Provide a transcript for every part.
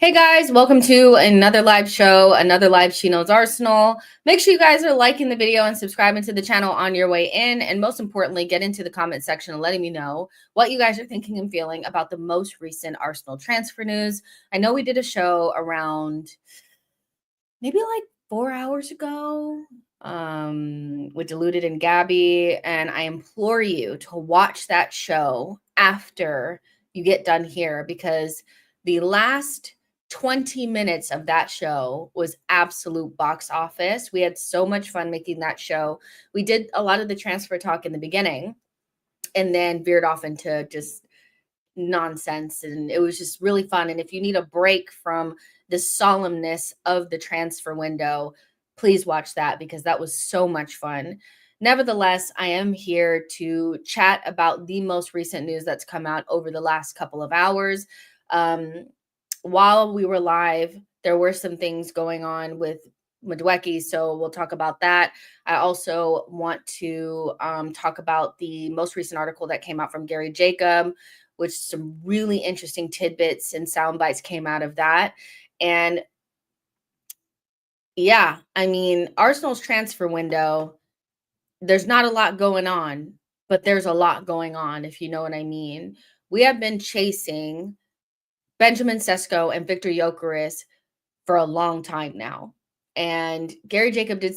Hey guys, welcome to another live show, another live She Knows Arsenal. Make sure you guys are liking the video and subscribing to the channel on your way in. And most importantly, get into the comment section and letting me know what you guys are thinking and feeling about the most recent Arsenal transfer news. I know we did a show around maybe like 4 hours ago with Deluded and Gabby. And I implore you to watch that show after you get done here because the last 20 minutes of that show was absolute box office. We had so much fun making that show. We did a lot of the transfer talk in the beginning and then veered off into just nonsense, and it was just really fun. And if you need a break from the solemnness of the transfer window, please watch that because that was so much fun. Nevertheless, I am here to chat about the most recent news that's come out over the last couple of hours. While we were live, there were some things going on with Madueke, so we'll talk about that. I also want to talk about the most recent article that came out from Gary Jacob, which some really interesting tidbits and sound bites came out of that. And yeah, I mean, Arsenal's transfer window, there's not a lot going on, but there's a lot going on, if you know what I mean. We have been chasing Benjamin Sesko and Victor Gyökeres for a long time now. And Gary Jacob did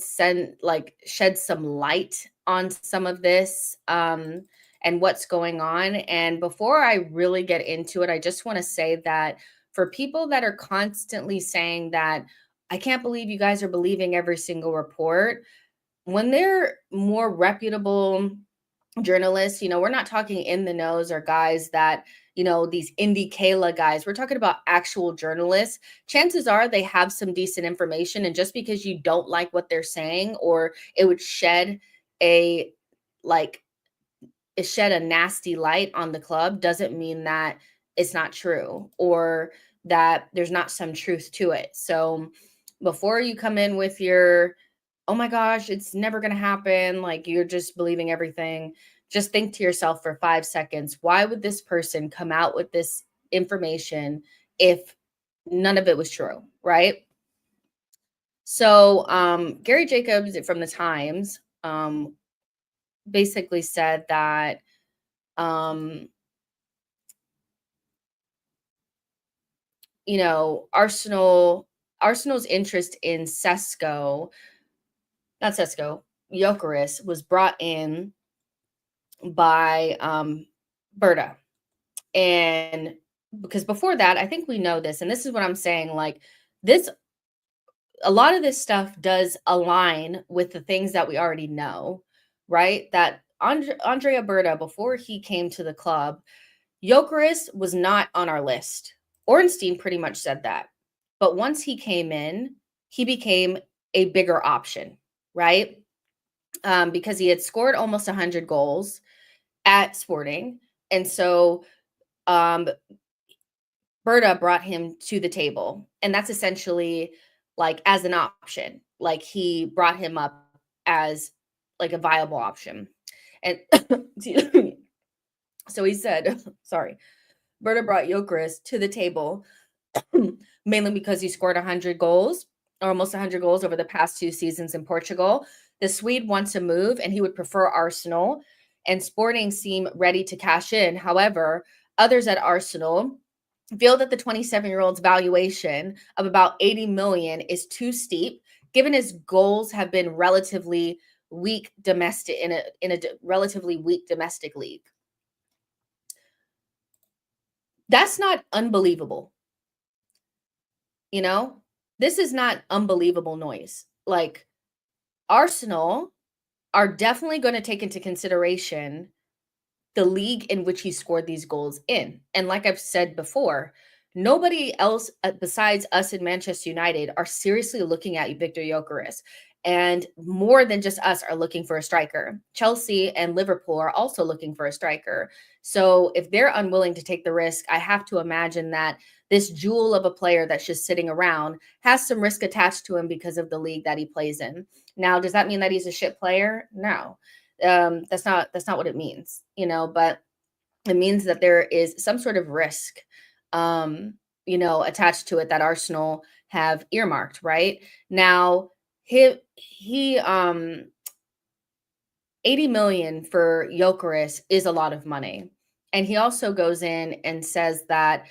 shed some light on some of this and what's going on. And before I really get into it, I just want to say that for people that are constantly saying that, I can't believe you guys are believing every single report, when they're more reputable journalists, we're not talking in the nose or guys that, these indie Kayla guys, we're talking about actual journalists. Chances are they have some decent information. And just because you don't like what they're saying, or it would shed a nasty light on the club, doesn't mean that it's not true or that there's not some truth to it. So before you come in with your, oh my gosh, it's never going to happen, like you're just believing everything, just think to yourself for 5 seconds, why would this person come out with this information if none of it was true, right? So Gary Jacobs from the Times basically said that Arsenal's interest in Gyökeres was brought in by Berta. And because before that, I think we know this, and this is what I'm saying, like this, a lot of this stuff does align with the things that we already know, right? That Andrea Berta, before he came to the club, Gyökeres was not on our list. Ornstein pretty much said that. But once he came in, he became a bigger option, right? Because he had scored almost 100 goals at Sporting. And so Berta brought him to the table. And that's essentially like as an option. Like he brought him up as like a viable option. And so he said, sorry, Berta brought Gyökeres to the table mainly because he scored 100 goals, or almost 100 goals over the past 2 seasons in Portugal. The Swede wants to move and he would prefer Arsenal, and Sporting seem ready to cash in. However, others at Arsenal feel that the 27-year-old's valuation of about 80 million is too steep, given his goals have been relatively weak domestic in a relatively weak domestic league. That's not unbelievable. This is not unbelievable noise. Like, Arsenal are definitely going to take into consideration the league in which he scored these goals in. And like I've said before, nobody else besides us in Manchester United are seriously looking at Victor Gyökeres. And more than just us are looking for a striker. Chelsea and Liverpool are also looking for a striker. So if they're unwilling to take the risk, I have to imagine that this jewel of a player that's just sitting around has some risk attached to him because of the league that he plays in. Now, does that mean that he's a shit player? No. That's not what it means, but it means that there is some sort of risk attached to it that Arsenal have earmarked, right? Now, he 80 million for Gyökeres is a lot of money. And he also goes in and says that,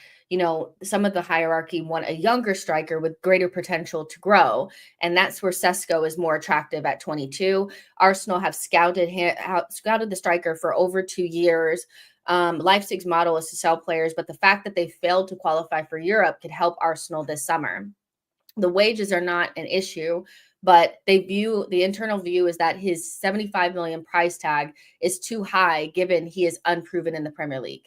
some of the hierarchy want a younger striker with greater potential to grow. And that's where Sesko is more attractive at 22. Arsenal have scouted the striker for over 2 years. Leipzig's model is to sell players, but the fact that they failed to qualify for Europe could help Arsenal this summer. The wages are not an issue, but the internal view is that his 75 million price tag is too high given he is unproven in the Premier League.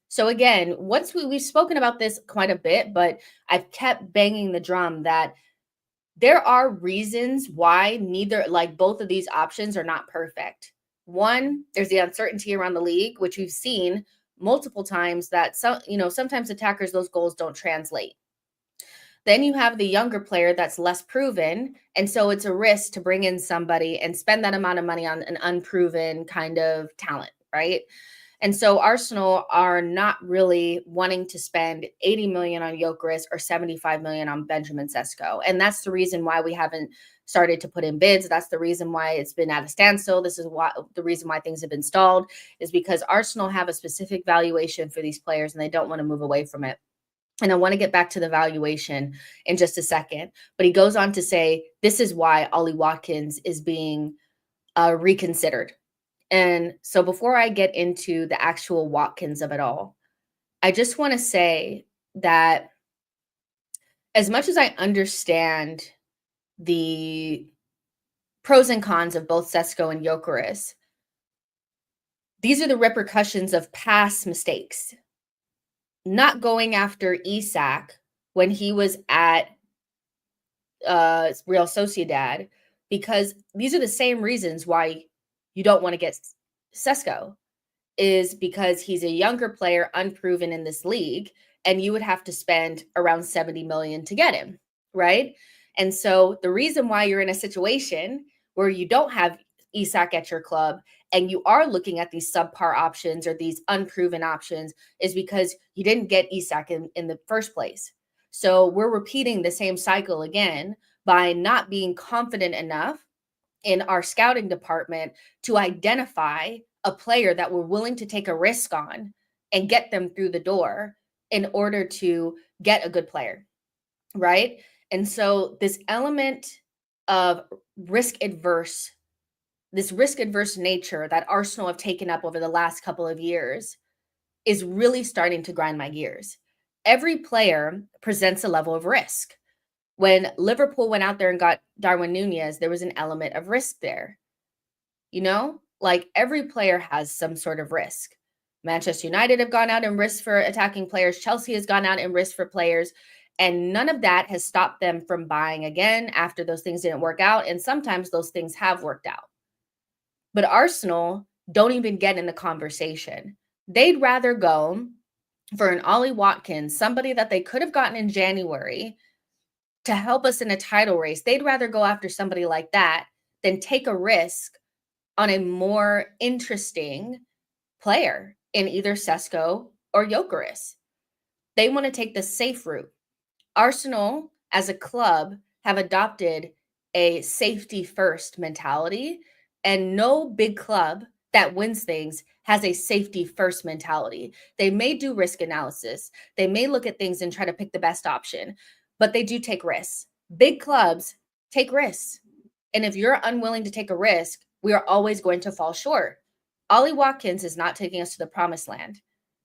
So again, we've spoken about this quite a bit, but I've kept banging the drum that there are reasons why both of these options are not perfect. One, there's the uncertainty around the league, which we've seen multiple times that sometimes attackers, those goals don't translate. Then you have the younger player that's less proven. And so it's a risk to bring in somebody and spend that amount of money on an unproven kind of talent, right? And so Arsenal are not really wanting to spend 80 million on Gyökeres or 75 million on Benjamin Sesko. And that's the reason why we haven't started to put in bids. That's the reason why it's been at a standstill. This is the reason why things have been stalled, is because Arsenal have a specific valuation for these players and they don't want to move away from it. And I want to get back to the valuation in just a second. But he goes on to say, this is why Ollie Watkins is being reconsidered. And so before I get into the actual Watkins of it all, I just want to say that as much as I understand the pros and cons of both Sesko and Gyökeres, these are the repercussions of past mistakes. Not going after Isak when he was at Real Sociedad, because these are the same reasons why you don't want to get Sesko, is because he's a younger player, unproven in this league, and you would have to spend around 70 million to get him, right? And so the reason why you're in a situation where you don't have Isak at your club and you are looking at these subpar options or these unproven options is because you didn't get Isak in the first place. So we're repeating the same cycle again by not being confident enough in our scouting department to identify a player that we're willing to take a risk on and get them through the door in order to get a good player, right? And so this element of risk adverse nature that Arsenal have taken up over the last couple of years is really starting to grind my gears. Every player presents a level of risk. When Liverpool went out there and got Darwin Nunez, there was an element of risk there. Like every player has some sort of risk. Manchester United have gone out and risked for attacking players. Chelsea has gone out and risked for players. And none of that has stopped them from buying again after those things didn't work out. And sometimes those things have worked out. But Arsenal don't even get in the conversation. They'd rather go for an Ollie Watkins, somebody that they could have gotten in January to help us in a title race. They'd rather go after somebody like that than take a risk on a more interesting player in either Sesko or Gyökeres. They want to take the safe route. Arsenal, as a club, have adopted a safety-first mentality, and no big club that wins things has a safety-first mentality. They may do risk analysis. They may look at things and try to pick the best option, but they do take risks. Big clubs take risks. And if you're unwilling to take a risk, we are always going to fall short. Ollie Watkins is not taking us to the promised land.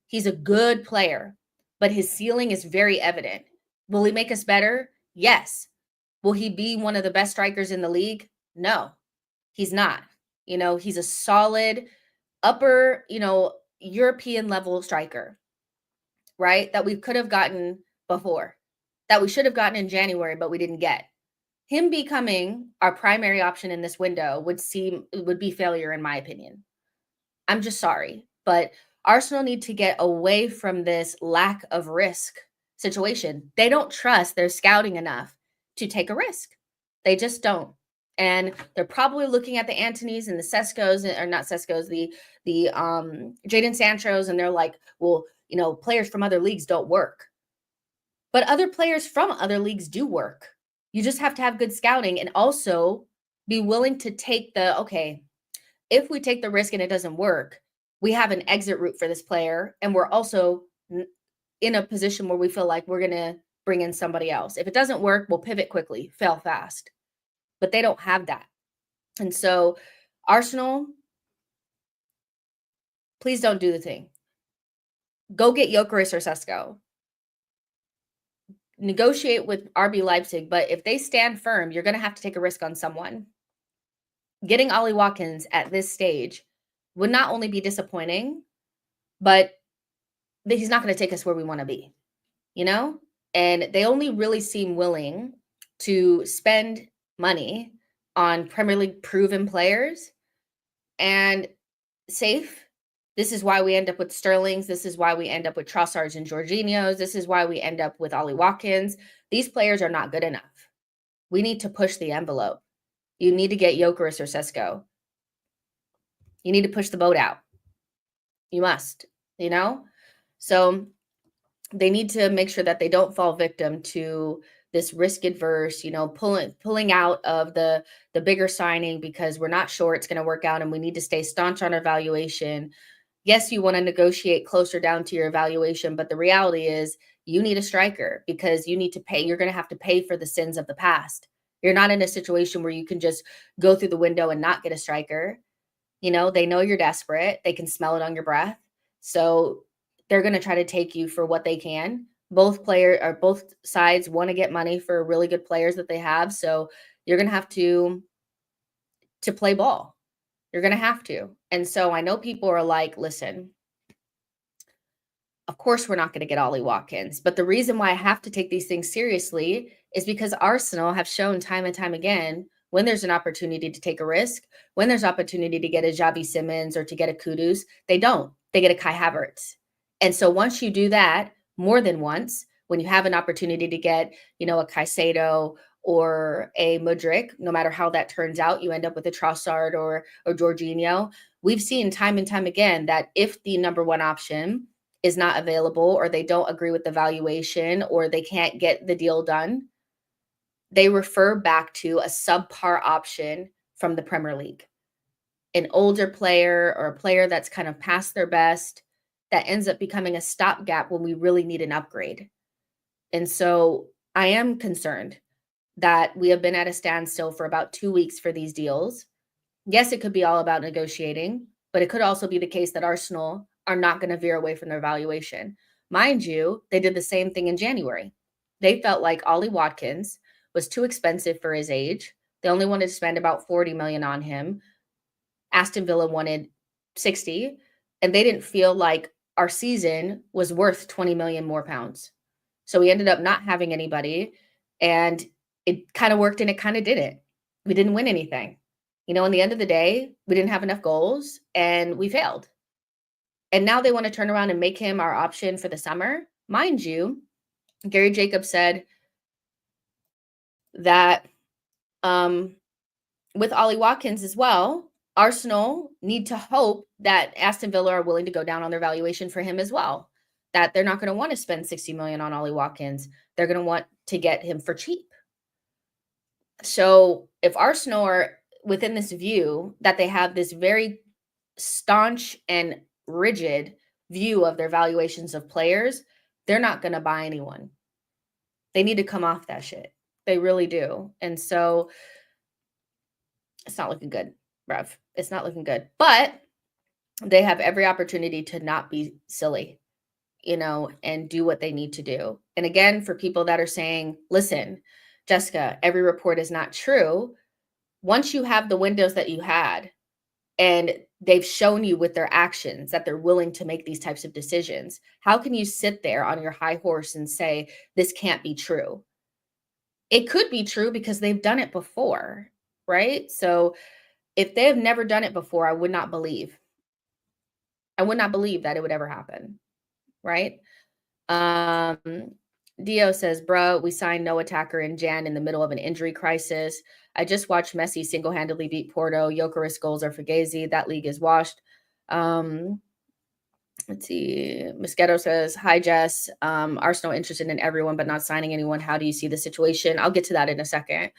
He's a good player, but his ceiling is very evident. Will he make us better? Yes. Will he be one of the best strikers in the league? No, he's not. He's a solid upper, European level striker, right? That we could have gotten before, that we should have gotten in January, but we didn't get. Him becoming our primary option in this window would be failure, in my opinion. I'm just sorry, but Arsenal need to get away from this lack of risk situation. They don't trust their scouting enough to take a risk. They just don't. And they're probably looking at the Antonys and the Seskos, or not Seskos, the Jadon Sanchos, and they're like, well, players from other leagues don't work. But other players from other leagues do work. You just have to have good scouting and also be willing to take okay, if we take the risk and it doesn't work, we have an exit route for this player. And we're also in a position where we feel like we're going to bring in somebody else. If it doesn't work, we'll pivot quickly, fail fast. But they don't have that. And so, Arsenal, please don't do the thing. Go get Gyökeres or Sesko. Negotiate with RB Leipzig, but if they stand firm, you're going to have to take a risk on someone. Getting Ollie Watkins at this stage would not only be disappointing, but he's not going to take us where we want to be, you know? And they only really seem willing to spend money on Premier League proven players and safe. This is why we end up with Sterlings. This is why we end up with Trossards and Jorginhos. This is why we end up with Ollie Watkins. These players are not good enough. We need to push the envelope. You need to get Gyökeres or Sesko. You need to push the boat out. You must, you know? So they need to make sure that they don't fall victim to this risk adverse, pulling out of the bigger signing because we're not sure it's going to work out and we need to stay staunch on our valuation. Yes, you want to negotiate closer down to your evaluation, but the reality is you need a striker because you need to pay. You're going to have to pay for the sins of the past. You're not in a situation where you can just go through the window and not get a striker. They know you're desperate. They can smell it on your breath. So they're going to try to take you for what they can. Both sides want to get money for really good players that they have. So you're going to have to play ball. You're going to have to. And so I know people are like, listen, of course we're not going to get Ollie Watkins. But the reason why I have to take these things seriously is because Arsenal have shown time and time again when there's an opportunity to take a risk, when there's opportunity to get a Xavi Simons or to get a Kudus, they don't. They get a Kai Havertz. And so once you do that more than once, when you have an opportunity to get, a Caicedo or a Madueke, no matter how that turns out, you end up with a Trossard or Jorginho. We've seen time and time again that if the number one option is not available or they don't agree with the valuation or they can't get the deal done, they refer back to a subpar option from the Premier League. An older player or a player that's kind of past their best that ends up becoming a stopgap when we really need an upgrade. And so I am concerned that we have been at a standstill for about 2 weeks for these deals. Yes, it could be all about negotiating, but it could also be the case that Arsenal are not going to veer away from their valuation. Mind you, they did the same thing in January. They felt like Ollie Watkins was too expensive for his age. They only wanted to spend about 40 million on him. Aston Villa wanted 60, and they didn't feel like our season was worth 20 million more pounds. So we ended up not having anybody, and it kind of worked and it kind of didn't. We didn't win anything. In the end of the day, we didn't have enough goals and we failed. And now they want to turn around and make him our option for the summer. Mind you, Gary Jacobs said that with Ollie Watkins as well, Arsenal need to hope that Aston Villa are willing to go down on their valuation for him as well, that they're not going to want to spend 60 million on Ollie Watkins. They're going to want to get him for cheap. So if Arsenal are within this view that they have this very staunch and rigid view of their valuations of players, they're not going to buy anyone. They need to come off that shit. They really do. And so it's not looking good, bruv. It's not looking good. But they have every opportunity to not be silly, and do what they need to do. And again, for people that are saying, listen, Jessica, every report is not true. Once you have the windows that you had, and they've shown you with their actions that they're willing to make these types of decisions, how can you sit there on your high horse and say, this can't be true? It could be true because they've done it before, right? So if they have never done it before, I would not believe. I would not believe that it would ever happen, right? Dio says, bro, we signed no attacker in Jan in the middle of an injury crisis. I just watched Messi single-handedly beat Porto. Gyökeres goals are Fugazi. That league is washed. Let's see. Mosquito says, "Hi Jess. Arsenal interested in everyone, but not signing anyone. How do you see the situation?" I'll get to that in a second.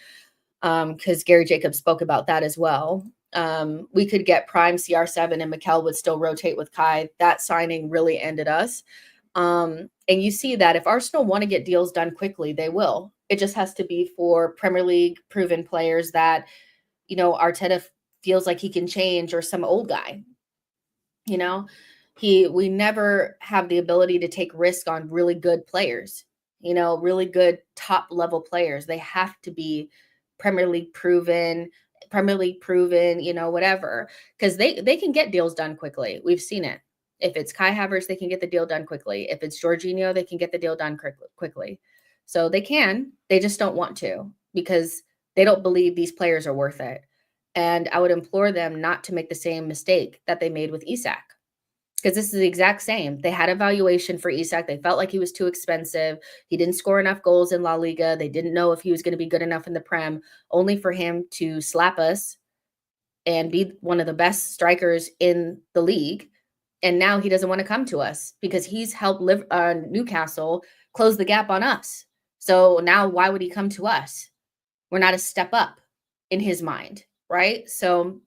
Because Gary Jacobs spoke about that as well. We could get prime CR7 and Mikel would still rotate with Kai. That signing really ended us. And you see that if Arsenal want to get deals done quickly, they will. It just has to be for Premier League proven players that, Arteta feels like he can change, or some old guy. You know, we never have the ability to take risk on really good players, really good top level players. They have to be Premier League proven, whatever, because they can get deals done quickly. We've seen it. If it's Kai Havertz, they can get the deal done quickly. If it's Jorginho, they can get the deal done quickly. So they just don't want to, because they don't believe these players are worth it. And I would implore them not to make the same mistake that they made with Isak, because this is the exact same. They had a valuation for Isak. They felt like he was too expensive. He didn't score enough goals in La Liga. They didn't know if he was going to be good enough in the Prem, only for him to slap us and be one of the best strikers in the league. And now he doesn't want to come to us because he's helped Newcastle close the gap on us. So now why would he come to us? We're not a step up in his mind, right? So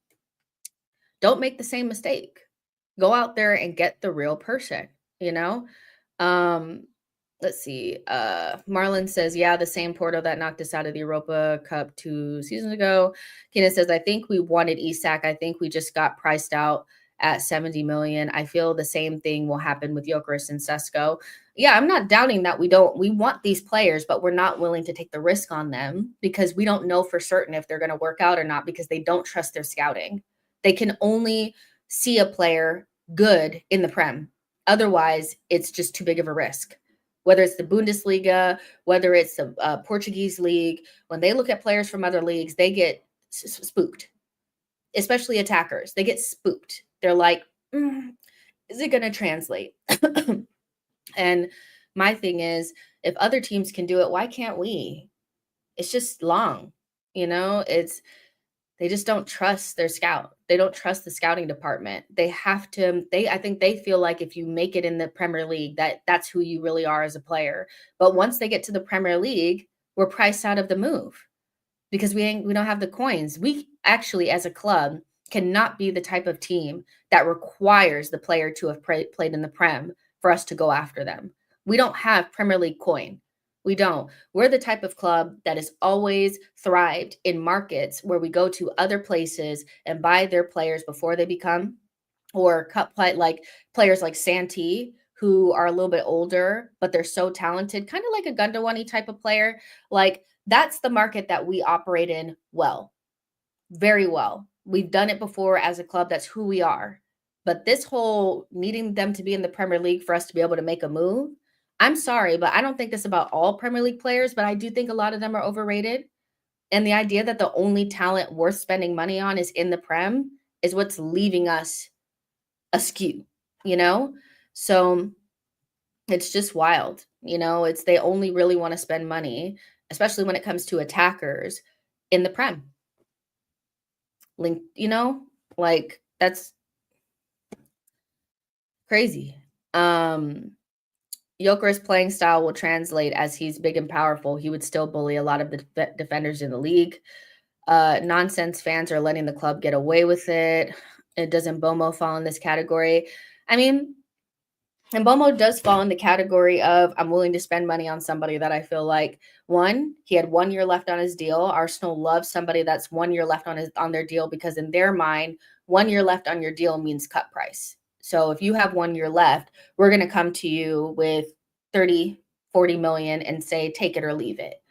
don't make the same mistake. Go out there and get the real person, Let's see. Marlon says, yeah, the same Porto that knocked us out of the Europa Cup 2 seasons ago. Keenan says, I think we wanted Isak. I think we just got priced out at 70 million. I feel the same thing will happen with Gyökeres and Sesko. Yeah, I'm not doubting that we want these players, but we're not willing to take the risk on them because we don't know for certain if they're going to work out or not, because they don't trust their scouting. They can only see a player good in the Prem. Otherwise, it's just too big of a risk. Whether it's the Bundesliga, whether it's the Portuguese league, when they look at players from other leagues, they get spooked, especially attackers. They get spooked. They're like, is it going to translate? And my thing is, if other teams can do it, why can't we? It's just long, they just don't trust their scout. They don't trust the scouting department. I think they feel like if you make it in the Premier League, that's who you really are as a player. But once they get to the Premier League, we're priced out of the move because we don't have the coins. We actually, as a club, cannot be the type of team that requires the player to have played in the Prem for us to go after them. We don't have Premier League coin. We don't. We're the type of club that has always thrived in markets where we go to other places and buy their players before they become, or like players like Santi, who are a little bit older, but they're so talented, kind of like a Gundawani type of player. Like, that's the market that we operate in well, very well. We've done it before as a club. That's who we are. But this whole needing them to be in the Premier League for us to be able to make a move, I'm sorry, but I don't think this about all Premier League players, but I do think a lot of them are overrated. And the idea that the only talent worth spending money on is in the Prem is what's leaving us askew, So it's just wild. They only really want to spend money, especially when it comes to attackers, in the Prem. Like that's crazy. Gyökeres' playing style will translate as he's big and powerful. He would still bully a lot of the defenders in the league. Nonsense fans are letting the club get away with it. Doesn't Bomo fall in this category? I mean, and Bomo does fall in the category of I'm willing to spend money on somebody that I feel like, one, he had 1 year left on his deal. Arsenal loves somebody that's 1 year left on their deal because in their mind, 1 year left on your deal means cut price. So if you have 1 year left, we're going to come to you with 30, 40 million and say, take it or leave it.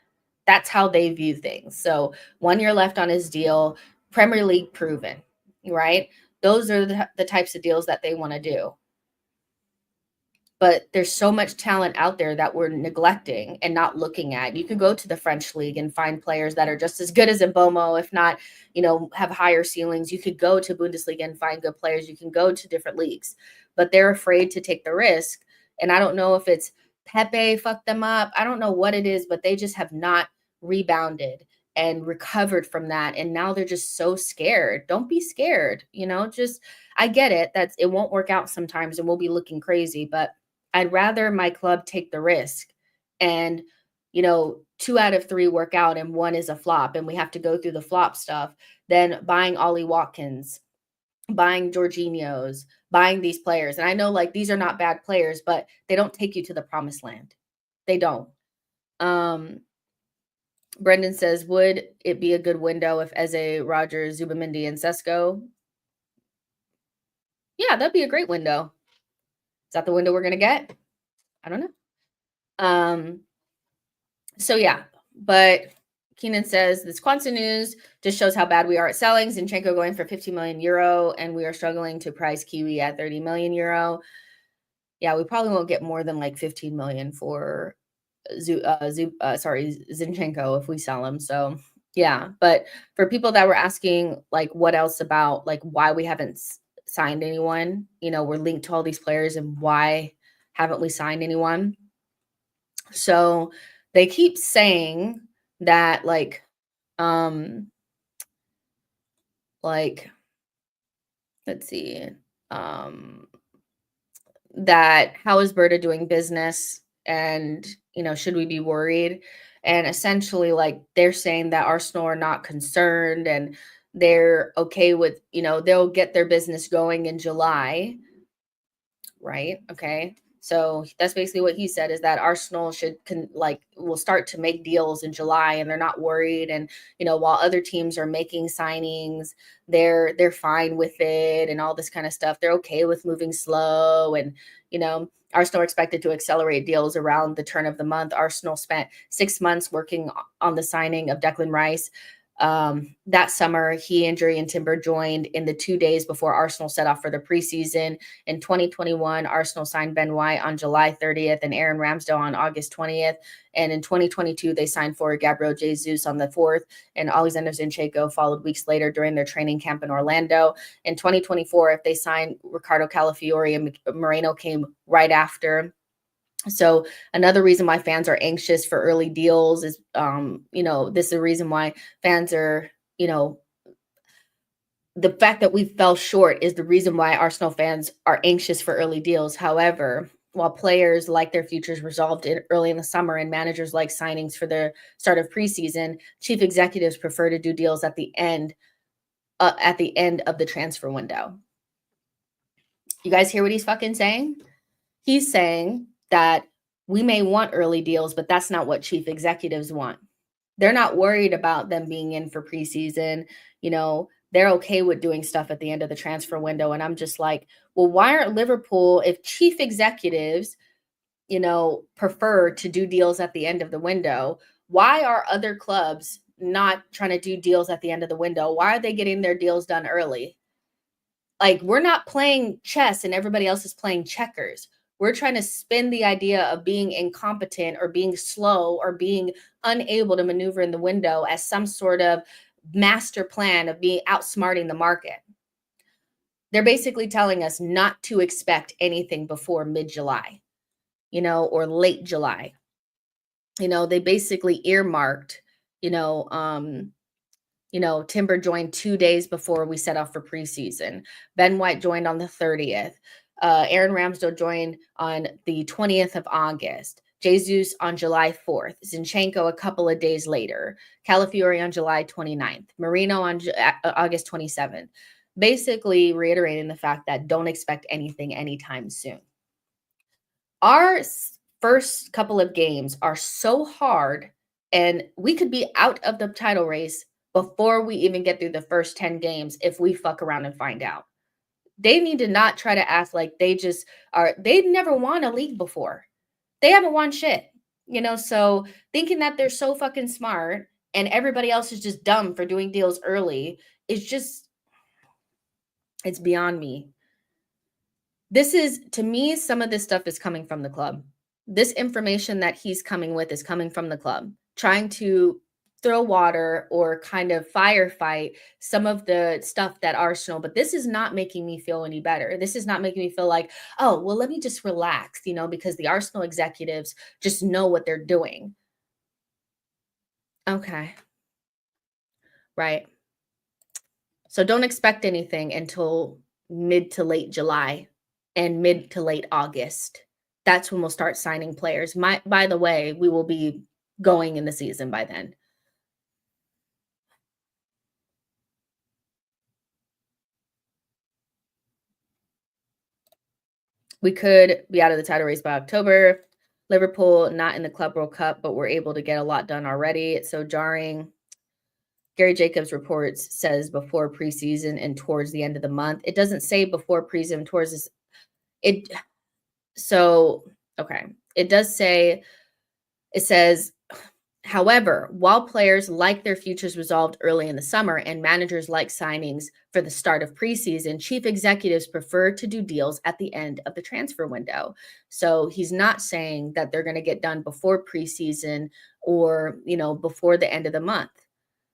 That's how they view things. So 1 year left on his deal, Premier League proven, right? Those are the types of deals that they want to do. But there's so much talent out there that we're neglecting and not looking at. You could go to the French league and find players that are just as good as Mbomo, if not, have higher ceilings. You could go to Bundesliga and find good players. You can go to different leagues, but they're afraid to take the risk. And I don't know if it's Pepe fucked them up. I don't know what it is, but they just have not rebounded. and recovered from that, and now they're just so scared. Don't be scared, just I get it. It won't work out sometimes and we'll be looking crazy, but I'd rather my club take the risk and 2 out of 3 work out and 1 is a flop and we have to go through the flop stuff than buying Ollie Watkins, buying Jorginhos, buying these players. And I know like these are not bad players, but they don't take you to the promised land. They don't. Brendan says, would it be a good window if Eze, Rogers, Zubamendi, and Sesko? Yeah, that'd be a great window. Is that the window we're going to get? I don't know. So yeah, but Keenan says this constant news just shows how bad we are at selling. Zinchenko going for 50 million euro, and we are struggling to price Kiwi at 30 million euro. Yeah, we probably won't get more than like 15 million for Zinchenko if we sell him. So yeah, but for people that were asking like what else about like why we haven't signed anyone, we're linked to all these players and why haven't we signed anyone? So they keep saying that like let's see, that how is Berta doing business and should we be worried? And essentially like they're saying that Arsenal are not concerned and they're okay with they'll get their business going in July, right? Okay, so that's basically what he said, is that Arsenal will start to make deals in July and they're not worried. And while other teams are making signings, they're fine with it and all this kind of stuff. They're okay with moving slow. And Arsenal are expected to accelerate deals around the turn of the month. Arsenal spent 6 months working on the signing of Declan Rice. That summer, he, Injury, and Timber joined in the 2 days before Arsenal set off for the preseason. In 2021, Arsenal signed Ben White on July 30th and Aaron Ramsdale on August 20th. And in 2022, they signed for Gabriel Jesus on the 4th, and Alexander Zinchenko followed weeks later during their training camp in Orlando. In 2024, if they signed Ricardo Calafiori and Moreno came right after. So another reason why fans are anxious for early deals is, this is the reason why fans are, the fact that we fell short is the reason why Arsenal fans are anxious for early deals. However, while players like their futures resolved early in the summer and managers like signings for the start of preseason, chief executives prefer to do deals at the end of the transfer window. You guys hear what he's fucking saying? He's saying that we may want early deals, but that's not what chief executives want. They're not worried about them being in for preseason. They're okay with doing stuff at the end of the transfer window. And I'm just like, well, why aren't Liverpool, if chief executives, prefer to do deals at the end of the window, why are other clubs not trying to do deals at the end of the window? Why are they getting their deals done early? Like, we're not playing chess and everybody else is playing checkers. We're trying to spin the idea of being incompetent or being slow or being unable to maneuver in the window as some sort of master plan of being outsmarting the market. They're basically telling us not to expect anything before mid-July, or late July. They basically earmarked, Timber joined 2 days before we set off for preseason. Ben White joined on the 30th. Aaron Ramsdale joined on the 20th of August. Jesus on July 4th. Zinchenko a couple of days later. Calafiori on July 29th. Moreno on August 27th. Basically reiterating the fact that don't expect anything anytime soon. Our first couple of games are so hard, and we could be out of the title race before we even get through the first 10 games if we fuck around and find out. They need to not try to act like they just are. They've never won a league before. They haven't won shit, so thinking that they're so fucking smart and everybody else is just dumb for doing deals early is just, it's beyond me. This is, to me, some of this stuff is coming from the club. This information that he's coming with is coming from the club, trying to throw water or kind of firefight some of the stuff that Arsenal, but this is not making me feel any better. This is not making me feel like, oh, well, let me just relax, because the Arsenal executives just know what they're doing. Okay. right? So don't expect anything until mid to late July and mid to late August. That's when we'll start signing players. By the way, we will be going in the season by then. We could be out of the title race by October. Liverpool not in the Club World Cup, but we're able to get a lot done already. It's so jarring. Gary Jacobs reports says before preseason and towards the end of the month. It doesn't say before preseason towards this. It so okay. It does say it says, however, while players like their futures resolved early in the summer and managers like signings for the start of preseason, chief executives prefer to do deals at the end of the transfer window. So he's not saying that they're going to get done before preseason or, before the end of the month.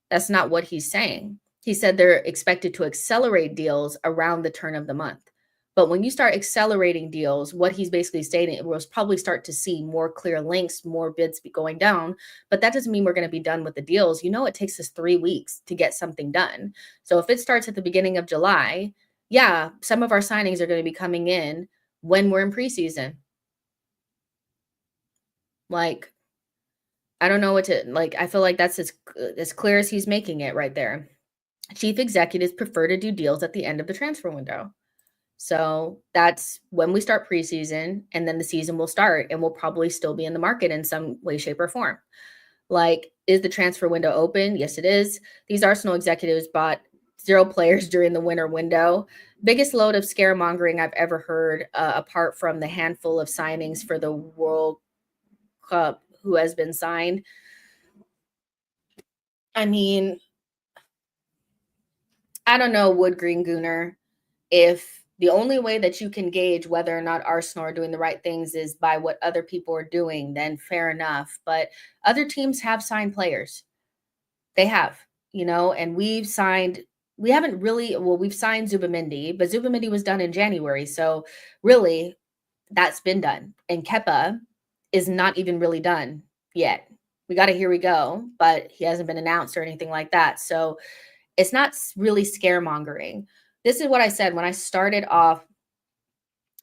That's not what he's saying. He said they're expected to accelerate deals around the turn of the month. But when you start accelerating deals, what he's basically stating, we'll probably start to see more clear links, more bids be going down. But that doesn't mean we're going to be done with the deals. It takes us 3 weeks to get something done. So if it starts at the beginning of July, yeah, some of our signings are going to be coming in when we're in preseason. Like, I don't know what to like. I feel like that's as clear as he's making it right there. Chief executives prefer to do deals at the end of the transfer window. So that's when we start preseason, and then the season will start, and we'll probably still be in the market in some way, shape, or form. Like, is the transfer window open? Yes, it is. These Arsenal executives bought 0 players during the winter window. Biggest load of scaremongering I've ever heard, apart from the handful of signings for the World Cup who has been signed. I mean, I don't know, Wood Green Gooner, if the only way that you can gauge whether or not Arsenal are doing the right things is by what other people are doing, then fair enough. But other teams have signed players. They have, and we haven't really, well, we've signed Zubamendi, but Zubamendi was done in January. So really, that's been done. And Kepa is not even really done yet. We got a here we go, but he hasn't been announced or anything like that. So it's not really scaremongering. This is what I said when I started off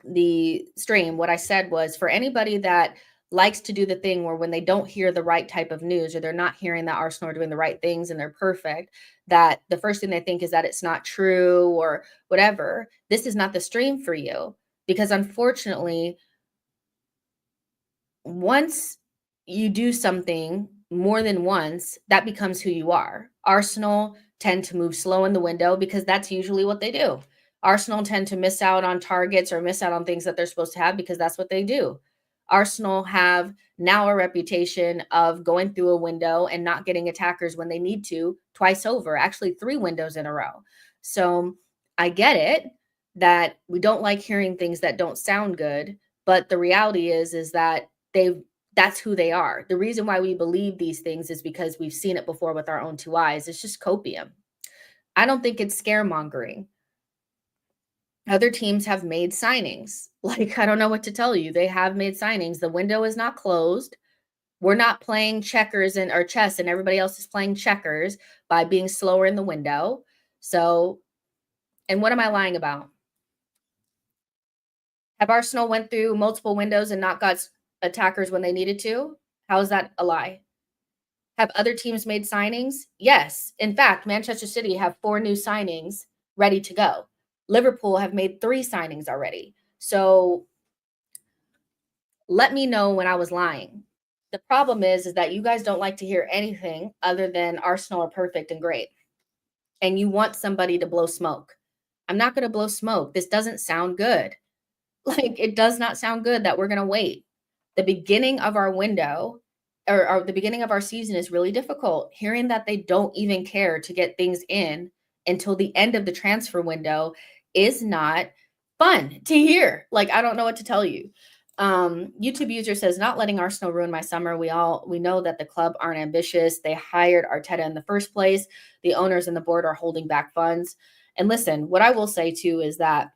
the stream. What I said was, for anybody that likes to do the thing where when they don't hear the right type of news, or they're not hearing that Arsenal are doing the right things and they're perfect, that the first thing they think is that it's not true or whatever. This is not the stream for you, because unfortunately, once you do something more than once, that becomes who you are. Arsenal tend to move slow in the window because that's usually what they do. Arsenal tend to miss out on targets or miss out on things that they're supposed to have because that's what they do. Arsenal have now a reputation of going through a window and not getting attackers when they need to twice over, actually 3 windows in a row. So I get it that we don't like hearing things that don't sound good, but the reality is that that's who they are. The reason why we believe these things is because we've seen it before with our own 2 eyes. It's just copium. I don't think it's scaremongering. Other teams have made signings. Like, I don't know what to tell you. They have made signings. The window is not closed. We're not playing checkers or chess, and everybody else is playing checkers by being slower in the window. So, and what am I lying about? Have Arsenal went through multiple windows and not got attackers when they needed to? How is that a lie? Have other teams made signings? Yes. In fact, Manchester City have 4 new signings ready to go. Liverpool have made 3 signings already. So let me know when I was lying. The problem is that you guys don't like to hear anything other than Arsenal are perfect and great. And you want somebody to blow smoke. I'm not going to blow smoke. This doesn't sound good. Like, it does not sound good that we're going to wait. The beginning of our window or the beginning of our season is really difficult. Hearing that they don't even care to get things in until the end of the transfer window is not fun to hear. Like, I don't know what to tell you. YouTube user says, not letting Arsenal ruin my summer. We know that the club aren't ambitious. They hired Arteta in the first place. The owners and the board are holding back funds. And listen, what I will say too is that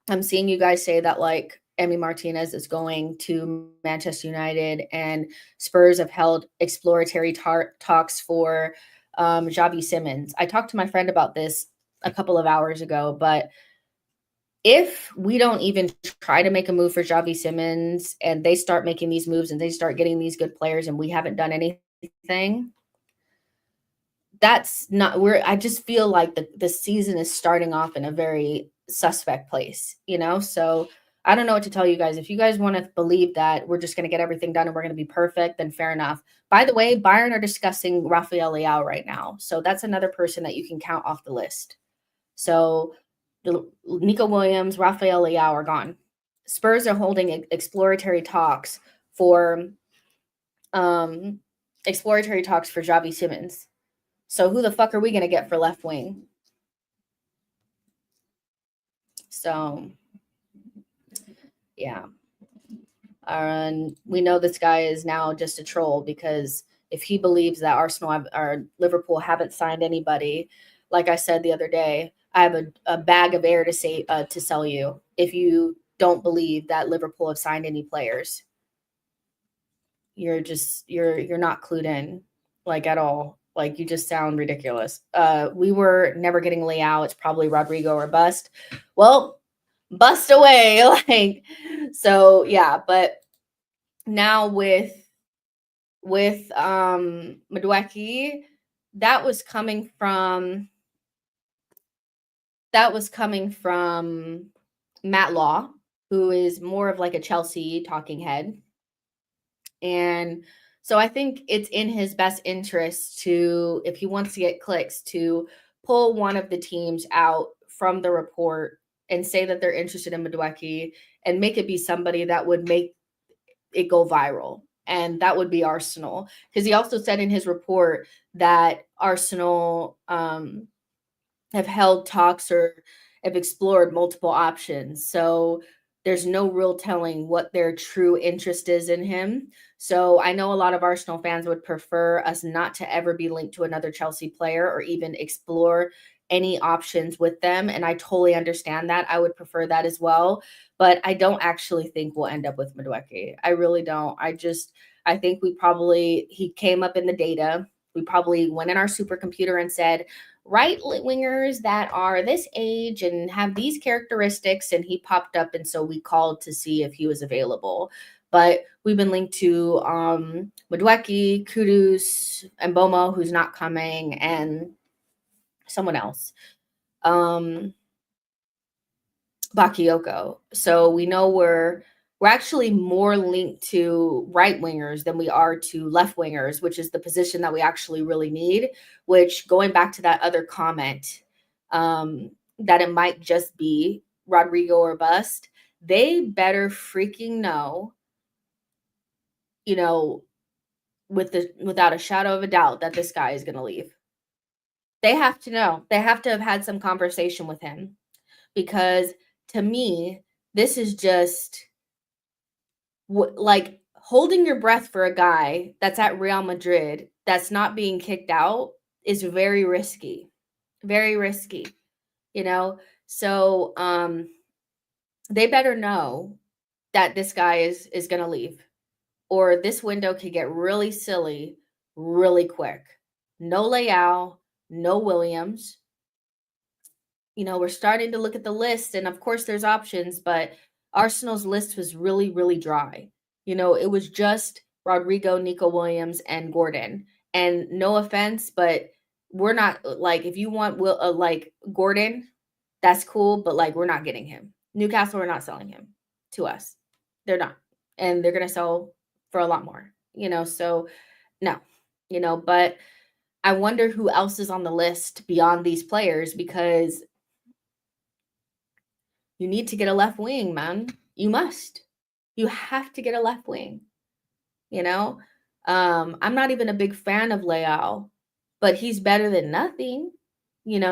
I'm seeing you guys say that like Emi Martinez is going to Manchester United, and Spurs have held exploratory talks for Xavi Simons. I talked to my friend about this a couple of hours ago, but if we don't even try to make a move for Xavi Simons and they start making these moves and they start getting these good players and we haven't done anything, that's not where I just feel like the season is starting off in a very suspect place, you know? So I don't know what to tell you guys. If you guys want to believe that we're just going to get everything done and we're going to be perfect, then fair enough. By the way, Bayern are discussing Rafael Leao right now. So that's another person that you can count off the list. So Nico Williams, Rafael Leao are gone. Spurs are holding exploratory talks for Xavi Simons. So who the fuck are we going to get for left wing? So, yeah. And we know this guy is now just a troll because if he believes that Arsenal or Liverpool haven't signed anybody, like I said the other day, I have a bag of air to sell you if you don't believe that Liverpool have signed any players. You're not clued in, like, at all. Like, you just sound ridiculous. We were never getting Leao. It's probably Rodrigo or bust. Well, bust away. Like, so yeah, but now with Madueke, that was coming from Matt Law, who is more of like a Chelsea talking head. And so I think it's in his best interest to, if he wants to get clicks, to pull one of the teams out from the report and say that they're interested in Madueke and make it be somebody that would make it go viral. And that would be Arsenal. Because he also said in his report that Arsenal have held talks or have explored multiple options. So there's no real telling what their true interest is in him. So I know a lot of Arsenal fans would prefer us not to ever be linked to another Chelsea player or even explore any options with them. And I totally understand that. I would prefer that as well. But I don't actually think we'll end up with Madueke. I really don't. I think he came up in the data. We probably went in our supercomputer and said, right wingers that are this age and have these characteristics, and he popped up, and so we called to see if he was available. But we've been linked to Madueke, Kudus, and Bomo, who's not coming, and someone else, Bakayoko. So we know we're actually more linked to right wingers than we are to left wingers, which is the position that we actually really need. Which, going back to that other comment, that it might just be Rodrigo or bust, they better freaking know, without a shadow of a doubt, that this guy is going to leave. They have to know. They have to have had some conversation with him, because to me, this is just like holding your breath for a guy that's at Real Madrid that's not being kicked out is very risky. Very risky, So they better know that this guy is going to leave, or this window could get really silly really quick. No Leao, no Williams. We're starting to look at the list, and of course there's options, but Arsenal's list was really, really dry. It was just Rodrigo, Nico Williams, and Gordon. And no offense, but we're not, like, if you want like Gordon, that's cool, but like, we're not getting him. Newcastle are not selling him to us. They're not. And they're going to sell for a lot more, so no, but I wonder who else is on the list beyond these players, because you need to get a left wing, man. You must. You have to get a left wing. I'm not even a big fan of Leao, but he's better than nothing,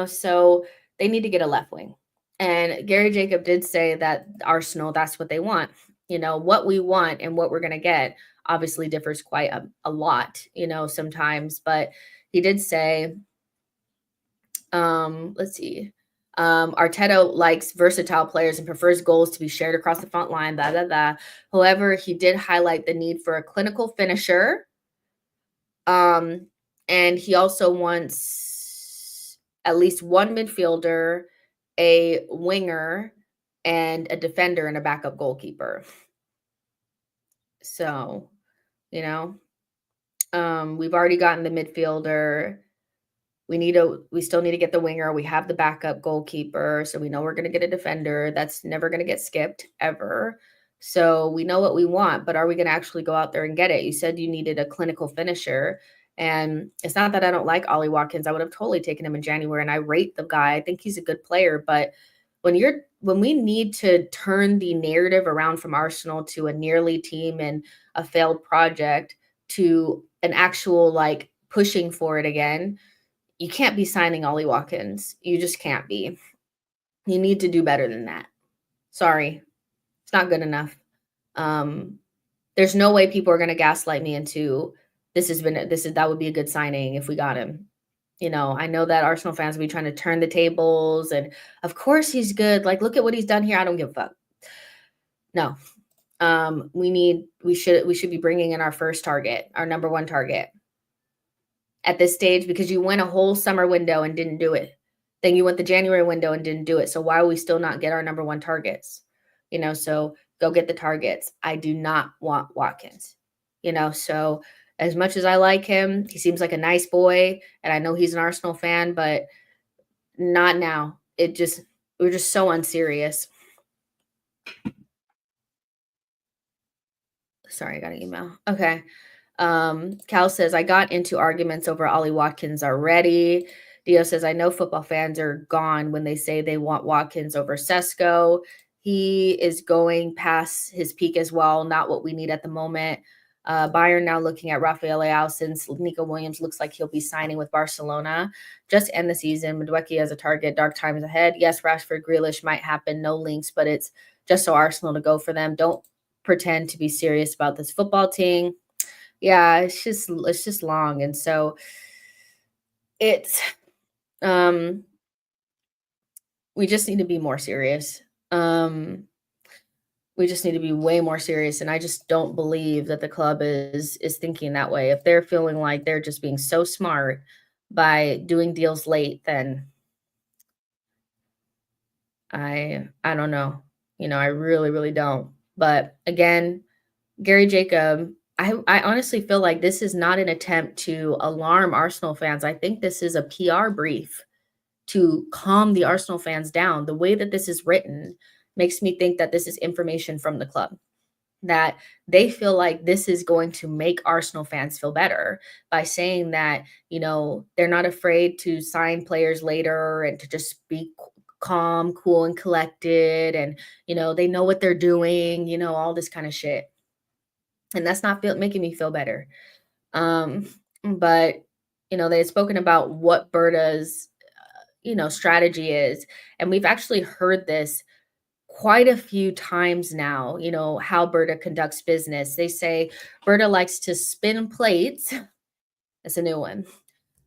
so they need to get a left wing. And Gary Jacob did say that Arsenal, that's what they want. What we want and what we're going to get obviously differs quite a lot, sometimes. But he did say, let's see. Arteta likes versatile players and prefers goals to be shared across the front line, blah, blah, blah. However, he did highlight the need for a clinical finisher. And And he also wants at least one midfielder, a winger, and a defender and a backup goalkeeper. So, you know, we've already gotten the midfielder. We still need to get the winger. We have the backup goalkeeper, so we know we're gonna get a defender. That's never gonna get skipped ever. So we know what we want, but are we gonna actually go out there and get it? You said you needed a clinical finisher, and it's not that I don't like Ollie Watkins. I would have totally taken him in January, and I rate the guy. I think he's a good player, but when we need to turn the narrative around from Arsenal to a nearly team and a failed project to an actual like pushing for it again, you can't be signing Ollie Watkins. You just can't be. You need to do better than that. Sorry. It's not good enough. There's no way people are going to gaslight me into that would be a good signing if we got him. I know that Arsenal fans will be trying to turn the tables and of course he's good. Like, look at what he's done here. I don't give a fuck. No. We should be bringing in our first target, our number one target at this stage, because you went a whole summer window and didn't do it. Then you went the January window and didn't do it. So why will we still not get our number one targets? So go get the targets. I do not want Watkins, so as much as I like him, he seems like a nice boy. And I know he's an Arsenal fan, but not now. We're just so unserious. Sorry, I got an email. Okay. Cal says, I got into arguments over Ollie Watkins already. Dio says, I know football fans are gone when they say they want Watkins over Sesko. He is going past his peak as well. Not what we need at the moment. Bayern now looking at Rafael Leao since Nico Williams looks like he'll be signing with Barcelona. Just end the season. Madueke as a target. Dark times ahead. Yes, Rashford, Grealish might happen. No links, but it's just so Arsenal to go for them. Don't pretend to be serious about this football team. Yeah, it's just long. And so it's we just need to be more serious. We just need to be way more serious. And I just don't believe that the club is thinking that way. If they're feeling like they're just being so smart by doing deals late, then I don't know. I really, really don't. But again, Gary Jacob, I honestly feel like this is not an attempt to alarm Arsenal fans. I think this is a PR brief to calm the Arsenal fans down. The way that this is written makes me think that this is information from the club, that they feel like this is going to make Arsenal fans feel better by saying that, they're not afraid to sign players later and to just be calm, cool, and collected. And, they know what they're doing, all this kind of shit. And that's not making me feel better. But, they had spoken about what Berta's, strategy is. And we've actually heard this quite a few times now, how Berta conducts business. They say Berta likes to spin plates. That's a new one.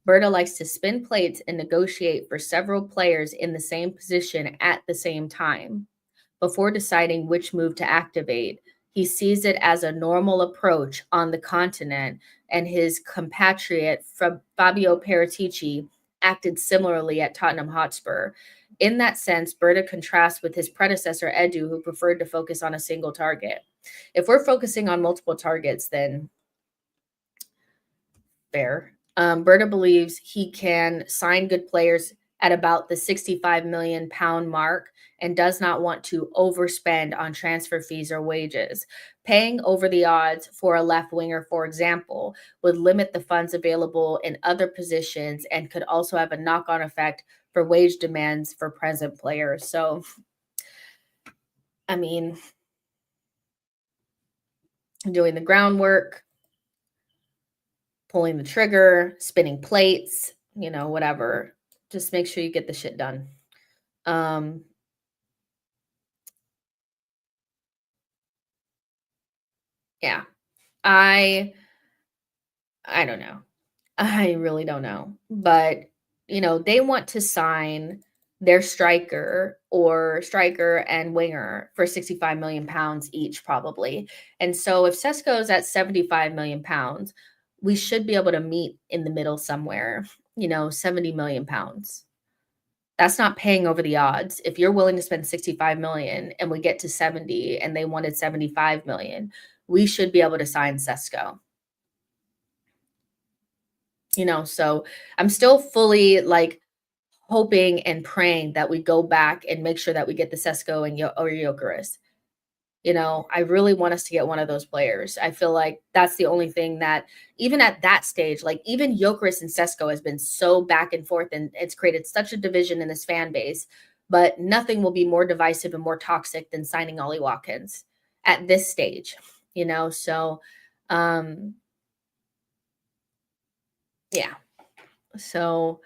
Berta likes to spin plates and negotiate for several players in the same position at the same time before deciding which move to activate. He sees it as a normal approach on the continent, and his compatriot Fabio Paratici acted similarly at Tottenham Hotspur. In that sense, Berta contrasts with his predecessor, Edu, who preferred to focus on a single target. If we're focusing on multiple targets, then fair. Berta believes he can sign good players at about the £65 million mark and does not want to overspend on transfer fees or wages. Paying over the odds for a left winger, for example, would limit the funds available in other positions and could also have a knock-on effect for wage demands for present players. So, I mean, doing the groundwork, pulling the trigger, spinning plates, whatever. Just make sure you get the shit done. Yeah. I don't know. I really don't know. But, they want to sign their striker and winger for 65 million pounds each, probably. And so if Sesko's at 75 million pounds, we should be able to meet in the middle somewhere, 70 million pounds. That's not paying over the odds. If you're willing to spend 65 million and we get to 70 and they wanted 75 million, we should be able to sign Sesko. So I'm still fully like hoping and praying that we go back and make sure that we get the Sesko and or Gyökeres. I really want us to get one of those players. I feel like that's the only thing that, even at that stage, like even Gyökeres and Sesko has been so back and forth, and it's created such a division in this fan base. But nothing will be more divisive and more toxic than signing Ollie Watkins at this stage. So yeah. So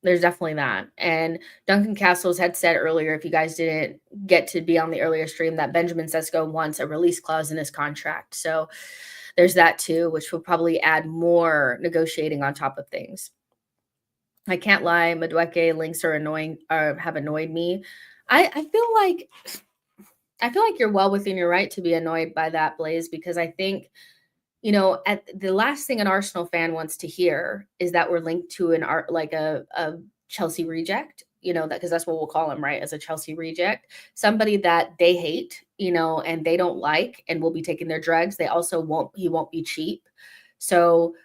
there's definitely that. And Duncan Castles had said earlier, if you guys didn't get to be on the earlier stream, that Benjamin Sesko wants a release clause in his contract. So there's that too, which will probably add more negotiating on top of things. I can't lie, Madueke links are annoying, or have annoyed me. I feel like you're well within your right to be annoyed by that, Blaze, because I think at the last thing an Arsenal fan wants to hear is that we're linked to an art like a Chelsea reject, that because that's what we'll call him, right? As a Chelsea reject, somebody that they hate, and they don't like, and will be taking their drugs. They also he won't be cheap. So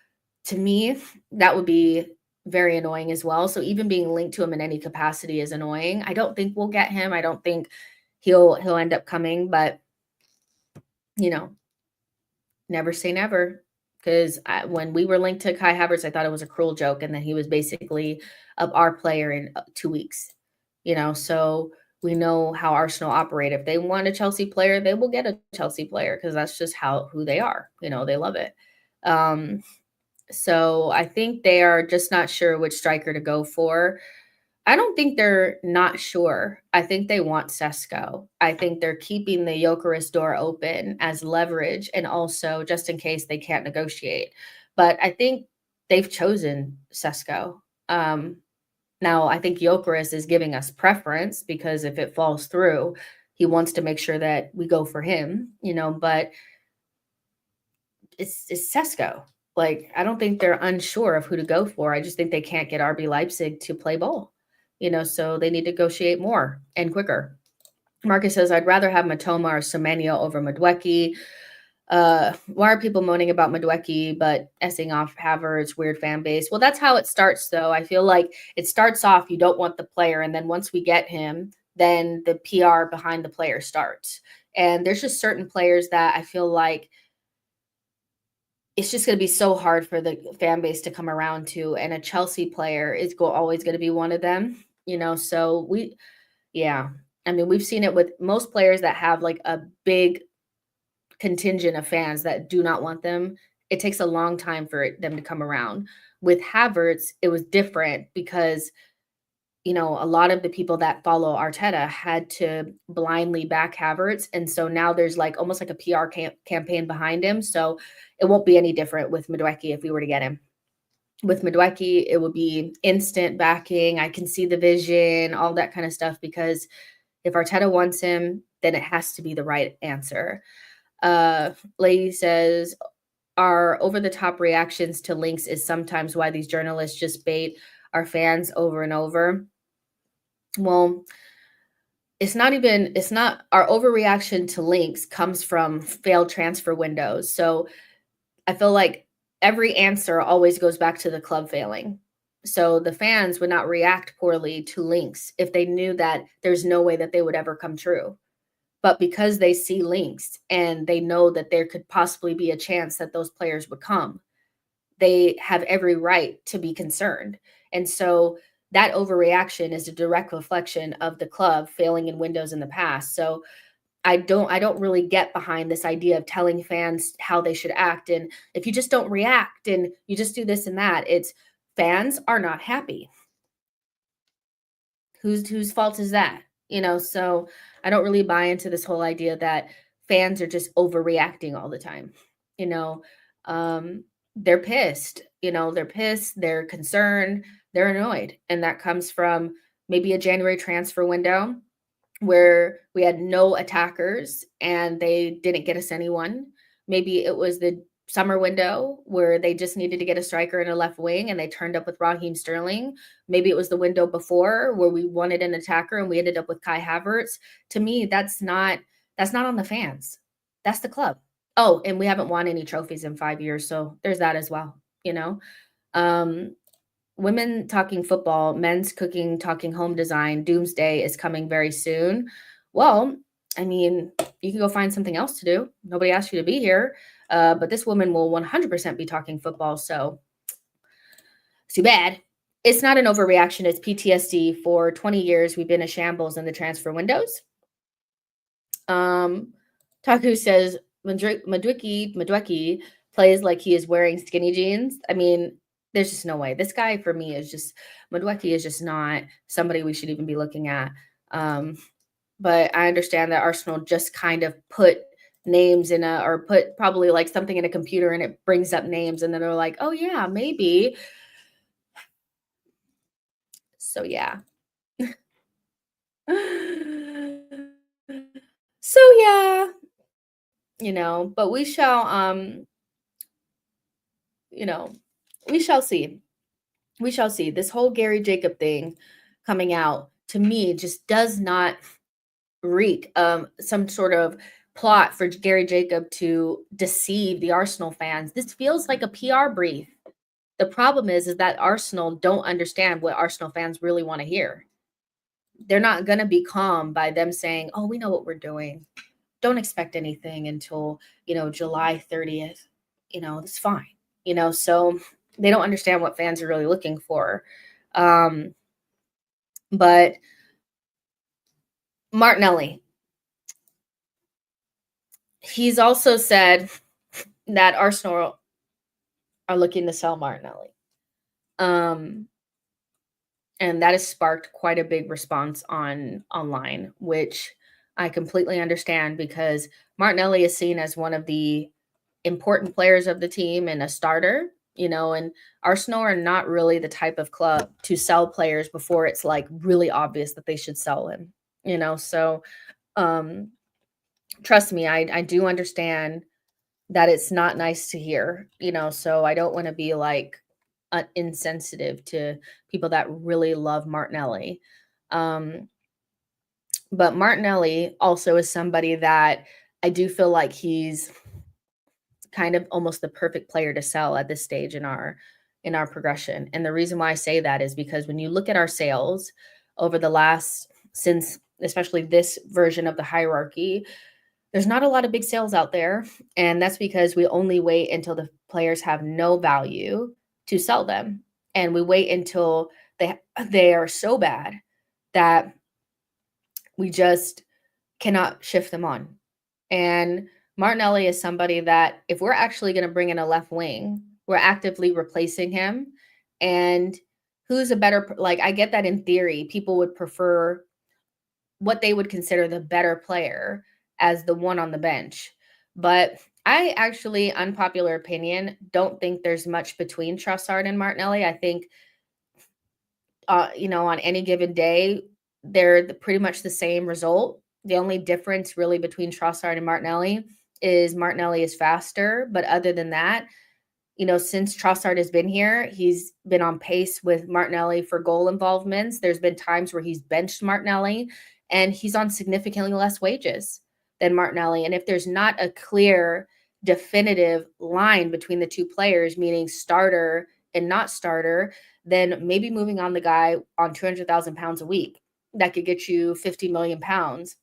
to me, that would be very annoying as well. So even being linked to him in any capacity is annoying. I don't think we'll get him. I don't think he'll end up coming, but never say never, because when we were linked to Kai Havertz, I thought it was a cruel joke, and then he was basically our player in 2 weeks. So we know how Arsenal operate. If they want a Chelsea player, they will get a Chelsea player, because that's just who they are. They love it. So I think they are just not sure which striker to go for. I don't think they're not sure. I think they want Sesko. I think they're keeping the Gyökeres door open as leverage, and also just in case they can't negotiate. But I think they've chosen Sesko. Now, I think Gyökeres is giving us preference, because if it falls through, he wants to make sure that we go for him, but it's Sesko. Like, I don't think they're unsure of who to go for. I just think they can't get RB Leipzig to play ball. So they need to negotiate more and quicker. Marcus says, I'd rather have Matoma or Semenyo over Madueke. Why are people moaning about Madueke but essing off Havertz, weird fan base? Well, that's how it starts, though. I feel like it starts off, you don't want the player, and then once we get him, then the PR behind the player starts. And there's just certain players that I feel like it's just going to be so hard for the fan base to come around to, and a Chelsea player is always going to be one of them, so I mean, we've seen it with most players that have like a big contingent of fans that do not want them. It takes a long time for them to come around. With Havertz, it was different, because a lot of the people that follow Arteta had to blindly back Havertz. And so now there's like almost like a PR campaign behind him. So it won't be any different with Madueke if we were to get him. With Madueke, it would be instant backing. I can see the vision, all that kind of stuff, because if Arteta wants him, then it has to be the right answer. Lady says, our over-the-top reactions to links is sometimes why these journalists just bait our fans over and over. Well, it's not our overreaction to links comes from failed transfer windows. So I feel like every answer always goes back to the club failing. So the fans would not react poorly to links if they knew that there's no way that they would ever come true. But because they see links and they know that there could possibly be a chance that those players would come, they have every right to be concerned. And so that overreaction is a direct reflection of the club failing in windows in the past. So I don't really get behind this idea of telling fans how they should act. And if you just don't react and you just do this and that, it's fans are not happy. Whose fault is that? So I don't really buy into this whole idea that fans are just overreacting all the time. They're pissed, they're concerned, they're annoyed. And that comes from maybe a January transfer window where we had no attackers and they didn't get us anyone. Maybe it was the summer window where they just needed to get a striker and a left wing and they turned up with Raheem Sterling. Maybe it was the window before where we wanted an attacker and we ended up with Kai Havertz. To me, that's not on the fans. That's the club. Oh, and we haven't won any trophies in 5 years, so there's that as well, you know? Women talking football, men's cooking, talking home design, doomsday is coming very soon. Well, I mean, you can go find something else to do. Nobody asked you to be here. But this woman will 100% be talking football. So it's too bad. It's not an overreaction. It's PTSD. For 20 years, we've been a shambles in the transfer windows. Taku says Madueke plays like he is wearing skinny jeans. I mean, there's just no way. This guy for me is just Madueke is just not somebody we should even be looking at. But I understand that Arsenal just kind of put names in or put probably like something in a computer and it brings up names and then they're like, oh yeah, maybe. So yeah. So yeah, but we shall we shall see. We shall see. This whole Gary Jacob thing coming out to me just does not reek some sort of plot for Gary Jacob to deceive the Arsenal fans. This feels like a PR brief. The problem is that Arsenal don't understand what Arsenal fans really want to hear. They're not going to be calm by them saying, oh, we know what we're doing. Don't expect anything until, July 30th. It's fine. So they don't understand what fans are really looking for. But Martinelli, he's also said that Arsenal are looking to sell Martinelli. And that has sparked quite a big response online, which I completely understand because Martinelli is seen as one of the important players of the team and a starter, and Arsenal are not really the type of club to sell players before it's like really obvious that they should sell him, so trust me, I do understand that it's not nice to hear, so I don't want to be like insensitive to people that really love Martinelli. But Martinelli also is somebody that I do feel like he's kind of almost the perfect player to sell at this stage in our progression. And the reason why I say that is because when you look at our sales over the last, since especially this version of the hierarchy, there's not a lot of big sales out there. And that's because we only wait until the players have no value to sell them. And we wait until they are so bad that we just cannot shift them on. And Martinelli is somebody that if we're actually going to bring in a left wing, we're actively replacing him. And who's a better, like, I get that in theory, people would prefer what they would consider the better player as the one on the bench. But I actually, unpopular opinion, don't think there's much between Trossard and Martinelli. I think, on any given day, they're pretty much the same result. The only difference really between Trossard and Martinelli is Martinelli is faster. But other than that, since Trossard has been here, he's been on pace with Martinelli for goal involvements. There's been times where he's benched Martinelli and he's on significantly less wages than Martinelli. And if there's not a clear, definitive line between the two players, meaning starter and not starter, then maybe moving on the guy on 200,000 pounds a week that could get you 50 million pounds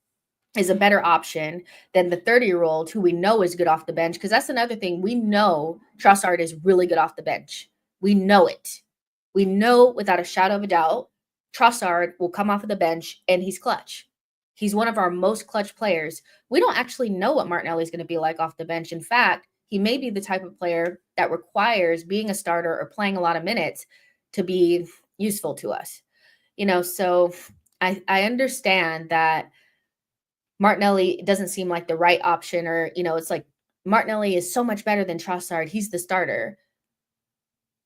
is a better option than the 30-year-old who we know is good off the bench. Because that's another thing. We know Trossard is really good off the bench. We know it. We know without a shadow of a doubt, Trossard will come off of the bench and he's clutch. He's one of our most clutch players. We don't actually know what Martinelli is going to be like off the bench. In fact, he may be the type of player that requires being a starter or playing a lot of minutes to be useful to us. So I understand that Martinelli doesn't seem like the right option, or, it's like Martinelli is so much better than Trossard. He's the starter.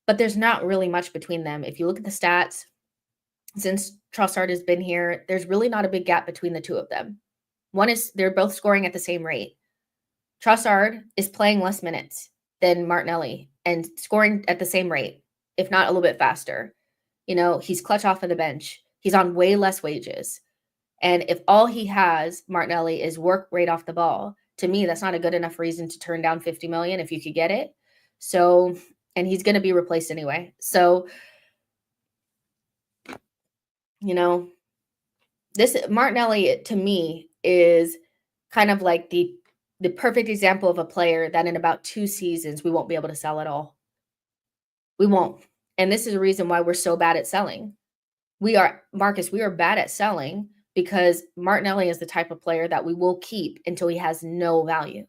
But there's not really much between them. If you look at the stats, since Trossard has been here, there's really not a big gap between the two of them. One is they're both scoring at the same rate. Trossard is playing less minutes. than Martinelli and scoring at the same rate, if not a little bit faster. You know, he's clutch off of the bench. He's on way less wages. And if all he has, Martinelli, is work rate off the ball, to me, that's not a good enough reason to turn down 50 million if you could get it. So, and he's going to be replaced anyway. So, you know, this Martinelli to me is kind of like the perfect example of a player that in about 2 seasons we won't be able to sell at all. We won't. And this is a reason why we're so bad at selling. We are bad at selling because Martinelli is the type of player that we will keep until he has no value.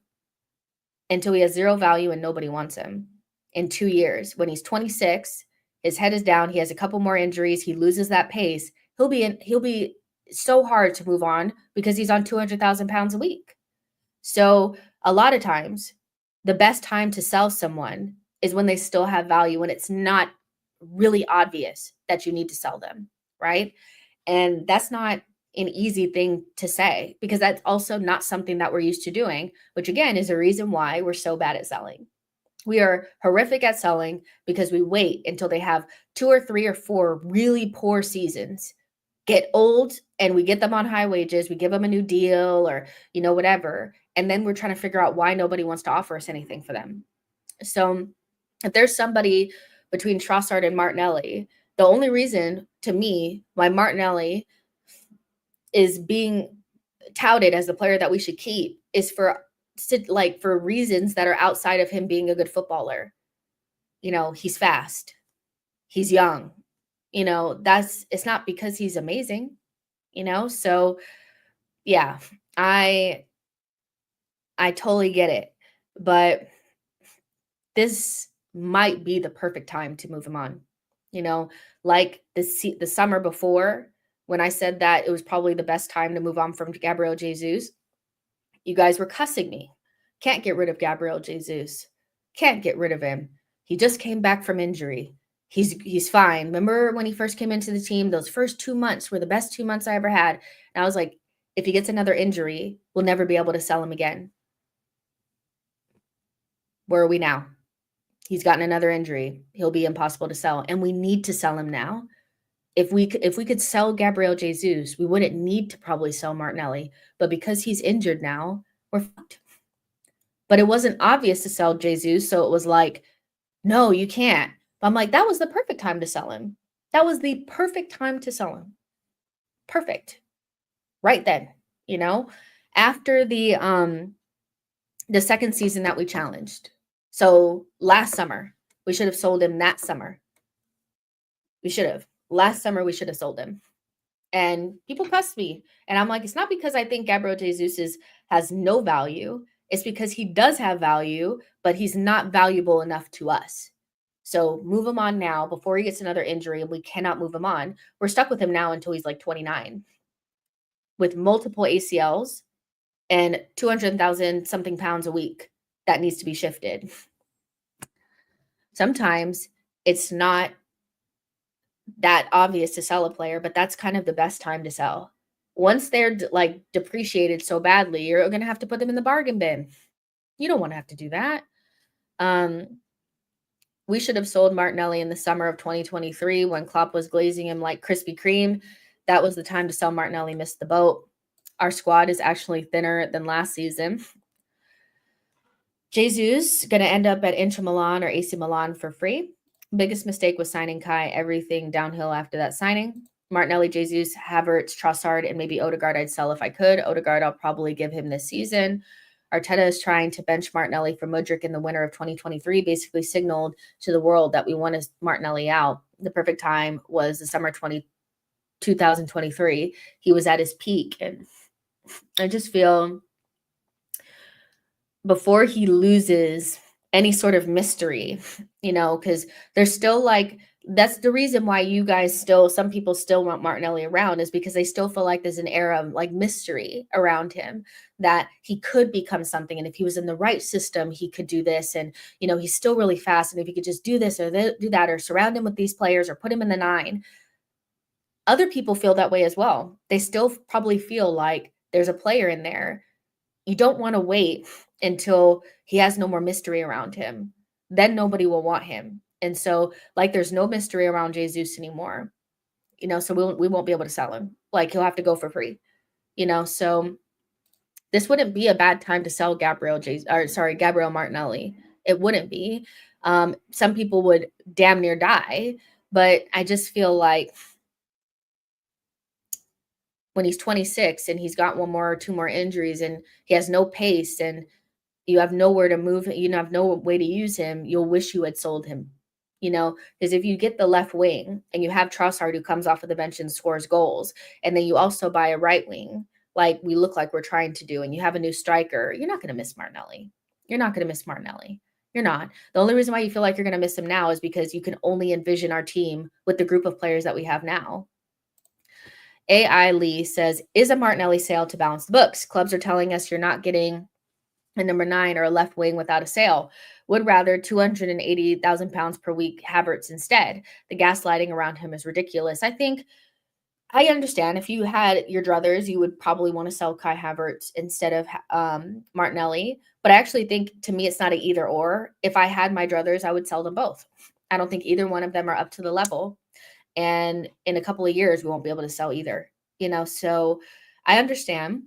Until he has zero value and nobody wants him. In 2 years, when he's 26, his head is down, he has a couple more injuries, he loses that pace, he'll be so hard to move on because he's on 200,000 pounds a week. So a lot of times, the best time to sell someone is when they still have value, when it's not really obvious that you need to sell them, right? And that's not an easy thing to say because that's also not something that we're used to doing, which again is a reason why we're so bad at selling. We are horrific at selling because we wait until they have 2 or 3 or 4 really poor seasons, get old, and we get them on high wages, we give them a new deal or, you know, whatever. And then we're trying to figure out why nobody wants to offer us anything for them. So if there's somebody between Trossard and Martinelli, the only reason to me why Martinelli is being touted as the player that we should keep is for reasons that are outside of him being a good footballer. You know, he's fast, he's young, you know, it's not because he's amazing, you know? So yeah, I totally get it, but this might be the perfect time to move him on. You know, like the summer before when I said that it was probably the best time to move on from Gabriel Jesus, you guys were cussing me. Can't get rid of Gabriel Jesus. Can't get rid of him. He just came back from injury. He's fine. Remember when he first came into the team, those first 2 months were the best 2 months I ever had. And I was like, if he gets another injury, we'll never be able to sell him again. Where are we now? He's gotten another injury. He'll be impossible to sell. And we need to sell him now. If we could sell Gabriel Jesus, we wouldn't need to probably sell Martinelli. But because he's injured now, we're fucked. But it wasn't obvious to sell Jesus, so it was like, no, you can't. But I'm like, that was the perfect time to sell him. That was the perfect time to sell him. Perfect. Right then, you know, after the second season that we challenged. So last summer, we should have sold him that summer. We should have. Last summer, we should have sold him. And people cussed me. And I'm like, it's not because I think Gabriel Jesus has no value. It's because he does have value, but he's not valuable enough to us. So move him on now before he gets another injury and we cannot move him on. We're stuck with him now until he's like 29 with multiple ACLs and 200,000 something pounds a week that needs to be shifted. Sometimes it's not that obvious to sell a player, but that's kind of the best time to sell. Once they're like depreciated so badly, you're going to have to put them in the bargain bin. You don't want to have to do that. We should have sold Martinelli in the summer of 2023 when Klopp was glazing him like Krispy Kreme. That was the time to sell Martinelli. Missed the boat. Our squad is actually thinner than last season. Jesus going to end up at Inter Milan or AC Milan for free. Biggest mistake was signing Kai. Everything downhill after that signing. Martinelli, Jesus, Havertz, Trossard, and maybe Odegaard I'd sell if I could. Odegaard I'll probably give him this season. Arteta is trying to bench Martinelli for Mudryk in the winter of 2023, basically signaled to the world that we wanted Martinelli out. The perfect time was the summer 2023. He was at his peak. And I just feel before he loses any sort of mystery, you know, because there's still like, that's the reason why you guys some people still want Martinelli around is because they still feel like there's an air of like mystery around him that he could become something. And if he was in the right system, he could do this. And, you know, he's still really fast. And if he could just do this or do that or surround him with these players or put him in the 9, other people feel that way as well. They still probably feel like there's a player in there. You don't want to wait until he has no more mystery around him. then nobody will want him. And so, like, there's no mystery around Jesus anymore, so we won't be able to sell him. Like, he'll have to go for free, so this wouldn't be a bad time to sell Gabriel Martinelli. It wouldn't be. Some people would damn near die, but I just feel like when he's 26 and he's got one more or two more injuries and he has no pace and you have nowhere to move, you have no way to use him, you'll wish you had sold him. Because if you get the left wing and you have Trossard who comes off of the bench and scores goals, and then you also buy a right wing, like we look like we're trying to do, and you have a new striker, you're not going to miss Martinelli. You're not going to miss Martinelli. You're not. The only reason why you feel like you're going to miss him now is because you can only envision our team with the group of players that we have now. AI Lee says, is a Martinelli sale to balance the books? Clubs are telling us you're not getting a number 9 or a left wing without a sale. Would rather 280,000 pounds per week Havertz instead. The gaslighting around him is ridiculous. I understand if you had your druthers, you would probably want to sell Kai Havertz instead of Martinelli. But I actually think, to me, it's not an either or. If I had my druthers, I would sell them both. I don't think either one of them are up to the level. And in a couple of years, we won't be able to sell either. So I understand,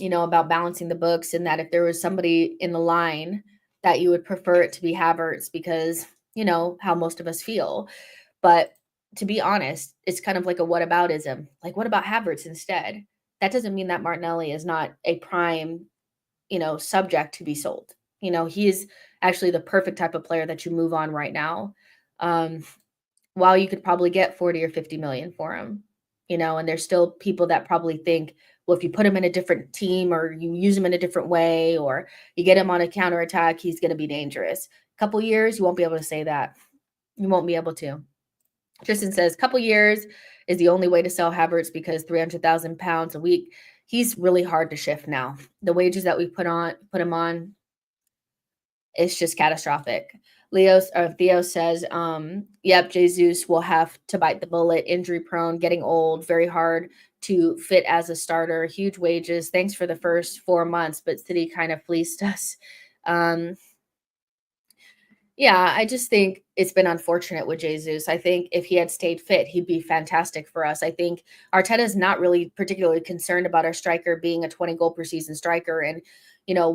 about balancing the books, and that if there was somebody in the line that you would prefer it to be Havertz because, how most of us feel. But to be honest, it's kind of like a whataboutism. Like, what about Havertz instead? That doesn't mean that Martinelli is not a prime, subject to be sold. He is actually the perfect type of player that you move on right now. While you could probably get 40 or 50 million for him, and there's still people that probably think, well, if you put him in a different team or you use him in a different way or you get him on a counterattack, he's going to be dangerous. A couple years, you won't be able to say that. You won't be able to. Tristan says, couple years is the only way to sell Havertz because 300,000 pounds a week. He's really hard to shift now. The wages that we put him on, it's just catastrophic. Theo says, yep, Jesus will have to bite the bullet, injury prone, getting old, very hard to fit as a starter, huge wages. Thanks for the first 4 months, but City kind of fleeced us. Yeah, I just think it's been unfortunate with Jesus. I think if he had stayed fit, he'd be fantastic for us. I think Arteta is not really particularly concerned about our striker being a 20 goal per season striker. And,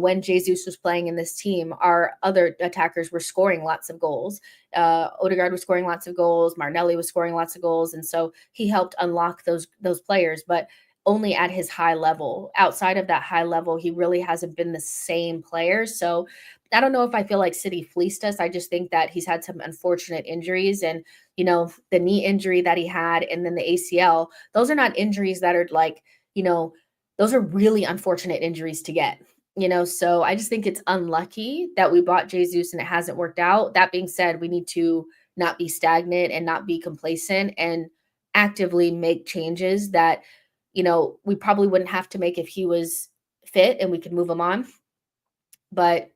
when Jesus was playing in this team, our other attackers were scoring lots of goals. Odegaard was scoring lots of goals. Martinelli was scoring lots of goals. And so he helped unlock those players, but only at his high level. Outside of that high level, he really hasn't been the same player. So I don't know if I feel like City fleeced us. I just think that he's had some unfortunate injuries, and, the knee injury that he had and then the ACL, those are not injuries that are like, those are really unfortunate injuries to get, so I just think it's unlucky that we bought Jesus and it hasn't worked out. That being said, we need to not be stagnant and not be complacent and actively make changes that, we probably wouldn't have to make if he was fit and we could move him on. But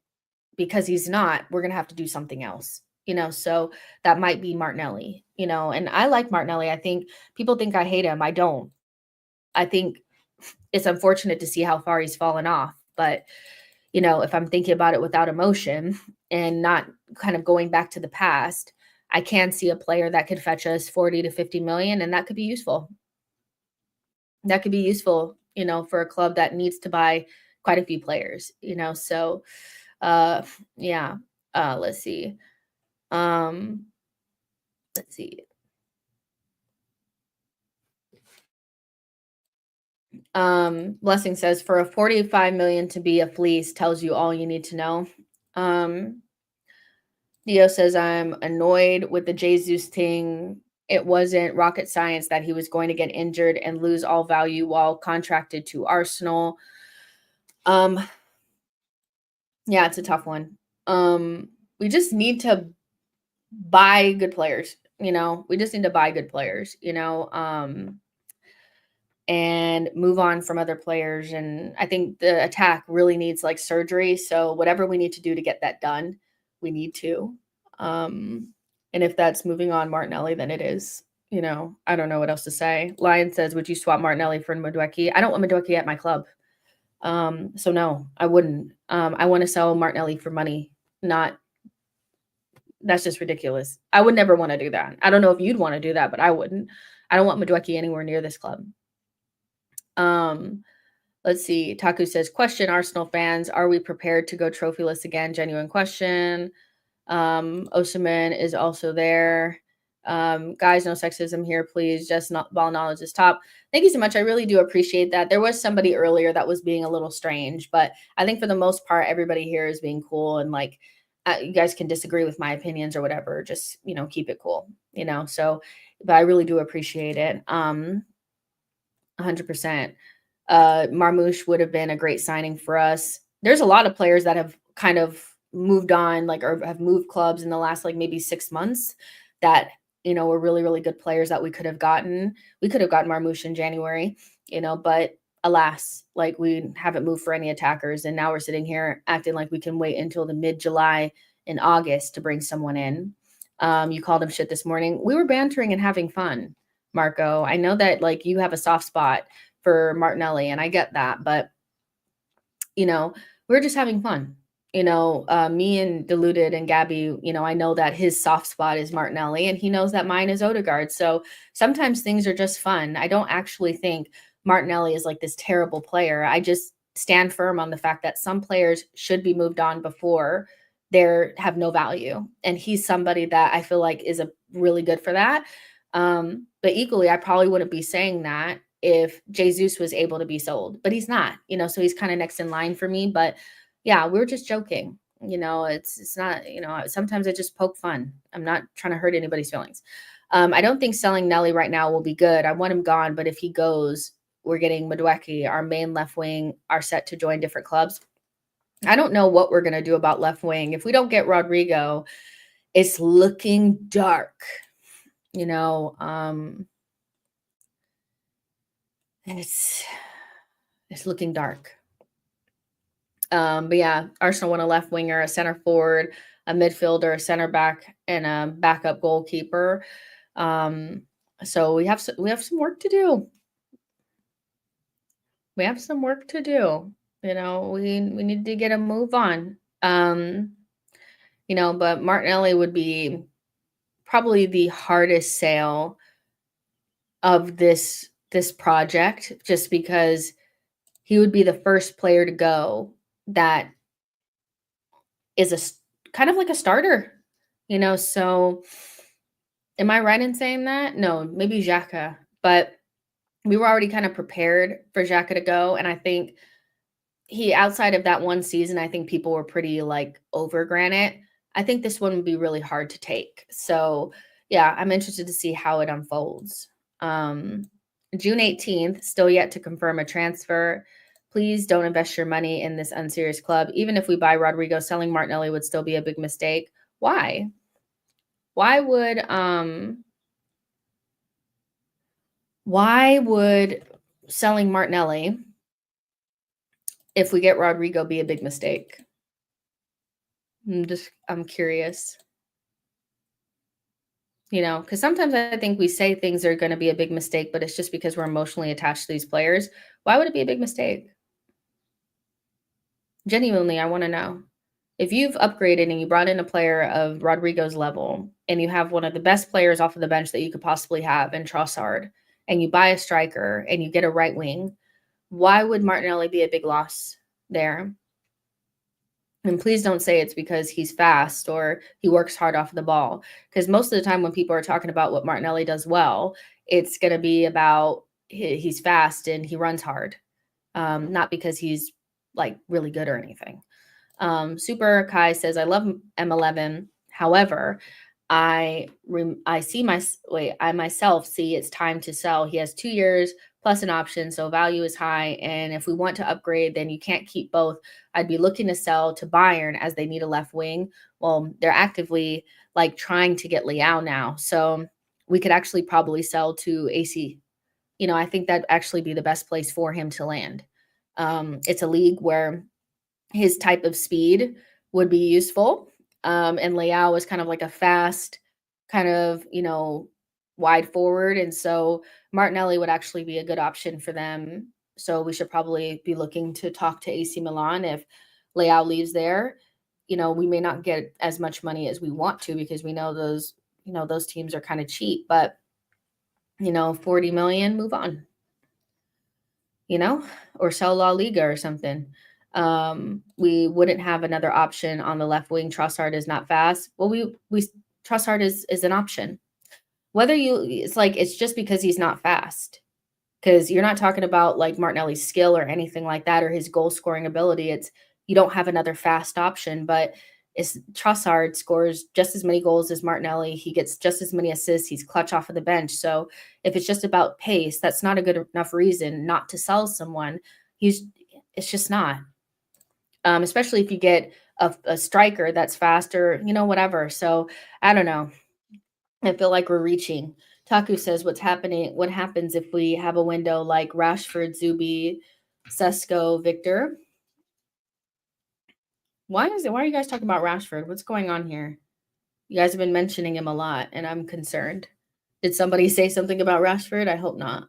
because he's not, we're going to have to do something else, so that might be Martinelli, and I like Martinelli. I think people think I hate him. I don't. I think it's unfortunate to see how far he's fallen off, but, if I'm thinking about it without emotion and not kind of going back to the past, I can see a player that could fetch us 40 to 50 million, and that could be useful. That could be useful, for a club that needs to buy quite a few players, so yeah. Let's see. Let's see. Blessing says, for a 45 million to be a fleece tells you all you need to know. Theo says, I'm annoyed with the Jesus thing. It wasn't rocket science that he was going to get injured and lose all value while contracted to Arsenal. Yeah, it's a tough one. We just need to buy good players, we just need to buy good players, and move on from other players. And I think the attack really needs like surgery. So whatever we need to do to get that done, we need to. And if that's moving on Martinelli, then it is, I don't know what else to say. Lion says, would you swap Martinelli for Madueke? I don't want Madueke at my club. So no, I wouldn't. I want to sell Martinelli for money, not That's just ridiculous. I would never want to do that. I don't know if you'd want to do that, but I wouldn't. I don't want Madueke anywhere near this club. Let's see. Taku says, question, Arsenal fans, are we prepared to go trophyless again? Genuine question. Osimhen is also there. Guys, no sexism here, please. Just not ball knowledge is top. Thank you so much. I really do appreciate that. There was somebody earlier that was being a little strange, but I think for the most part, everybody here is being cool, and like, you guys can disagree with my opinions or whatever. Just, keep it cool, so, but I really do appreciate it. 100%. Marmoush would have been a great signing for us. There's a lot of players that have kind of moved on, like, or have moved clubs in the last, like, maybe 6 months that, were really, really good players that we could have gotten. We could have gotten Marmoush in January, but alas, like, we haven't moved for any attackers. And now we're sitting here acting like we can wait until the mid-July and August to bring someone in. You called him shit this morning. We were bantering and having fun, Marco. I know that, like, you have a soft spot for Martinelli, and I get that, but we're just having fun. Me and Diluted and Gabby, I know that his soft spot is Martinelli, and he knows that mine is Odegaard. So sometimes things are just fun. I don't actually think Martinelli is like this terrible player. I just stand firm on the fact that some players should be moved on before they have no value, and he's somebody that I feel like is a really good for that. But equally, I probably wouldn't be saying that if Jesus was able to be sold, but he's not, so he's kind of next in line for me. But yeah, we were just joking. It's not, sometimes I just poke fun. I'm not trying to hurt anybody's feelings. I don't think selling Nelly right now will be good. I want him gone, but if he goes, we're getting Madueke, our main left wing, are set to join different clubs. I don't know what we're going to do about left wing. If we don't get Rodrigo, it's looking dark. It's looking dark. But yeah, Arsenal want a left winger, a center forward, a midfielder, a center back, and a backup goalkeeper. So we have some work to do. We have some work to do. We need to get a move on. But Martinelli would be probably the hardest sale of this project, just because he would be the first player to go that is a kind of like a starter, so am I right in saying that? No, maybe Xhaka, but we were already kind of prepared for Xhaka to go. And I think outside of that one season, I think people were pretty like over Granite. I think this one would be really hard to take. So yeah, I'm interested to see how it unfolds. June 18th, still yet to confirm a transfer. Please don't invest your money in this unserious club. Even if we buy Rodrigo, selling Martinelli would still be a big mistake. Why? Why would selling Martinelli, if we get Rodrigo, be a big mistake? I'm curious. Because sometimes I think we say things are going to be a big mistake, but it's just because we're emotionally attached to these players. Why would it be a big mistake? Genuinely, I want to know. If you've upgraded and you brought in a player of Rodrigo's level, and you have one of the best players off of the bench that you could possibly have in Trossard, and you buy a striker and you get a right wing, why would Martinelli be a big loss there? And please don't say it's because he's fast or he works hard off the ball. Because most of the time when people are talking about what Martinelli does well, it's going to be about he's fast and he runs hard, not because he's like really good or anything. Super Kai says, I love M11. However, I myself see it's time to sell. He has 2 years plus an option, so value is high. And if we want to upgrade, then you can't keep both. I'd be looking to sell to Bayern as they need a left wing. Well, they're actively like trying to get Leao now. So we could actually probably sell to AC. I think that'd actually be the best place for him to land. It's a league where his type of speed would be useful. And Leao is kind of like a fast, kind of, wide forward. And so Martinelli would actually be a good option for them. So we should probably be looking to talk to AC Milan if Leao leaves there. we may not get as much money as we want to because we know those teams are kind of cheap, but 40 million, move on, or sell La Liga or something. We wouldn't have another option on the left wing. Trossard is not fast. Well, we Trossard is an option. It's just because he's not fast. Because you're not talking about like Martinelli's skill or anything like that, or his goal scoring ability. It's you don't have another fast option, but Trossard scores just as many goals as Martinelli. He gets just as many assists. He's clutch off of the bench. So if it's just about pace, that's not a good enough reason not to sell someone. It's just not. Especially if you get a striker that's faster, whatever. So I don't know. I feel like we're reaching. Taku says, what happens if we have a window like Rashford, Zubi, Sesko, Victor? Why are you guys talking about Rashford? What's going on here? You guys have been mentioning him a lot, and I'm concerned. Did somebody say something about Rashford? I hope not.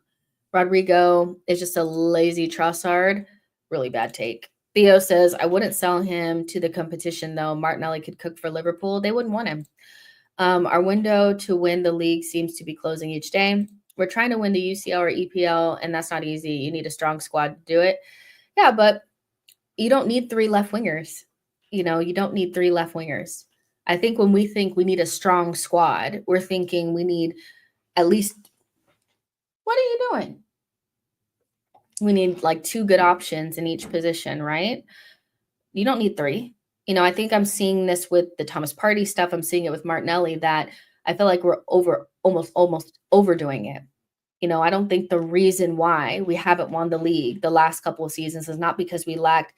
Rodrigo is just a lazy Trossard. Really bad take. Theo says, I wouldn't sell him to the competition, though. Martinelli could cook for Liverpool. They wouldn't want him. Our window to win the league seems to be closing each day. We're trying to win the UCL or EPL, and that's not easy. You need a strong squad to do it. Yeah, but you don't need 3 left wingers. You don't need 3 left wingers. I think when we think we need a strong squad, we're thinking we need at least – what are you doing? We need like 2 good options in each position, right? You don't need 3. I think I'm seeing this with the Thomas Partey stuff. I'm seeing it with Martinelli that I feel like we're almost overdoing it. I don't think the reason why we haven't won the league the last couple of seasons is not because we lacked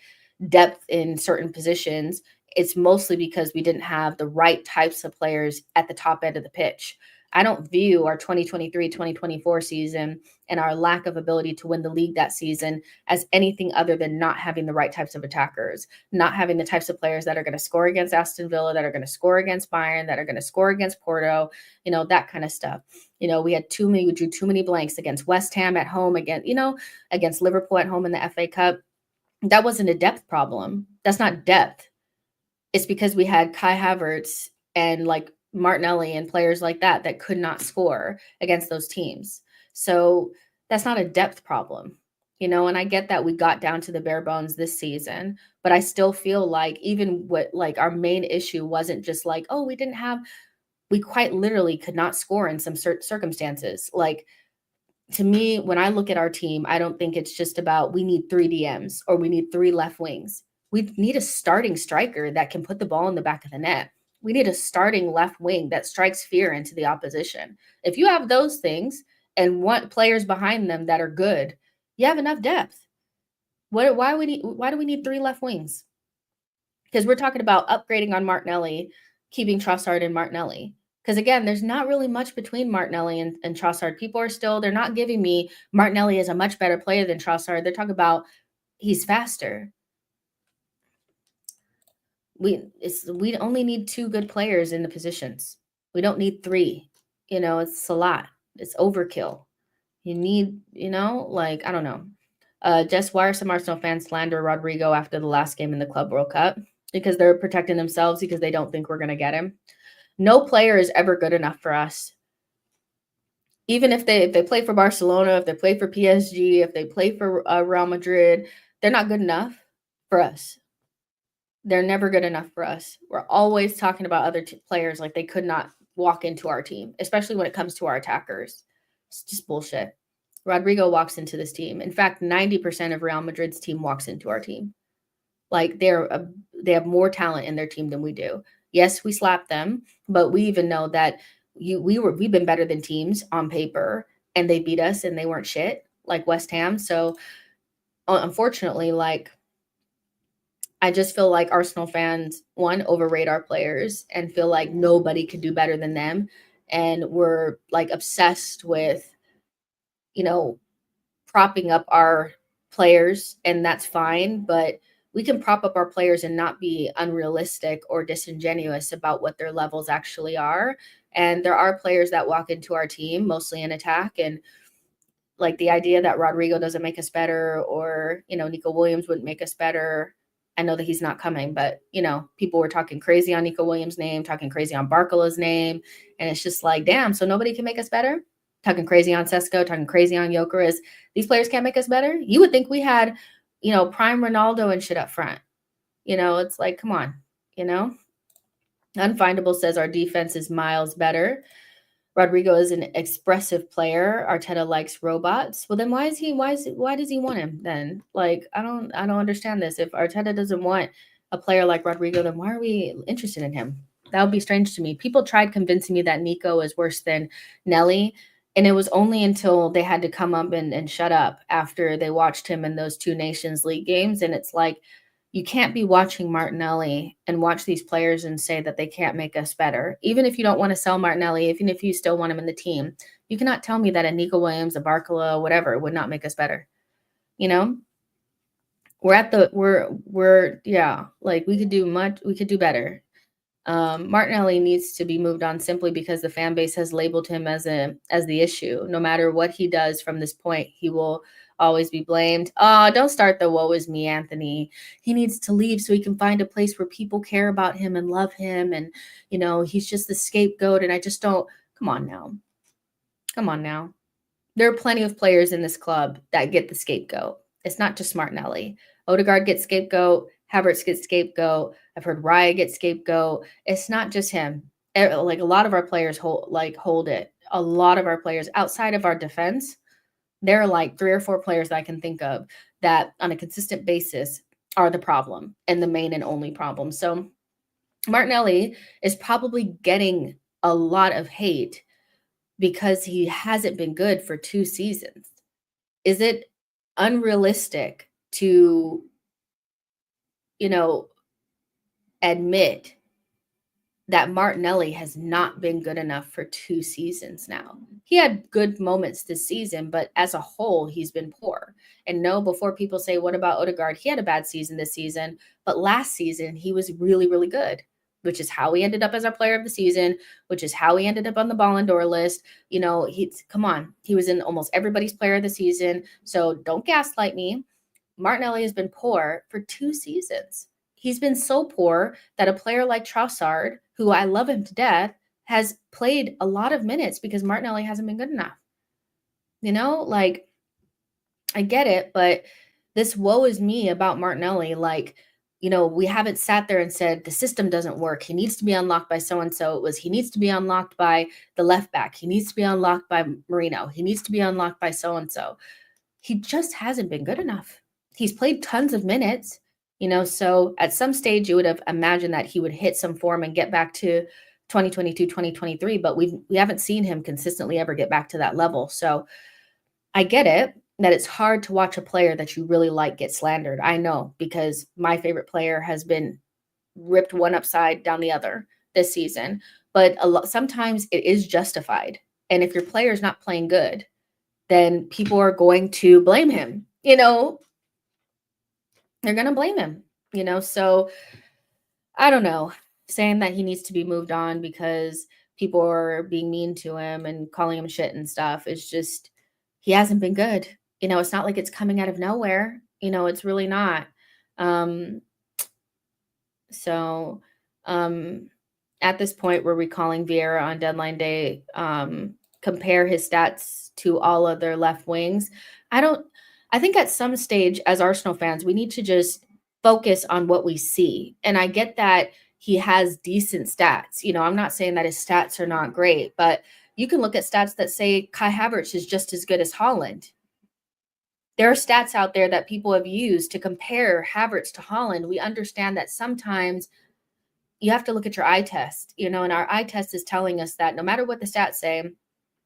depth in certain positions. It's mostly because we didn't have the right types of players at the top end of the pitch. I don't view our 2023-2024 season and our lack of ability to win the league that season as anything other than not having the right types of attackers, not having the types of players that are going to score against Aston Villa, that are going to score against Bayern, that are going to score against Porto, that kind of stuff. We drew too many blanks against West Ham at home, against Liverpool at home in the FA Cup. That wasn't a depth problem. That's not depth. It's because we had Kai Havertz and like Martinelli and players like that could not score against those teams. So that's not a depth problem, and I get that we got down to the bare bones this season, but I still feel like even our main issue wasn't just like, oh, we quite literally could not score in some circumstances. Like, to me, when I look at our team, I don't think it's just about we need 3 DMs or we need 3 left wings. We need a starting striker that can put the ball in the back of the net. We need a starting left wing that strikes fear into the opposition. If you have those things and want players behind them that are good, you have enough depth. Why do we need 3 left wings? Because we're talking about upgrading on Martinelli, keeping Trossard and Martinelli. Because again, there's not really much between Martinelli and Trossard. They're not giving me Martinelli is a much better player than Trossard. They're talking about he's faster. We only need 2 good players in the positions. We don't need 3. It's a lot. It's overkill. You need, I don't know. Jess, why are some Arsenal fans slander Rodrigo after the last game in the Club World Cup? Because they're protecting themselves because they don't think we're going to get him. No player is ever good enough for us. Even if they play for Barcelona, if they play for PSG, if they play for Real Madrid, they're not good enough for us. They're never good enough for us. We're always talking about other players like they could not walk into our team, especially when it comes to our attackers. It's just bullshit. Rodrigo walks into this team. In fact, 90% of Real Madrid's team walks into our team. Like they have more talent in their team than we do. Yes, we slapped them, but we even know that we've been better than teams on paper, and they beat us and they weren't shit like West Ham. So unfortunately, I just feel like Arsenal fans, one, overrate our players and feel like nobody could do better than them. And we're obsessed with, propping up our players, and that's fine. But we can prop up our players and not be unrealistic or disingenuous about what their levels actually are. And there are players that walk into our team, mostly in attack. And the idea that Rodrigo doesn't make us better or, Nico Williams wouldn't make us better. I know that he's not coming, but, you know, people were talking crazy on Nico Williams' name, talking crazy on Barkola's name. And it's just like, damn, so nobody can make us better? Talking crazy on Sesko, talking crazy on Gyökeres. These players can't make us better? You would think we had, you know, prime Ronaldo and shit up front. You know, it's like, come on, you know? Unfindable says our defense is miles better. Rodrigo is an expressive player. Arteta likes robots. Well, then why does he want him then? Like, I don't understand this. If Arteta doesn't want a player like Rodrigo, then why are we interested in him? That would be strange to me. People tried convincing me that Nico is worse than Nelly. And it was only until they had to come up and shut up after they watched him in those 2 Nations League games. And it's like, you can't be watching Martinelli and watch these players and say that they can't make us better. Even if you don't want to sell Martinelli, even if you still want him in the team, you cannot tell me that a Nico Williams, a Barcola, whatever, would not make us better. You know, yeah, like we could do better. Martinelli needs to be moved on simply because the fan base has labeled him as the issue. No matter what he does from this point, he will always be blamed. Oh, don't start the woe is me, Anthony. He needs to leave so he can find a place where people care about him and love him. And, you know, he's just the scapegoat. And I just don't, come on now. Come on now. There are plenty of players in this club that get the scapegoat. It's not just Martinelli. Odegaard gets scapegoat. Havertz gets scapegoat. I've heard Raya get scapegoat. It's not just him. Like a lot of our players hold it. A lot of our players outside of our defense, there are like 3 or 4 players that I can think of that on a consistent basis are the problem and the main and only problem. So Martinelli is probably getting a lot of hate because he hasn't been good for 2 seasons. Is it unrealistic to, you know, admit that Martinelli has not been good enough for 2 seasons now? He had good moments this season, but as a whole, he's been poor. And no, before people say, what about Odegaard? He had a bad season this season, but last season he was really, really good, which is how he ended up as our player of the season, which is how he ended up on the Ballon d'Or list. You know, come on, he was in almost everybody's player of the season. So don't gaslight me. Martinelli has been poor for 2 seasons. He's been so poor that a player like Trossard, who I love him to death, has played a lot of minutes because Martinelli hasn't been good enough. You know, like, I get it, but this woe is me about Martinelli. Like, you know, we haven't sat there and said the system doesn't work. He needs to be unlocked by so-and-so. It was he needs to be unlocked by the left back. He needs to be unlocked by Marino. He needs to be unlocked by so-and-so. He just hasn't been good enough. He's played tons of minutes, you know, so at some stage you would have imagined that he would hit some form and get back to 2022, 2023, but we haven't seen him consistently ever get back to that level. So I get it that it's hard to watch a player that you really like get slandered. I know, because my favorite player has been ripped one upside down the other this season, but sometimes it is justified. And if your player is not playing good, then people are going to blame him. You know, they're going to blame him, you know? So I don't know, saying that he needs to be moved on because people are being mean to him and calling him shit and stuff is just, he hasn't been good. You know, it's not like it's coming out of nowhere. You know, it's really not. So at this point, we're recalling Vieira on deadline day, compare his stats to all other left wings. I think at some stage as Arsenal fans, we need to just focus on what we see. And I get that he has decent stats. You know, I'm not saying that his stats are not great, but you can look at stats that say Kai Havertz is just as good as Haaland. There are stats out there that people have used to compare Havertz to Haaland. We understand that sometimes you have to look at your eye test, you know, and our eye test is telling us that no matter what the stats say,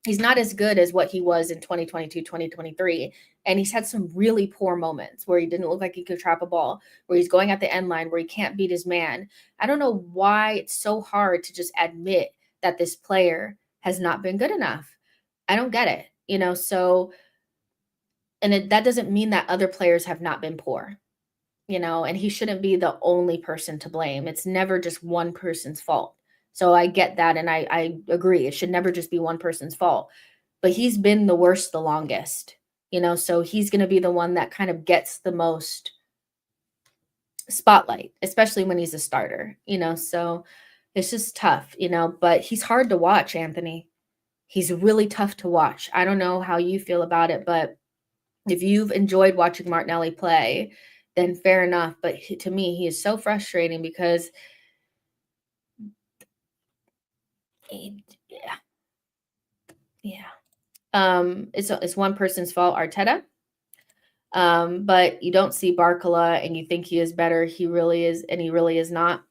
he's not as good as what he was in 2022, 2023. And he's had some really poor moments where he didn't look like he could trap a ball, where he's going at the end line, where he can't beat his man. I don't know why it's so hard to just admit that this player has not been good enough. I don't get it, you know, so, and that doesn't mean that other players have not been poor, you know, and he shouldn't be the only person to blame. It's never just one person's fault. So I get that, and I agree. It should never just be one person's fault. But he's been the worst the longest, you know, so he's going to be the one that kind of gets the most spotlight, especially when he's a starter, so it's just tough, but he's hard to watch, Anthony. He's really tough to watch. I don't know how you feel about it, but if you've enjoyed watching Martinelli play, then fair enough. But to me, he is so frustrating because yeah. It's one person's fault, Arteta. But you don't see Barcola and you think he is better. He really is, and he really is not.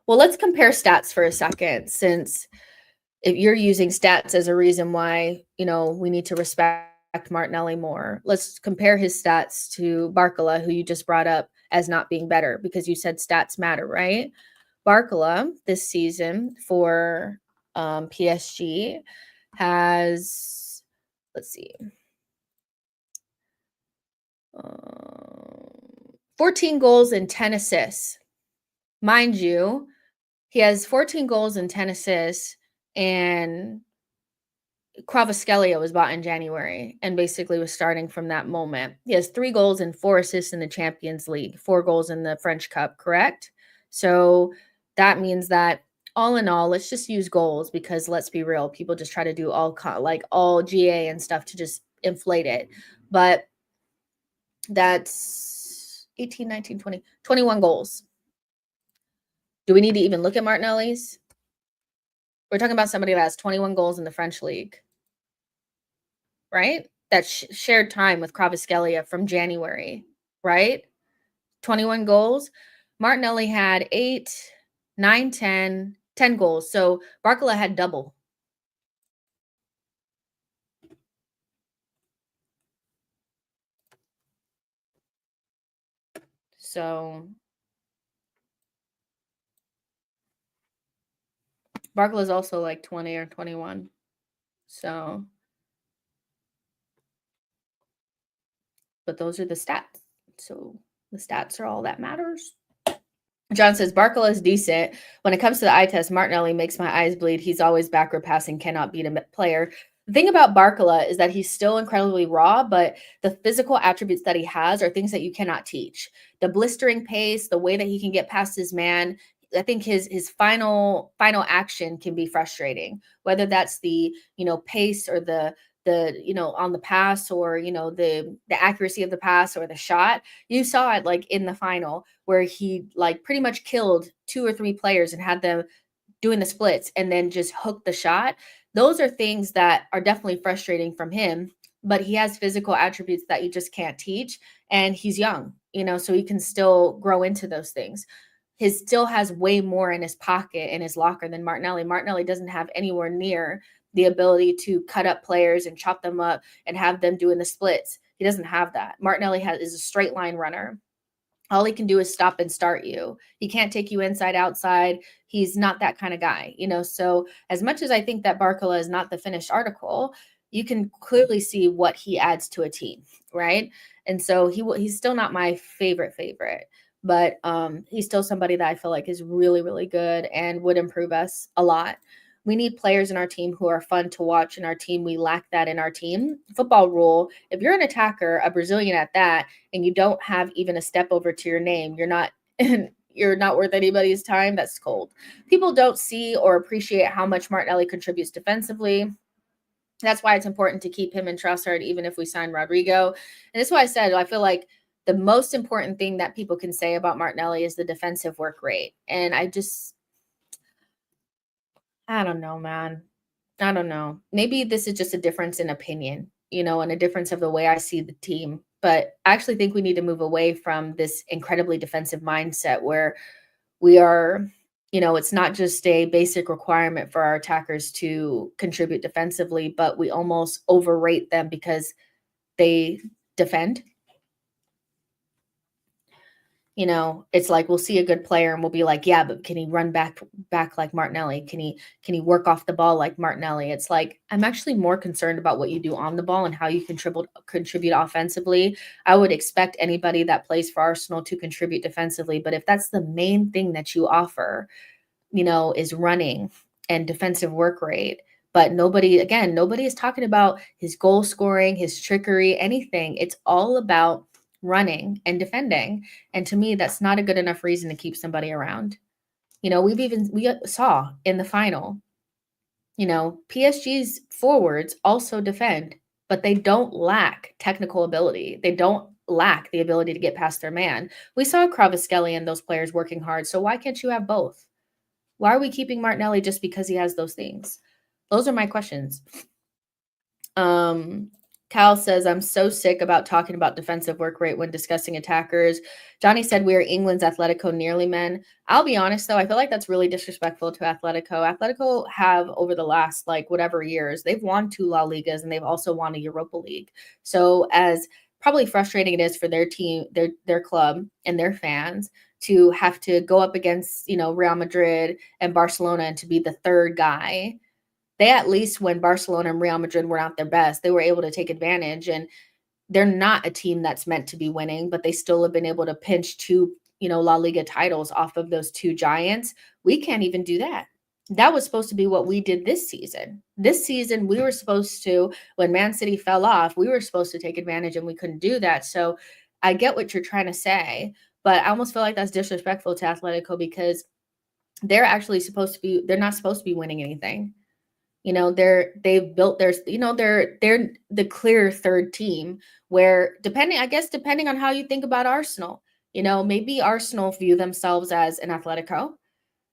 Well, let's compare stats for a second, since if you're using stats as a reason why, we need to respect Martinelli more. Let's compare his stats to Barcola, who you just brought up as not being better because you said stats matter, right? Barcola this season for PSG has, let's see, 14 goals and 10 assists. Mind you, he has 14 goals and 10 assists, and Kvaratskhelia was bought in January and basically was starting from that moment. He has 3 goals and 4 assists in the Champions League, 4 goals in the French Cup, correct? So that means that all in all, let's just use goals because let's be real, people just try to do all GA and stuff to just inflate it. But that's 18, 19, 20, 21 goals. Do we need to even look at Martinelli's? We're talking about somebody that has 21 goals in the French league, right? That shared time with Kvaratskhelia from January, right? 21 goals. Martinelli had 8, 9, 10 goals. So Barcola had double. So Barcola is also like 20 or 21. So, but those are the stats. So the stats are all that matters. John says, Barcola is decent. When it comes to the eye test, Martinelli makes my eyes bleed. He's always backward passing, cannot beat a player. The thing about Barcola is that he's still incredibly raw, but the physical attributes that he has are things that you cannot teach. The blistering pace, the way that he can get past his man, I think his final action can be frustrating, whether that's the, pace or the on the pass, or the accuracy of the pass or the shot. You saw it like in the final where he like pretty much killed 2 or 3 players and had them doing the splits and then just hooked the shot. Those are things that are definitely frustrating from him, but he has physical attributes that you just can't teach, and he's young, so he can still grow into those things. His still has way more in his pocket, in his locker, than Martinelli. Martinelli doesn't have anywhere near the ability to cut up players and chop them up and have them doing the splits. He doesn't have that. Martinelli is a straight line runner. All he can do is stop and start you. He can't take you inside, outside. He's not that kind of guy, So as much as I think that Barcola is not the finished article, you can clearly see what he adds to a team, right? And so he's still not my favorite, but he's still somebody that I feel like is really, really good and would improve us a lot. We need players in our team who are fun to watch in our team. We lack that in our team. Football rule, if you're an attacker, a Brazilian at that, and you don't have even a step over to your name, you're not you're not worth anybody's time. That's cold. People don't see or appreciate how much Martinelli contributes defensively. That's why it's important to keep him in Trossard, even if we sign Rodrigo. And that's why I said I feel like the most important thing that people can say about Martinelli is the defensive work rate. And I don't know, man. I don't know. Maybe this is just a difference in opinion, and a difference of the way I see the team. But I actually think we need to move away from this incredibly defensive mindset where we are, it's not just a basic requirement for our attackers to contribute defensively, but we almost overrate them because they defend. It's like we'll see a good player and we'll be like, yeah, but can he run back like Martinelli? Can he work off the ball like Martinelli? It's like, I'm actually more concerned about what you do on the ball and how you contribute offensively. I would expect anybody that plays for Arsenal to contribute defensively, but if that's the main thing that you offer, is running and defensive work rate, but nobody is talking about his goal scoring, his trickery, anything. It's all about running and defending. And to me, that's not a good enough reason to keep somebody around. We saw in the final, PSG's forwards also defend, but they don't lack technical ability. They don't lack the ability to get past their man. We saw Kvaratskhelia and those players working hard. So why can't you have both? Why are we keeping Martinelli just because he has those things? Those are my questions. Cal says, I'm so sick about talking about defensive work rate when discussing attackers. Johnny said we are England's Atletico nearly men. I'll be honest, though, I feel like that's really disrespectful to Atletico. Atletico have, over the last, whatever years, they've won 2 La Ligas and they've also won a Europa League. So as probably frustrating it is for their team, their club and their fans to have to go up against, Real Madrid and Barcelona and to be the third guy, they at least, when Barcelona and Real Madrid were not their best, they were able to take advantage. And they're not a team that's meant to be winning, but they still have been able to pinch 2, La Liga titles off of those 2 giants. We can't even do that. That was supposed to be what we did this season. This season, we were supposed to, when Man City fell off, we were supposed to take advantage and we couldn't do that. So I get what you're trying to say, but I almost feel like that's disrespectful to Atletico because they're actually they're not supposed to be winning anything. They've built they're the clear third team where depending on how you think about Arsenal, maybe Arsenal view themselves as an Atletico.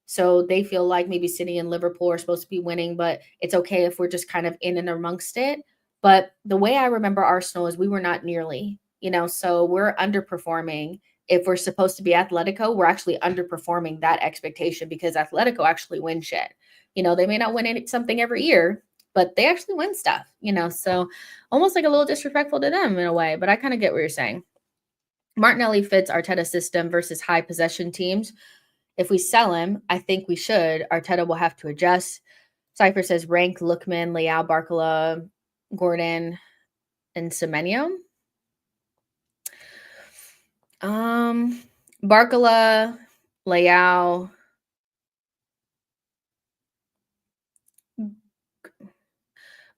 So they feel like maybe City and Liverpool are supposed to be winning, but it's okay if we're just kind of in and amongst it. But the way I remember Arsenal is we were not nearly, so we're underperforming. If we're supposed to be Atletico, we're actually underperforming that expectation because Atletico actually win shit. They may not win something every year, but they actually win stuff, so almost like a little disrespectful to them in a way, but I kind of get what you're saying. Martinelli fits Arteta's system versus high possession teams. If we sell him, I think we should. Arteta will have to adjust. Cypher says rank Lookman, Leao, Barcola, Gordon, and Semenyo. Barcola, Leao,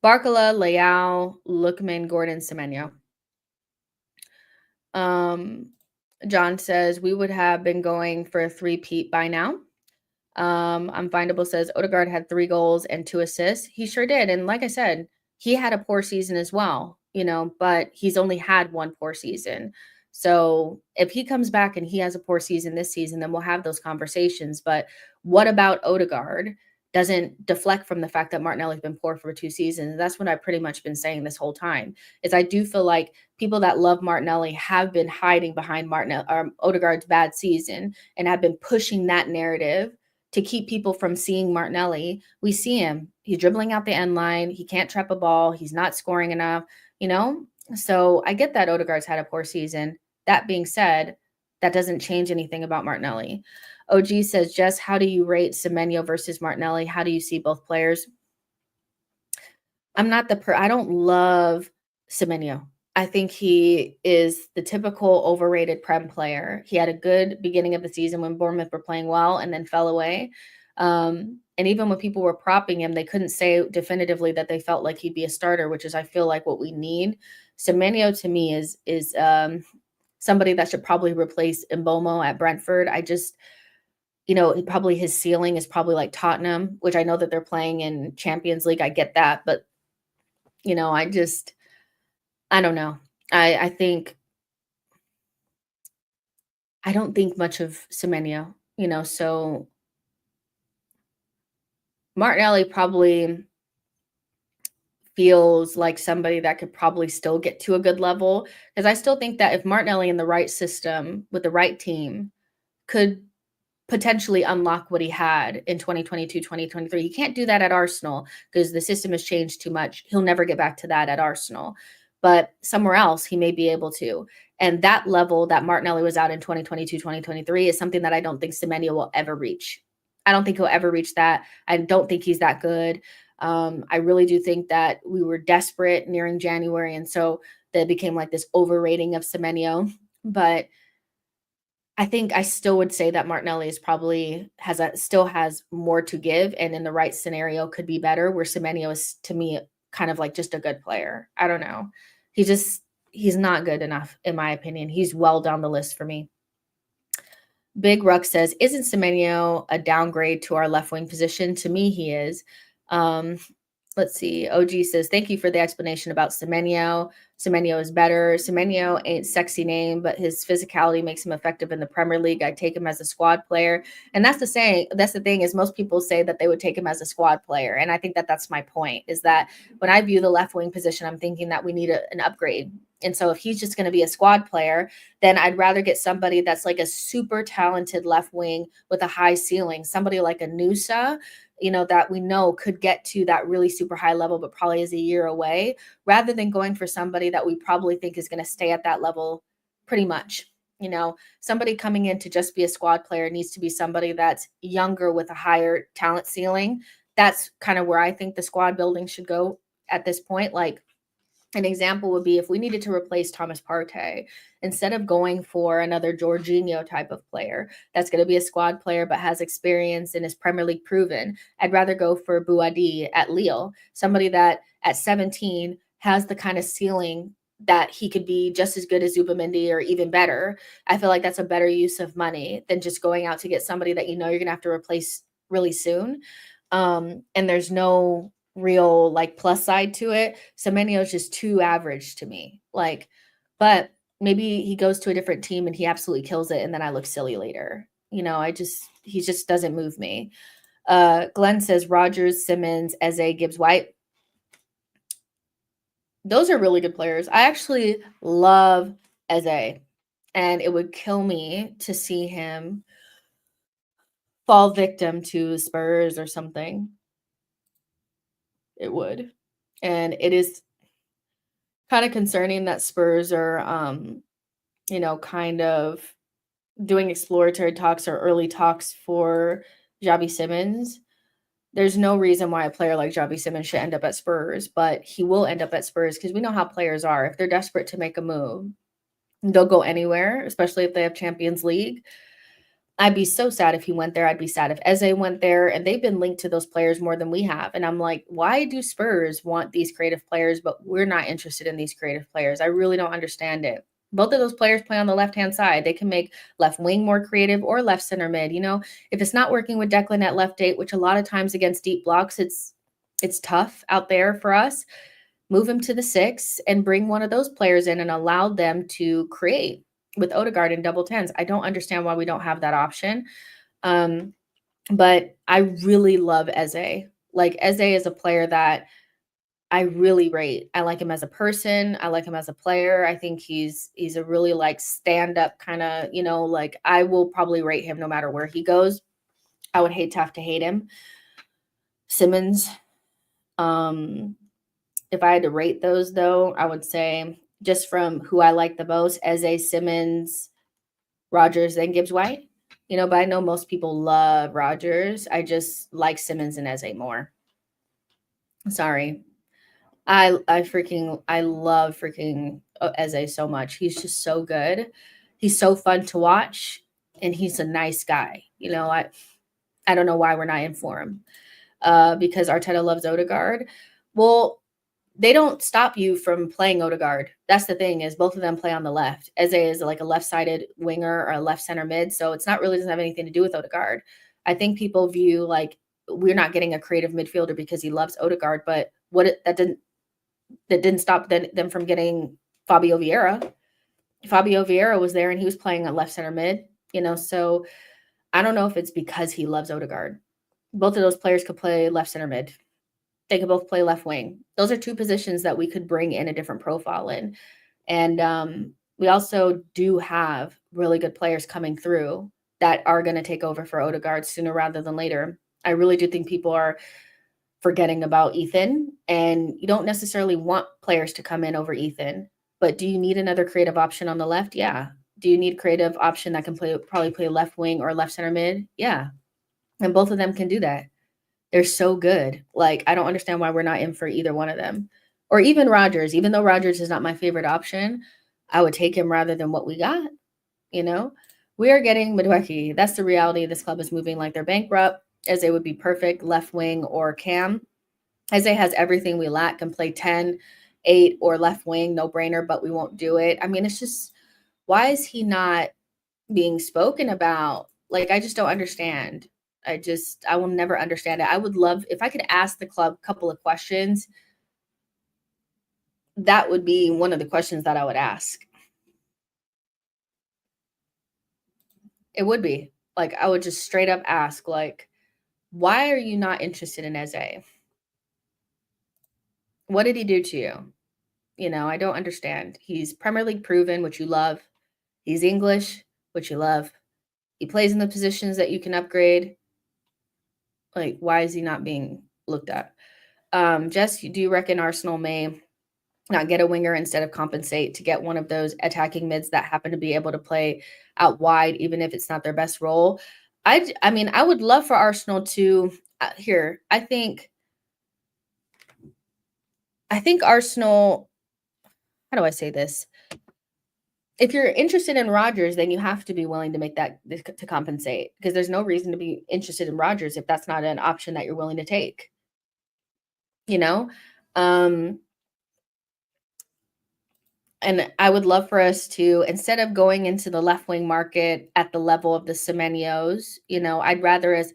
Leao, Lookman, Gordon, Semenyo. John says we would have been going for a 3-peat by now. Unfindable says Odegaard had 3 goals and 2 assists. He sure did. And like I said, he had a poor season as well, but he's only had 1 poor season. So if he comes back and he has a poor season this season, then we'll have those conversations. But what about Odegaard doesn't deflect from the fact that Martinelli's been poor for 2 seasons. That's what I've pretty much been saying this whole time, is I do feel like people that love Martinelli have been hiding behind Odegaard's bad season and have been pushing that narrative to keep people from seeing Martinelli. We see him. He's dribbling out the end line. He can't trap a ball. He's not scoring enough, So I get that Odegaard's had a poor season. That being said, that doesn't change anything about Martinelli. OG says, Jess, how do you rate Semenyo versus Martinelli? How do you see both players? I don't love Semenyo. I think he is the typical overrated Prem player. He had a good beginning of the season when Bournemouth were playing well and then fell away. And even when people were propping him, they couldn't say definitively that they felt like he'd be a starter, which is, I feel like, what we need. Semenyo to me is somebody that should probably replace Mbomo at Brentford. I just, probably his ceiling is probably like Tottenham, which I know that they're playing in Champions League. I get that. But, I don't know. I don't think much of Semenyo, so Martinelli probably feels like somebody that could probably still get to a good level, because I still think that if Martinelli in the right system with the right team could potentially unlock what he had in 2022, 2023. He can't do that at Arsenal because the system has changed too much. He'll never get back to that at Arsenal. But somewhere else, he may be able to. And that level that Martinelli was at in 2022, 2023 is something that I don't think Semenyo will ever reach. I don't think he'll ever reach that. I don't think he's that good. I really do think that we were desperate nearing January. And so that became like this overrating of Semenyo. But I think I still would say that Martinelli is probably still has more to give, and in the right scenario could be better, where Semenyo is, to me, kind of like just a good player. I don't know. He just, he's not good enough, in my opinion. He's well down the list for me. Big Ruck says, isn't Semenyo a downgrade to our left wing position? To me, he is. Let's see. OG says, thank you for the explanation about Semenyo. Semenyo is better. Semenyo ain't sexy name, but his physicality makes him effective in the Premier League. I take him as a squad player. And that's the saying. That's the thing is most people say that they would take him as a squad player. And I think that that's my point is that when I view the left wing position, I'm thinking that we need an upgrade. And so if he's just going to be a squad player, then I'd rather get somebody that's like a super talented left wing with a high ceiling, somebody like a Nusa, that we know could get to that really super high level, but probably is a year away, rather than going for somebody that we probably think is going to stay at that level pretty much. Somebody coming in to just be a squad player needs to be somebody that's younger with a higher talent ceiling. That's kind of where I think the squad building should go at this point. Like, an example would be if we needed to replace Thomas Partey, instead of going for another Jorginho type of player that's going to be a squad player but has experience and is Premier League proven, I'd rather go for Boadi at Lille, somebody that at 17 has the kind of ceiling that he could be just as good as Zubimendi or even better. I feel like that's a better use of money than just going out to get somebody that you're going to have to replace really soon. And there's no real like plus side to it. Semenyo is just too average to me. But maybe he goes to a different team and he absolutely kills it, and then I look silly later. He just doesn't move me. Glenn says Rogers, Simmons, Eze, Gibbs White. Those are really good players. I actually love Eze, and it would kill me to see him fall victim to Spurs or something. It would. And it is kind of concerning that Spurs are, kind of doing exploratory talks or early talks for Xabi Simons. There's no reason why a player like Xabi Simons should end up at Spurs, but he will end up at Spurs because we know how players are. If they're desperate to make a move, they'll go anywhere, especially if they have Champions League. I'd be so sad if he went there. I'd be sad if Eze went there, and they've been linked to those players more than we have. And I'm like, why do Spurs want these creative players, but we're not interested in these creative players? I really don't understand it. Both of those players play on the left-hand side. They can make left wing more creative or left center mid. If it's not working with Declan at left 8, which a lot of times against deep blocks, it's tough out there for us, move him to the 6 and bring one of those players in and allow them to create with Odegaard and double 10s. I don't understand why we don't have that option. But I really love Eze. Like, Eze is a player that I really rate. I like him as a person. I like him as a player. I think he's a really like stand-up kind of, I will probably rate him no matter where he goes. I would hate to have to hate him. Simmons. If I had to rate those though, I would say just from who I like the most, Eze, Simmons, Rogers, and Gibbs White. But I know most people love Rogers. I just like Simmons and Eze more. Sorry. I love freaking Eze so much. He's just so good. He's so fun to watch, and he's a nice guy. I don't know why we're not in for him. Because Arteta loves Odegaard. Well, they don't stop you from playing Odegaard. That's the thing, is both of them play on the left. Eze is like a left-sided winger or a left center mid, so it's not really doesn't have anything to do with Odegaard. I think people view like we're not getting a creative midfielder because he loves Odegaard, but that didn't stop them from getting Fabio Vieira. Fabio Vieira was there and he was playing a left center mid, so I don't know if it's because he loves Odegaard. Both of those players could play left center mid. They could both play left wing. Those are two positions that we could bring in a different profile in. And we also do have really good players coming through that are going to take over for Odegaard sooner rather than later. I really do think people are forgetting about Ethan, and you don't necessarily want players to come in over Ethan, but do you need another creative option on the left? Yeah. Do you need a creative option that can probably play left wing or left center mid? Yeah. And both of them can do that. They're so good. Like, I don't understand why we're not in for either one of them. Or even Rogers. Even though Rogers is not my favorite option, I would take him rather than what we got. We are getting Madueke. That's the reality. This club is moving like they're bankrupt. Eze would be perfect, left wing or cam. Eze has everything we lack, can play 10, 8 or left wing, no brainer, but we won't do it. I mean, it's just, why is he not being spoken about? Like, I just don't understand. I will never understand it. I would love if I could ask the club a couple of questions. That would be one of the questions that I would ask. It would be like, I would just straight up ask, like, why are you not interested in Eze? What did he do to you? You know, I don't understand. He's Premier League proven, which you love. He's English, which you love. He plays in the positions that you can upgrade. Like, why is he not being looked at? Jess, do you reckon Arsenal may not get a winger, instead of compensate to get one of those attacking mids that happen to be able to play out wide, even if it's not their best role? I mean, I would love for Arsenal to here. I think Arsenal, how do I say this? If you're interested in Rodgers, then you have to be willing to make that to compensate, because there's no reason to be interested in Rodgers if that's not an option that you're willing to take. You know? And I would love for us to, instead of going into the left wing market at the level of the Semenyos, you know, I'd rather us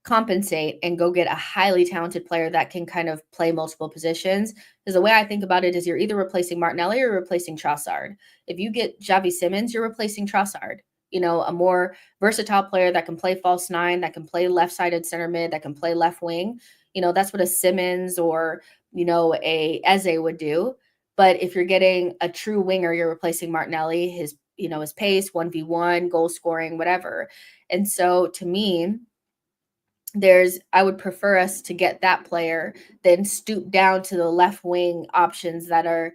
compensate and go get a highly talented player that can kind of play multiple positions. Because the way I think about it is, you're either replacing Martinelli or replacing Trossard. If you get Xavi Simons, you're replacing Trossard. You know, a more versatile player that can play false nine, that can play left-sided center mid, that can play left wing. You know, that's what a Simons or, you know, a Eze would do. But if you're getting a true winger, you're replacing Martinelli, his, you know, his pace, 1v1, goal scoring, whatever. And so to me, I would prefer us to get that player than stoop down to the left wing options that are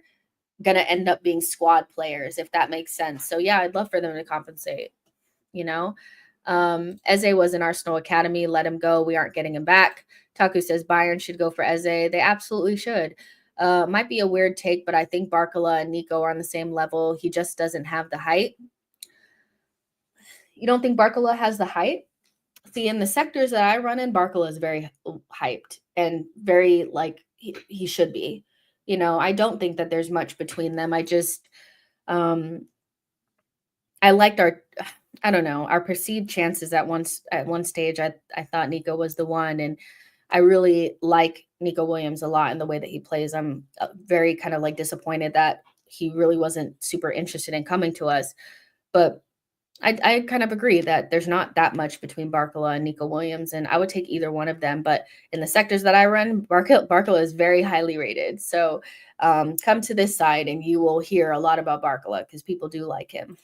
going to end up being squad players, if that makes sense. So yeah, I'd love for them to compensate, you know. Eze was in Arsenal Academy, let him go. We aren't getting him back. Taku says Bayern should go for Eze. They absolutely should. Might be a weird take, but I think Barcola and Nico are on the same level. He just doesn't have the height. You don't think Barcola has the height? See, in the sectors that I run in, Barcola is very hyped and very, like, he should be. You know, I don't think that there's much between them. I just, I liked I don't know, our perceived chances at one stage. I thought Nico was the one, and I really like Nico Williams a lot in the way that he plays. I'm very kind of like disappointed that he really wasn't super interested in coming to us. But I kind of agree that there's not that much between Barcola and Nico Williams, and I would take either one of them. But in the sectors that I run, Barcola is very highly rated. So come to this side and you will hear a lot about Barcola, because people do like him.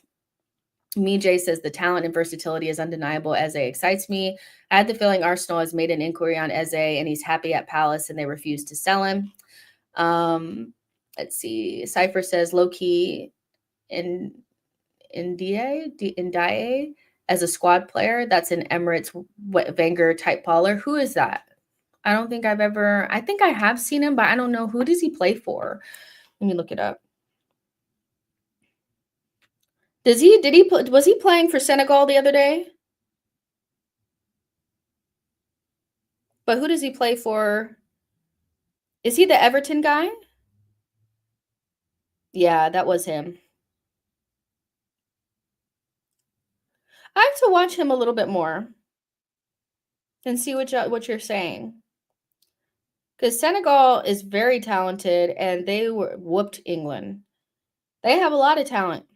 Jay says the talent and versatility is undeniable. Eze excites me. I had the feeling Arsenal has made an inquiry on Eze and he's happy at Palace and they refuse to sell him. Let's see. Cypher says low key in Ndiaye as a squad player. That's an Emirates Wenger type baller. Who is that? I don't think I think I have seen him, but I don't know. Who does he play for? Let me look it up. Was he playing for Senegal the other day? But who does he play for? Is he the Everton guy? Yeah, that was him. I have to watch him a little bit more and see what you're saying. Because Senegal is very talented and they whooped England. They have a lot of talent.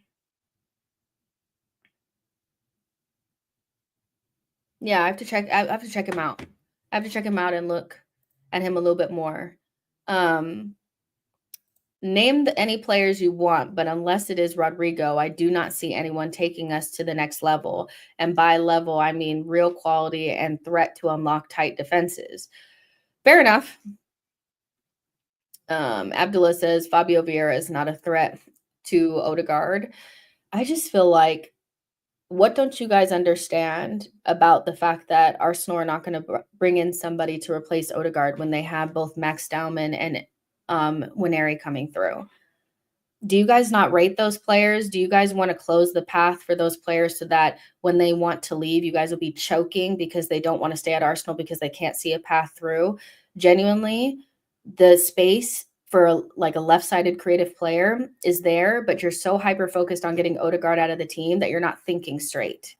Yeah, I have to check him out. I have to check him out and look at him a little bit more. Name any players you want, but unless it is Rodrigo, I do not see anyone taking us to the next level. And by level, I mean real quality and threat to unlock tight defenses. Fair enough. Abdullah says Fabio Vieira is not a threat to Odegaard. I just feel like, what don't you guys understand about the fact that Arsenal are not going to bring in somebody to replace Odegaard when they have both Max Dowman and Wineri coming through? Do you guys not rate those players? Do you guys want to close the path for those players so that when they want to leave, you guys will be choking because they don't want to stay at Arsenal because they can't see a path through? Genuinely, the space for like a left-sided creative player is there, but you're so hyper-focused on getting Odegaard out of the team that you're not thinking straight.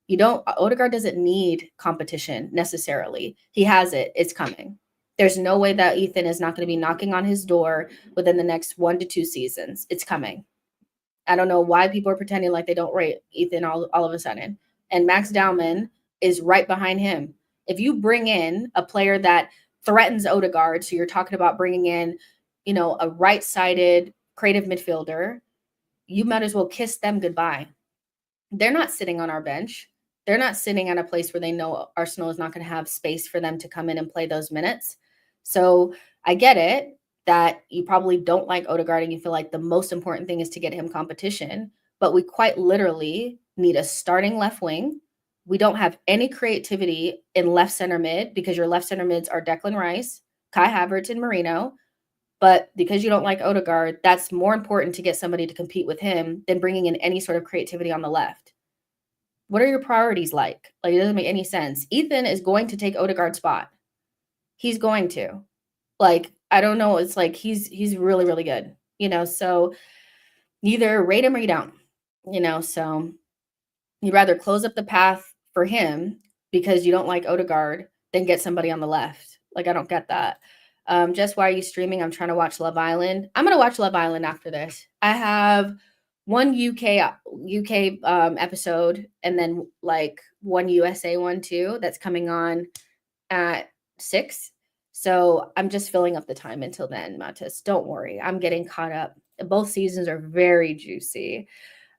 Odegaard doesn't need competition necessarily. He has it. It's coming. There's no way that Ethan is not going to be knocking on his door within the next 1 to 2 seasons. It's coming. I don't know why people are pretending like they don't rate Ethan all of a sudden. And Max Dowman is right behind him. If you bring in a player that threatens Odegaard, so you're talking about bringing in, a right-sided creative midfielder, you might as well kiss them goodbye. They're not sitting on our bench. They're not sitting at a place where they know Arsenal is not going to have space for them to come in and play those minutes. So I get it that you probably don't like Odegaard and you feel like the most important thing is to get him competition, but we quite literally need a starting left wing. We don't have any creativity in left center mid because your left center mids are Declan Rice, Kai Havertz, and Marino. But because you don't like Odegaard, that's more important to get somebody to compete with him than bringing in any sort of creativity on the left. What are your priorities like? Like, it doesn't make any sense. Ethan is going to take Odegaard's spot. He's going to. Like, I don't know. It's like he's really, really good. So either rate him or you don't. So you'd rather close up the path for him because you don't like Odegaard than get somebody on the left. Like, I don't get that. Jess, why are you streaming? I'm trying to watch Love Island. I'm going to watch Love Island after this. I have one UK episode and then like one USA one too that's coming on at 6. So I'm just filling up the time until then, Matis. Don't worry. I'm getting caught up. Both seasons are very juicy.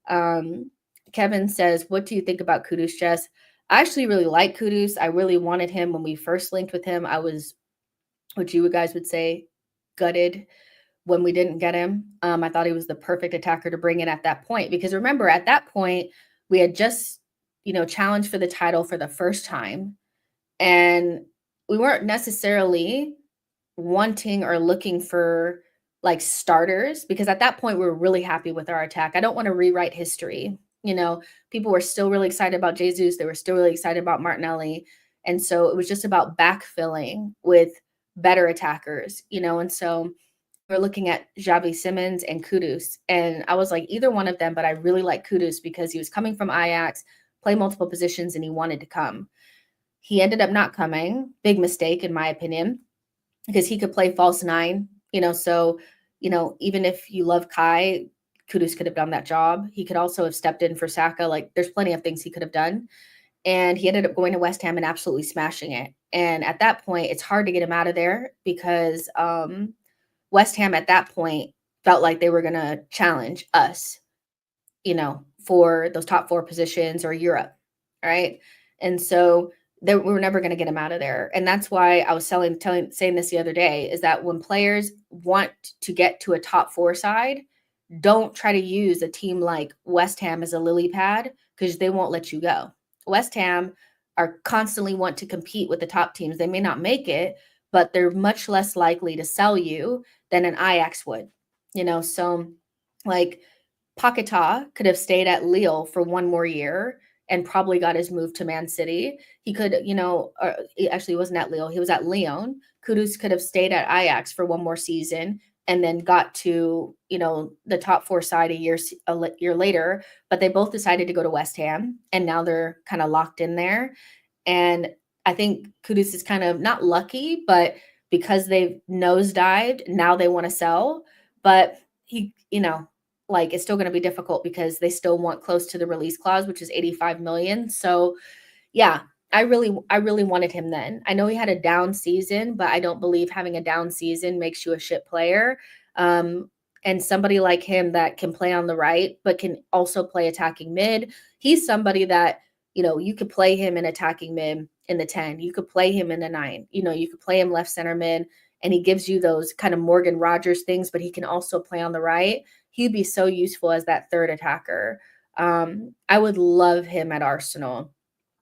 Kevin says, what do you think about Kudus, Jess? I actually really like Kudus. I really wanted him when we first linked with him. I was, what you guys would say, gutted when we didn't get him. I thought he was the perfect attacker to bring in at that point. Because remember, at that point, we had just, challenged for the title for the first time. And we weren't necessarily wanting or looking for like starters because at that point we were really happy with our attack. I don't want to rewrite history. People were still really excited about Jesus. They were still really excited about Martinelli. And so it was just about backfilling with better attackers, and so we're looking at Xavi Simons and Kudus. And I was like, either one of them, but I really like Kudus because he was coming from Ajax, play multiple positions, and he wanted to come. He ended up not coming. Big mistake, in my opinion, because he could play false 9, so, even if you love Kai, Kudus could have done that job. He could also have stepped in for Saka. Like, there's plenty of things he could have done. And he ended up going to West Ham and absolutely smashing it. And at that point, it's hard to get him out of there because West Ham at that point felt like they were going to challenge us, for those top 4 positions or Europe, right? And so we were never going to get him out of there. And that's why I was saying this the other day, is that when players want to get to a top 4 side, don't try to use a team like West Ham as a lily pad because they won't let you go. West Ham are constantly want to compete with the top teams. They may not make it, but they're much less likely to sell you than an Ajax would, So like Paquetá could have stayed at Lille for one more year and probably got his move to Man City. He could, actually wasn't at Lille. He was at Lyon. Kudus could have stayed at Ajax for one more season and then got to, the top 4 side a year later. But they both decided to go to West Ham, and now they're kind of locked in there. And I think Kudus is kind of not lucky, but because they've nosedived, now they want to sell. But he, it's still going to be difficult because they still want close to the release clause, which is 85 million. So yeah, I really wanted him then. I know he had a down season, but I don't believe having a down season makes you a shit player. And somebody like him that can play on the right, but can also play attacking mid. He's somebody that, you could play him in attacking mid in the 10. You could play him in the 9. You could play him left center mid, and he gives you those kind of Morgan Rogers things, but he can also play on the right. He'd be so useful as that third attacker. I would love him at Arsenal.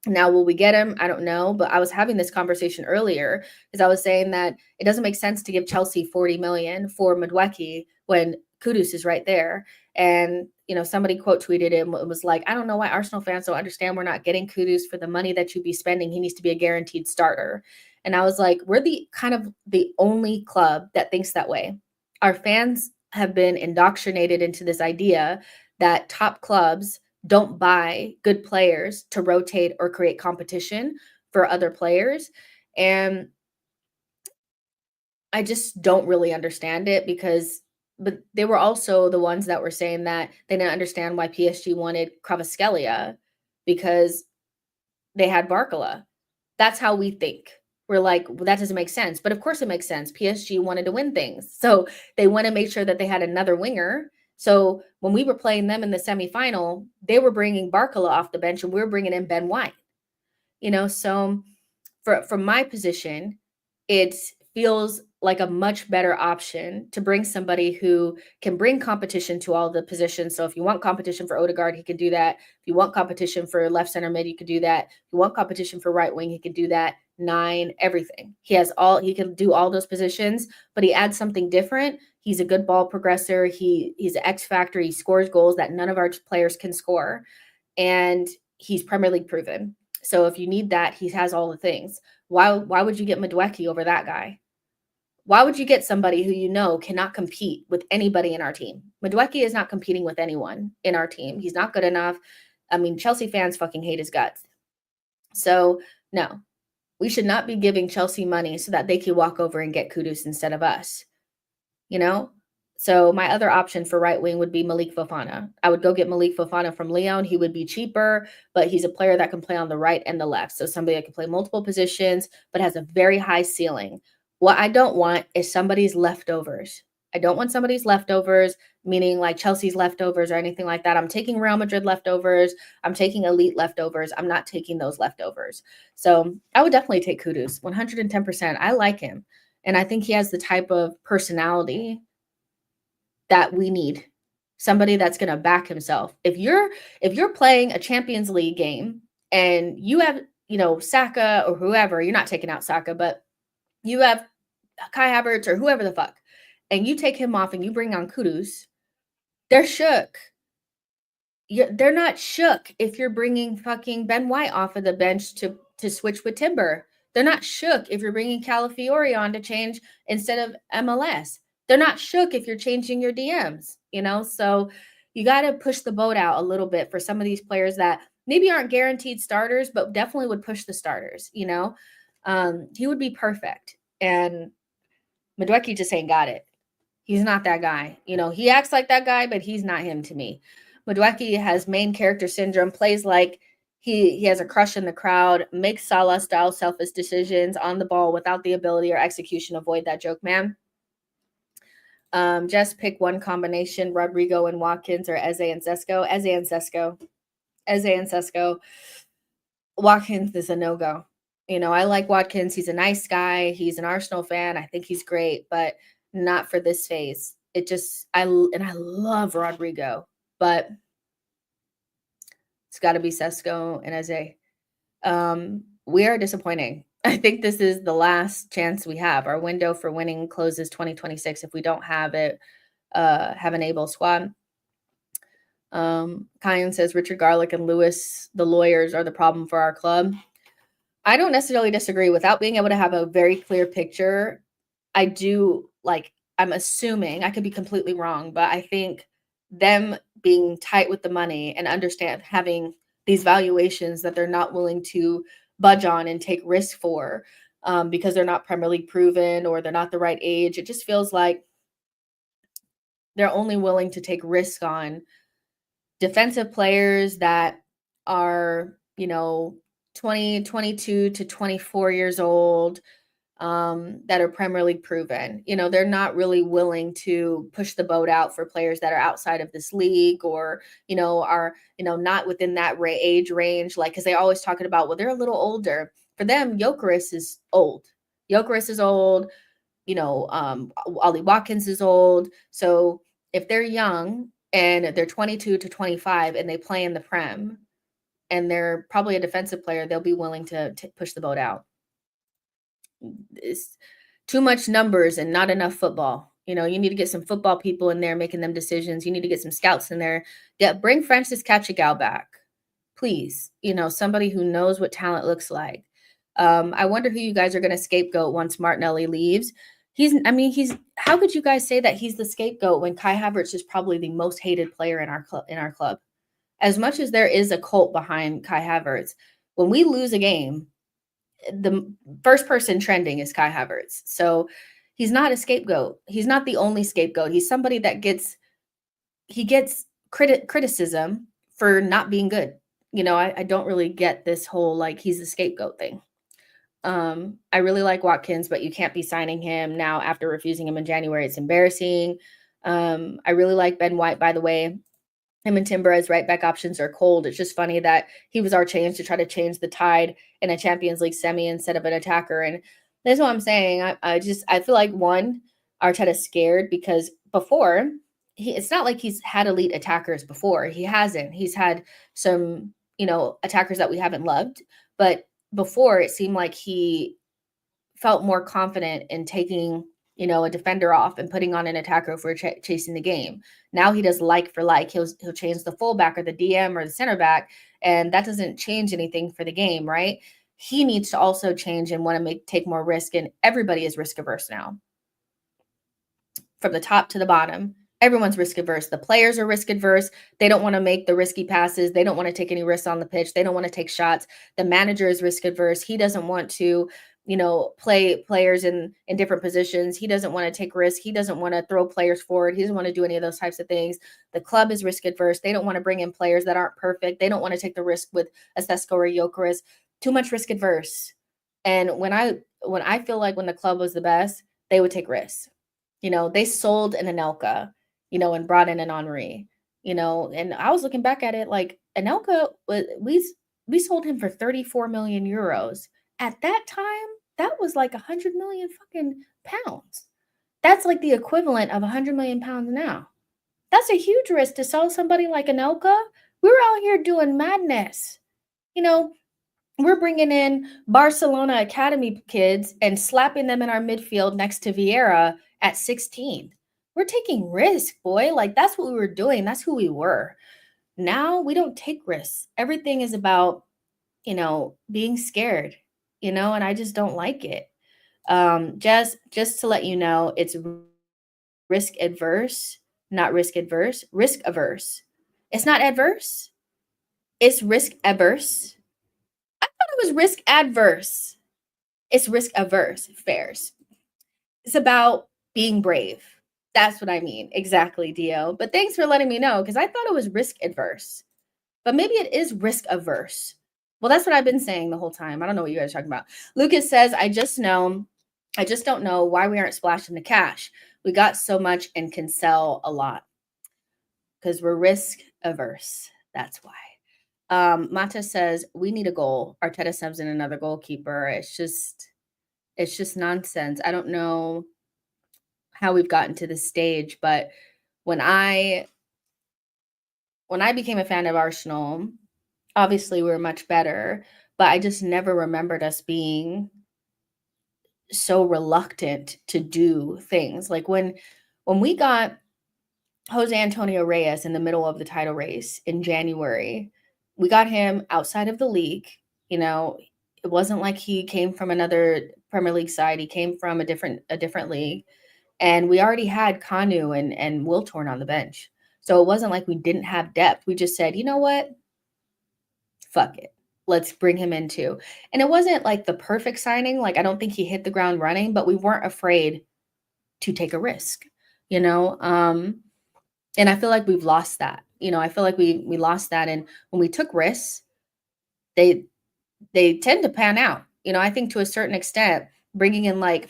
Now, will we get him? I don't know, but I was having this conversation earlier because I was saying that it doesn't make sense to give Chelsea 40 million for Madueke when Kudus is right there. And, somebody quote tweeted him. It was like, I don't know why Arsenal fans don't understand we're not getting Kudus for the money that you'd be spending. He needs to be a guaranteed starter. And I was like, we're the only club that thinks that way. Our fans have been indoctrinated into this idea that top clubs don't buy good players to rotate or create competition for other players. And I just don't really understand it but they were also the ones that were saying that they didn't understand why PSG wanted Kvaratskhelia because they had Barcola. That's how we think. We're like, well, that doesn't make sense. But of course it makes sense. PSG wanted to win things. So they want to make sure that they had another winger. So when we were playing them in the semifinal, they were bringing Barcola off the bench and we were bringing in Ben White. So from my position, it feels like a much better option to bring somebody who can bring competition to all the positions. So if you want competition for Odegaard, he can do that. If you want competition for left center mid, you could do that. If you want competition for right wing, he could do that. 9, everything. He can do all those positions, but he adds something different. He's a good ball progressor. He's an X factor. He scores goals that none of our players can score. And he's Premier League proven. So if you need that, he has all the things. Why would you get Madueke over that guy? Why would you get somebody who you know cannot compete with anybody in our team? Madueke is not competing with anyone in our team. He's not good enough. I mean, Chelsea fans fucking hate his guts. So no, we should not be giving Chelsea money so that they can walk over and get Kudus instead of us. So my other option for right wing would be Malik Fofana. I would go get Malik Fofana from Lyon. He would be cheaper, but he's a player that can play on the right and the left. So somebody that can play multiple positions, but has a very high ceiling. What I don't want is somebody's leftovers. I don't want somebody's leftovers, meaning like Chelsea's leftovers or anything like that. I'm taking Real Madrid leftovers. I'm taking elite leftovers. I'm not taking those leftovers. So I would definitely take Kudus, 110%. I like him. And I think he has the type of personality that we need. Somebody that's going to back himself. If you're playing a Champions League game and you have, Saka or whoever, you're not taking out Saka, but you have Kai Havertz or whoever the fuck, and you take him off and you bring on Kudus, they're shook. They're not shook if you're bringing fucking Ben White off of the bench to switch with Timber. They're not shook if you're bringing Calafiori on to change instead of MLS. They're not shook if you're changing your DMs, So you got to push the boat out a little bit for some of these players that maybe aren't guaranteed starters, but definitely would push the starters, He would be perfect. And Madueke just ain't got it. He's not that guy. He acts like that guy, but he's not him to me. Madueke has main character syndrome, plays like he has a crush in the crowd, makes Salah-style selfish decisions on the ball without the ability or execution. Avoid that joke, man. Just pick one combination, Rodrigo and Watkins or Eze and Sesko. Eze and Sesko. Watkins is a no-go. I like Watkins. He's a nice guy. He's an Arsenal fan. I think he's great, but not for this phase. I love Rodrigo, but it's got to be Sesko and Eze. We are disappointing. I think this is the last chance we have. Our window for winning closes 2026 if we don't have an able squad. Kyan says Richard Garlick and Lewis, the lawyers, are the problem for our club. I don't necessarily disagree. Without being able to have a very clear picture, I'm assuming, I could be completely wrong, but I think them being tight with the money and understand having these valuations that they're not willing to budge on and take risk for because they're not Premier League proven or they're not the right age. It just feels like they're only willing to take risk on defensive players that are, 22 to 24 years old, that are Premier League proven. They're not really willing to push the boat out for players that are outside of this league or, are, not within that age range. Because they always talking about, well, they're a little older. For them, Gyökeres is old. Ollie Watkins is old. So if they're young and they're 22 to 25 and they play in the Prem and they're probably a defensive player, they'll be willing to push the boat out. It's too much numbers and not enough football. You need to get some football people in there making them decisions. You need to get some scouts in there. Bring Francis Cachigal back, please. Somebody who knows what talent looks like. I wonder who you guys are going to scapegoat once Martinelli leaves. how could you guys say that he's the scapegoat when Kai Havertz is probably the most hated player in our club? As much as there is a cult behind Kai Havertz, when we lose a game, the first person trending is Kai Havertz. So he's not a scapegoat. He's not the only scapegoat. He's somebody that gets criticism for not being good. I don't really get this whole like he's the scapegoat thing. I really like Watkins, but you can't be signing him now after refusing him in January. It's embarrassing. I really like Ben White, by the way. Him and Timber as right back options are cold. It's just funny that he was our change to try to change the tide in a Champions League semi instead of an attacker. And that's what I'm saying. I feel like one, Arteta's scared because before it's not like he's had elite attackers before. He hasn't. He's had some, attackers that we haven't loved. But before it seemed like he felt more confident in taking a defender off and putting on an attacker for chasing the game. Now he does like for like. He'll change the fullback or the DM or the center back, and that doesn't change anything for the game, right? He needs to also change and want to take more risk, and everybody is risk averse now. From the top to the bottom, everyone's risk averse. The players are risk adverse. They don't want to make the risky passes. They don't want to take any risks on the pitch. They don't want to take shots. The manager is risk adverse. He doesn't want to play players in different positions. He doesn't want to take risks. He doesn't want to throw players forward. He doesn't want to do any of those types of things. The club is risk adverse. They don't want to bring in players that aren't perfect. They don't want to take the risk with a Sesko or Gyökeres. Too much risk adverse. And when I feel like when the club was the best, they would take risks. They sold an Anelka, and brought in an Henry, and I was looking back at it like Anelka, we sold him for 34 million euros. At that time, that was like 100 million fucking pounds. That's like the equivalent of 100 million pounds now. That's a huge risk to sell somebody like Anelka. We're out here doing madness. We're bringing in Barcelona Academy kids and slapping them in our midfield next to Vieira at 16. We're taking risk, boy. Like, that's what we were doing. That's who we were. Now we don't take risks. Everything is about, being scared, and I just don't like it. Just to let you know, it's risk adverse, not risk adverse, risk averse. It's not adverse. It's risk averse. I thought it was risk adverse. It's risk averse. Fairs. It's about being brave. That's what I mean. Exactly, Dio. But thanks for letting me know because I thought it was risk adverse. But maybe it is risk averse. Well, that's what I've been saying the whole time. I don't know what you guys are talking about. Lucas says, I just don't know why we aren't splashing the cash. We got so much and can sell a lot because we're risk averse. That's why. Mata says, we need a goal. Arteta subs in another goalkeeper. It's just nonsense. I don't know how we've gotten to this stage, but when I became a fan of Arsenal, obviously we were much better, but I just never remembered us being so reluctant to do things. Like when we got Jose Antonio Reyes in the middle of the title race in January, we got him outside of the league. It wasn't like he came from another Premier League side. He came from a different league. And we already had Kanu and Wiltorn on the bench. So it wasn't like we didn't have depth. We just said, you know what? Fuck it. Let's bring him in too. And it wasn't like the perfect signing. Like, I don't think he hit the ground running, but we weren't afraid to take a risk, and I feel like we've lost that. I feel like we lost that. And when we took risks, they tend to pan out. I think to a certain extent, bringing in like,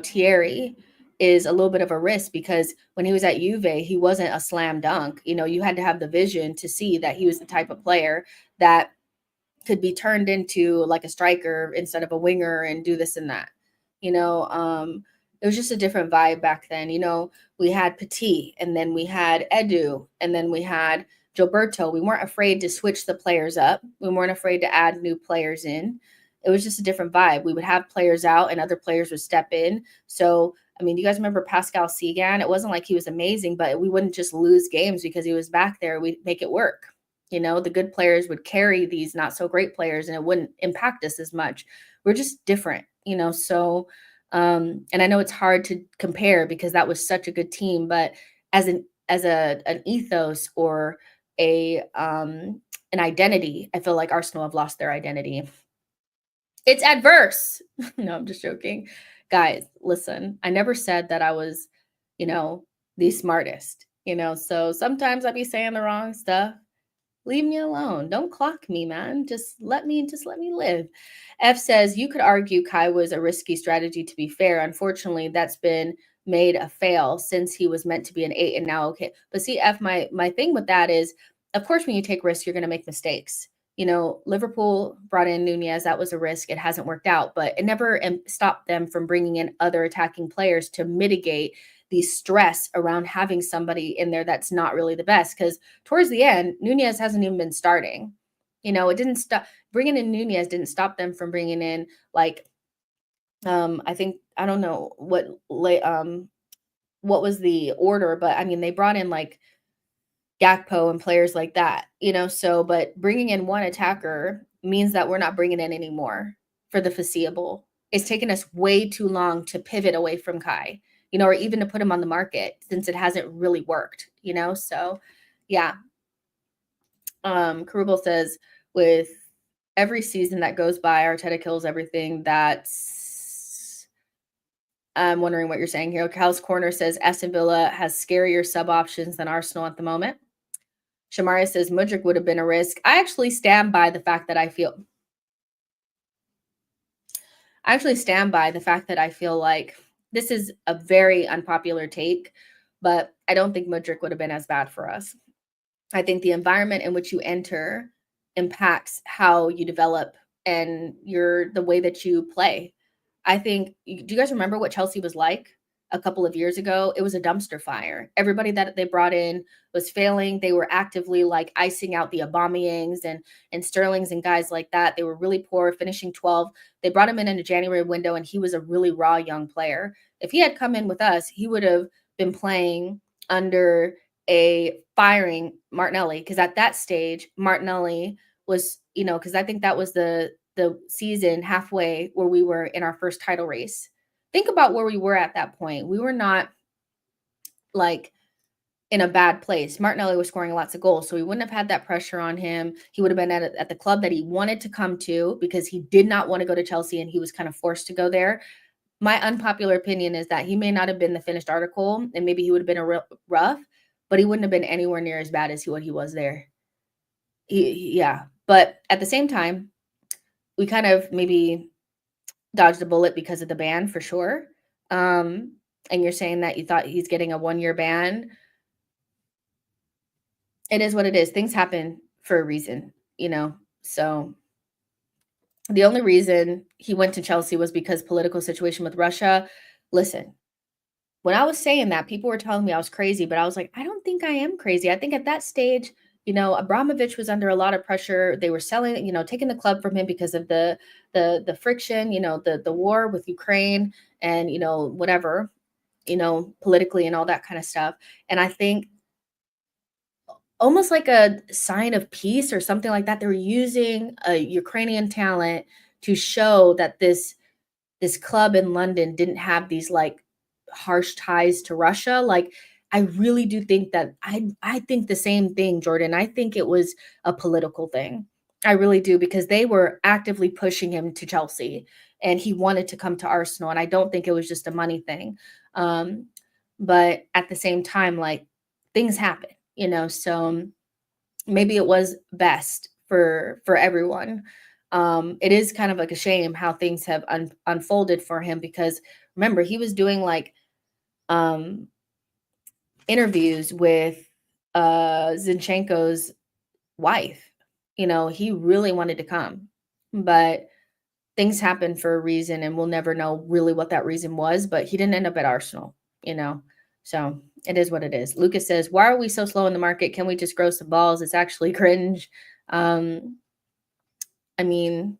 Thierry is a little bit of a risk because when he was at Juve, he wasn't a slam dunk. You had to have the vision to see that he was the type of player that could be turned into like a striker instead of a winger and do this and that. It was just a different vibe back then. We had Petit, and then we had Edu, and then we had Gilberto. We weren't afraid to switch the players up. We weren't afraid to add new players in. It was just a different vibe. We would have players out and other players would step in. So, you guys remember Pascal Segan? It wasn't like he was amazing, but we wouldn't just lose games because he was back there. We'd make it work. The good players would carry these not so great players and it wouldn't impact us as much. We're just different, so And I know it's hard to compare because that was such a good team, but as an ethos or an identity, I feel like Arsenal have lost their identity. It's adverse. No, I'm just joking. Guys, listen, I never said that I was, you know, the smartest, so sometimes I be saying the wrong stuff. Leave me alone. Don't clock me, man. Just let me live. F says you could argue Kai was a risky strategy to be fair. Unfortunately, that's been made a fail since he was meant to be an 8 and now okay. But see, F, my thing with that is, of course, when you take risks, you're gonna make mistakes. Liverpool brought in Nunez. That was a risk. It hasn't worked out, but it never stopped them from bringing in other attacking players to mitigate the stress around having somebody in there that's not really the best. Because towards the end, Nunez hasn't even been starting. It didn't stop. Bringing in Nunez didn't stop them from bringing in, like, I think, I don't know what was the order, but I mean, they brought in like Gakpo and players like that, but bringing in one attacker means that we're not bringing in anymore for the foreseeable. It's taken us way too long to pivot away from Kai, or even to put him on the market since it hasn't really worked, so yeah. Karubal says, with every season that goes by, Arteta kills everything. I'm wondering what you're saying here. Cal's Corner says Aston Villa has scarier sub options than Arsenal at the moment. Shamaria says Mudryk would have been a risk. I actually stand by the fact that I feel like this is a very unpopular take, but I don't think Mudryk would have been as bad for us. I think the environment in which you enter impacts how you develop and the way that you play. Do you guys remember what Chelsea was like a couple of years ago? It was a dumpster fire. Everybody that they brought in was failing. They were actively like icing out the Aubameyangs and Sterlings and guys like that. They were really poor, finishing 12. They brought him in a January window, and he was a really raw young player. If he had come in with us, he would have been playing under a firing Martinelli, because at that stage, Martinelli was, because I think that was the season halfway where we were in our first title race. Think about where we were at that point. We were not like in a bad place. Martinelli was scoring lots of goals, so we wouldn't have had that pressure on him. He would have been at the club that he wanted to come to because he did not want to go to Chelsea and he was kind of forced to go there. My unpopular opinion is that he may not have been the finished article, and maybe he would have been a real rough, but he wouldn't have been anywhere near as bad as what he was there. Yeah. But at the same time, we kind of maybe dodged a bullet because of the ban for sure. And you're saying that you thought he's getting a 1-year ban. It is what it is. Things happen for a reason, So the only reason he went to Chelsea was because political situation with Russia. Listen, when I was saying that, people were telling me I was crazy, but I was like, I don't think I am crazy. I think at that stage, Abramovich was under a lot of pressure. They were selling, taking the club from him because of the friction, the war with Ukraine and, whatever, politically and all that kind of stuff. And I think almost like a sign of peace or something like that, they were using a Ukrainian talent to show that this club in London didn't have these like harsh ties to Russia. Like, I really do think that I think the same thing, Jordan. I think it was a political thing. I really do, because they were actively pushing him to Chelsea and he wanted to come to Arsenal. And I don't think it was just a money thing. But at the same time, like, things happen, so maybe it was best for everyone. It is kind of like a shame how things have unfolded for him, because remember, he was doing like interviews with Zinchenko's wife. He really wanted to come, but things happen for a reason, and we'll never know really what that reason was, but he didn't end up at Arsenal, so it is what it is. Lucas says, why are we so slow in the market? Can we just grow some balls? It's actually cringe. I mean,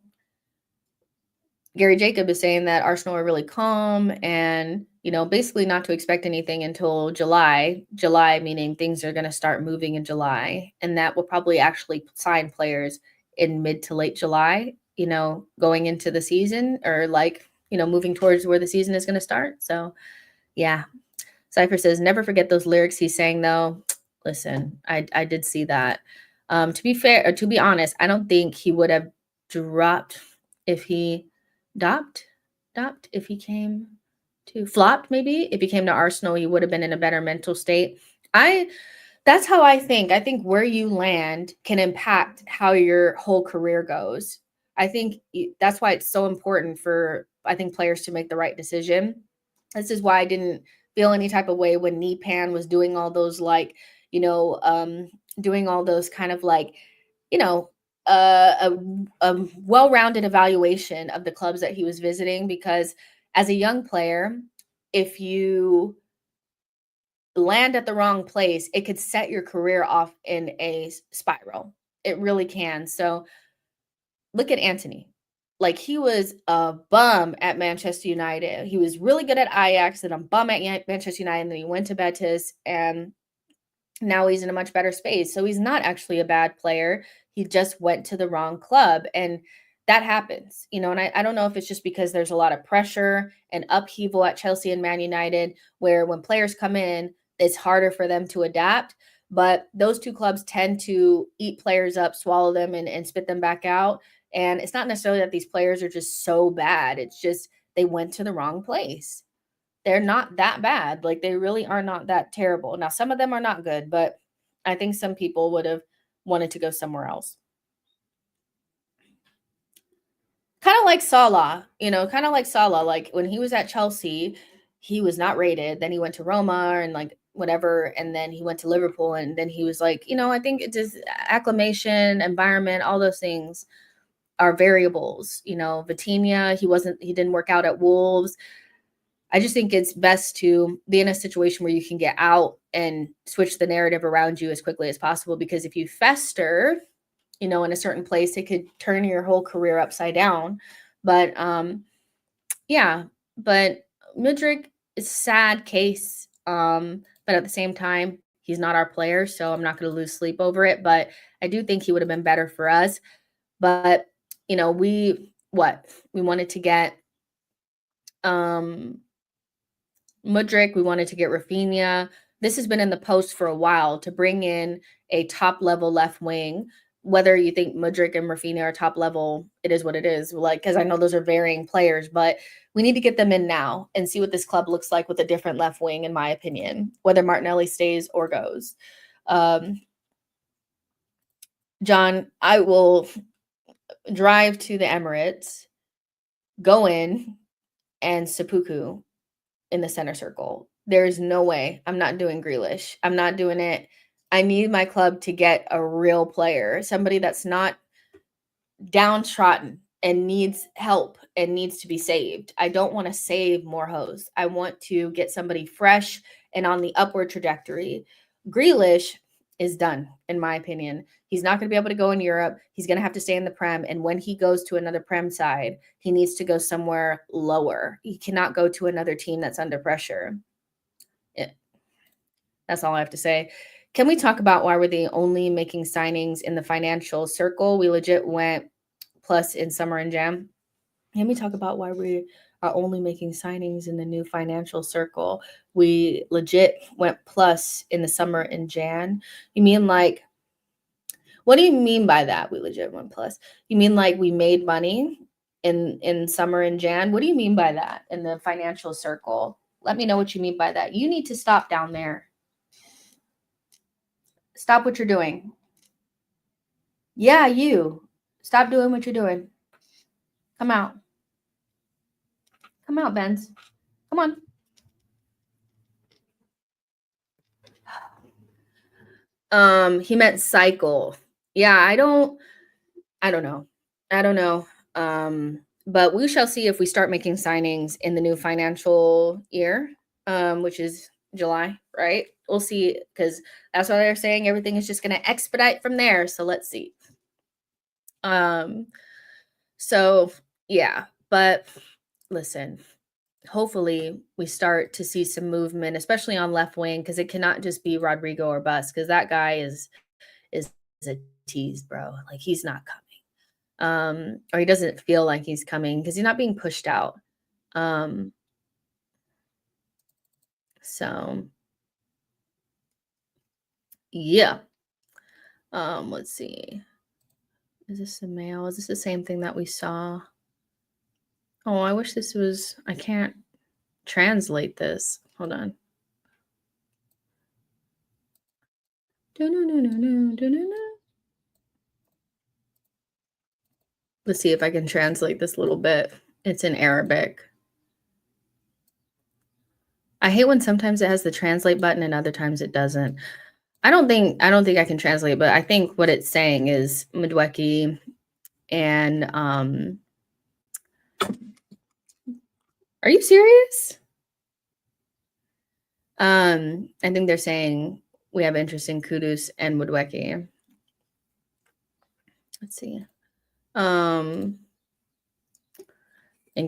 Gary Jacob is saying that Arsenal are really calm and, basically not to expect anything until July. July meaning things are going to start moving in July, and that will probably actually sign players in mid to late July, going into the season, or like moving towards where the season is going to start. So, yeah. Cypher says, never forget those lyrics he sang, though. Listen, I did see that. To be fair, or to be honest, I don't think he would have dropped if he dopped if he came to flopped, maybe. If he came to Arsenal, he would have been in a better mental state. That's how I think. I think where you land can impact how your whole career goes. I think that's why it's so important for, I think, players to make the right decision. This is why I didn't feel any type of way when Nipan was doing all those, like, doing all those kind of like, you know, a well-rounded evaluation of the clubs that he was visiting, because as a young player, if you land at the wrong place, it could set your career off in a spiral. It really can. So look at Anthony. Like, he was a bum at Manchester United. He was really good at Ajax and a bum at Manchester United. And then he went to Betis, and now he's in a much better space. So he's not actually a bad player. He just went to the wrong club. And that happens, and I don't know if it's just because there's a lot of pressure and upheaval at Chelsea and Man United, where when players come in, it's harder for them to adapt. But those two clubs tend to eat players up, swallow them, and spit them back out. And it's not necessarily that these players are just so bad. It's just they went to the wrong place. They're not that bad. Like, they really are not that terrible. Now, some of them are not good, but I think some people would have wanted to go somewhere else. Kind of like Salah, like when he was at Chelsea, he was not rated. Then he went to Roma and like whatever. And then he went to Liverpool. And then he was like, I think it's just acclimation, environment, all those things are variables. Vitinha, he didn't work out at Wolves. I just think it's best to be in a situation where you can get out and switch the narrative around you as quickly as possible, because if you fester, in a certain place, it could turn your whole career upside down. But yeah, but Mudryk is a sad case. But at the same time, he's not our player, so I'm not going to lose sleep over it. But I do think he would have been better for us. But we wanted to get Mudryk, we wanted to get Rafinha. This has been in the post for a while, to bring in a top level left wing. Whether you think Mudryk and Rafinha are top level, it is what it is. Like, because I know those are varying players, but we need to get them in now and see what this club looks like with a different left wing, in my opinion, whether Martinelli stays or goes. John, I will drive to the Emirates, go in, and seppuku in the center circle. There's no way. I'm not doing Grealish. I'm not doing it. I need my club to get a real player, somebody that's not downtrodden and needs help and needs to be saved. I don't want to save more hoes. I want to get somebody fresh and on the upward trajectory. Grealish is done, in my opinion. He's not going to be able to go in Europe. He's going to have to stay in the Prem. And when he goes to another Prem side, he needs to go somewhere lower. He cannot go to another team that's under pressure. That's all I have to say. Can we talk about why we're the only making signings in the financial circle? We legit went plus in summer and jam. Can we talk about why we are only making signings in the new financial circle? We legit went plus in the summer and Jan. You mean like, what do you mean by that? We legit went plus. You mean like we made money in summer and Jan? What do you mean by that in the financial circle? Let me know what you mean by that. You need to stop down there. Stop what you're doing. Yeah, you. Stop doing what you're doing. Come out. Come out, Benz. Come on. He meant cycle. Yeah, I don't know. But we shall see if we start making signings in the new financial year, which is July, right? We'll see, because that's why they're saying everything is just going to expedite from there. So let's see. So yeah, but listen, hopefully we start to see some movement, especially on left wing, because it cannot just be Rodrigo or bust, because that guy is a tease, bro. Like, he's not coming. Or he doesn't feel like he's coming because he's not being pushed out. Um, so yeah. Let's see. Is this a male? Is this the same thing that we saw? Oh, I wish this was, I can't translate this. Hold on. Let's see if I can translate this little bit. It's in Arabic. I hate when sometimes it has the translate button and other times it doesn't. I don't think I can translate, but I think what it's saying is Madueke and are you serious? I think they're saying we have interest in Kudus and Madueke. Let's see. In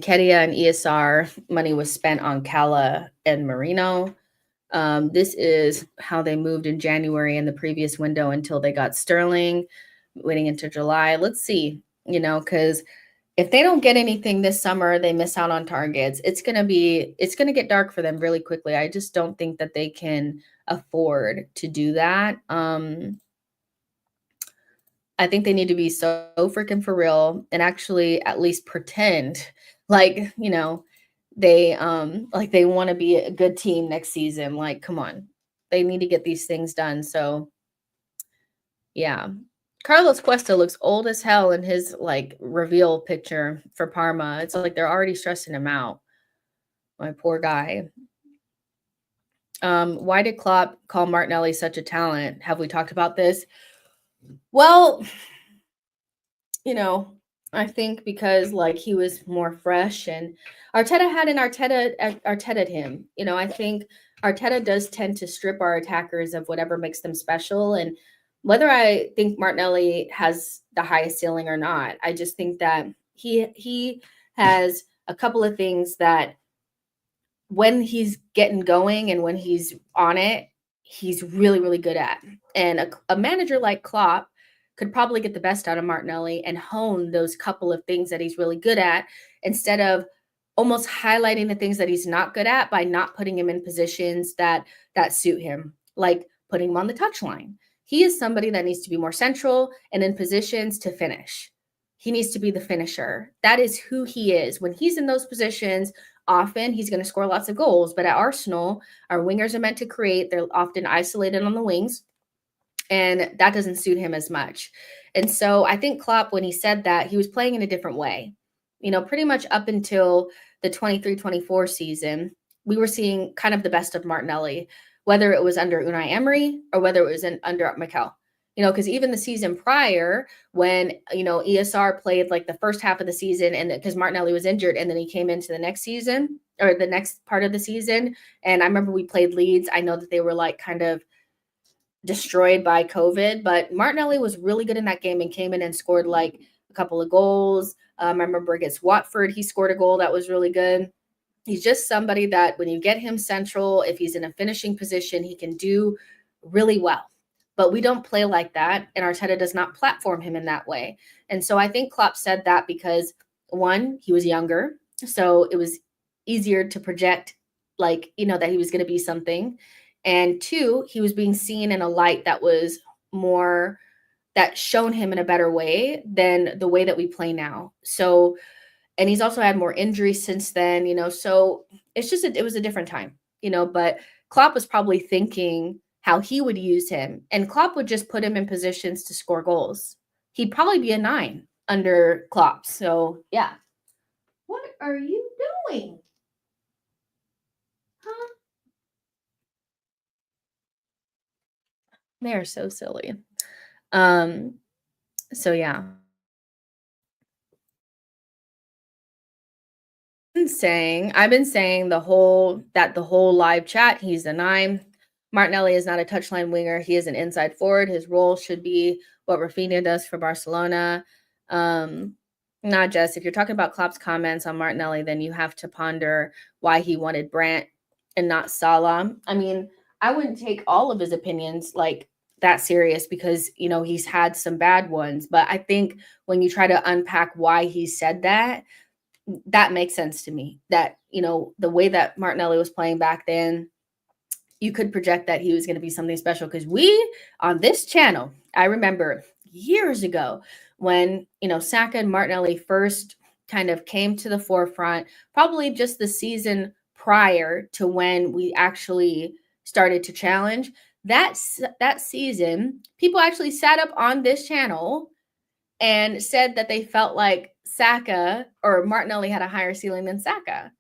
Kedia and ESR, money was spent on Kala and Marino. This is how they moved in January in the previous window until they got Sterling, waiting into July. Let's see, because if they don't get anything this summer, they miss out on targets. It's going to get dark for them really quickly. I just don't think that they can afford to do that. I think they need to be so freaking for real and actually at least pretend like, they want to be a good team next season. Like, come on. They need to get these things done. So, yeah. Carlos Cuesta looks old as hell in his like reveal picture for Parma. It's like they're already stressing him out. My poor guy. Why did Klopp call Martinelli such a talent? Have we talked about this? Well, I think because like he was more fresh and Arteta him. I think Arteta does tend to strip our attackers of whatever makes them special. And whether I think Martinelli has the highest ceiling or not, I just think that he has a couple of things that when he's getting going and when he's on it, he's really, really good at. And a manager like Klopp could probably get the best out of Martinelli and hone those couple of things that he's really good at instead of almost highlighting the things that he's not good at by not putting him in positions that suit him, like putting him on the touchline. He is somebody that needs to be more central and in positions to finish. He needs to be the finisher. That is who he is. When he's in those positions, often he's going to score lots of goals. But at Arsenal, our wingers are meant to create. They're often isolated on the wings, and that doesn't suit him as much. And so I think Klopp, when he said that, he was playing in a different way. Pretty much up until the 23-24 season, we were seeing kind of the best of Martinelli, whether it was under Unai Emery or whether it was under Mikel. Because even the season prior, when, ESR played like the first half of the season and because Martinelli was injured and then he came into the next season or the next part of the season. And I remember we played Leeds. I know that they were like kind of destroyed by COVID, but Martinelli was really good in that game and came in and scored like a couple of goals. I remember against Watford, he scored a goal that was really good. He's just somebody that when you get him central, if he's in a finishing position, he can do really well. But we don't play like that, and Arteta does not platform him in that way. And so I think Klopp said that because, one, he was younger, so it was easier to project, like, that he was going to be something. And two, he was being seen in a light that was more, that shown him in a better way than the way that we play now. So, and he's also had more injuries since then, so it's just, it was a different time, but Klopp was probably thinking how he would use him, and Klopp would just put him in positions to score goals. He'd probably be a 9 under Klopp. So yeah. What are you doing? Huh? They are so silly. So yeah. I've been saying the whole live chat, he's a 9. Martinelli is not a touchline winger. He is an inside forward. His role should be what Rafinha does for Barcelona. Not just, if you're talking about Klopp's comments on Martinelli, then you have to ponder why he wanted Brandt and not Salah. I mean, I wouldn't take all of his opinions like that serious because, he's had some bad ones. But I think when you try to unpack why he said that, that makes sense to me. That, you know, the way that Martinelli was playing back then, you could project that he was going to be something special, because we on this channel, I remember years ago when, you know, Saka and Martinelli first kind of came to the forefront, probably just the season prior to when we actually started to challenge. That season, people actually sat up on this channel and said that they felt like Saka or Martinelli had a higher ceiling than Saka,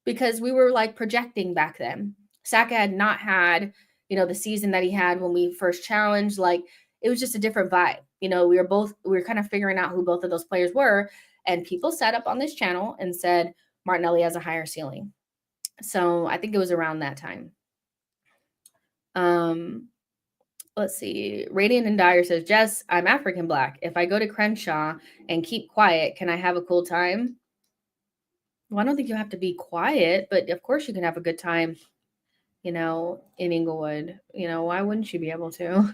because we were like projecting back then. Saka had not had, you know, the season that he had when we first challenged. Like, it was just a different vibe. You know, we were kind of figuring out who both of those players were. And people sat up on this channel and said Martinelli has a higher ceiling. So I think it was around that time. Let's see. Radiant and Dyer says, Jess, I'm African Black. If I go to Crenshaw and keep quiet, can I have a cool time? Well, I don't think you have to be quiet, but of course you can have a good time, you know, in Inglewood. You know, why wouldn't you be able to?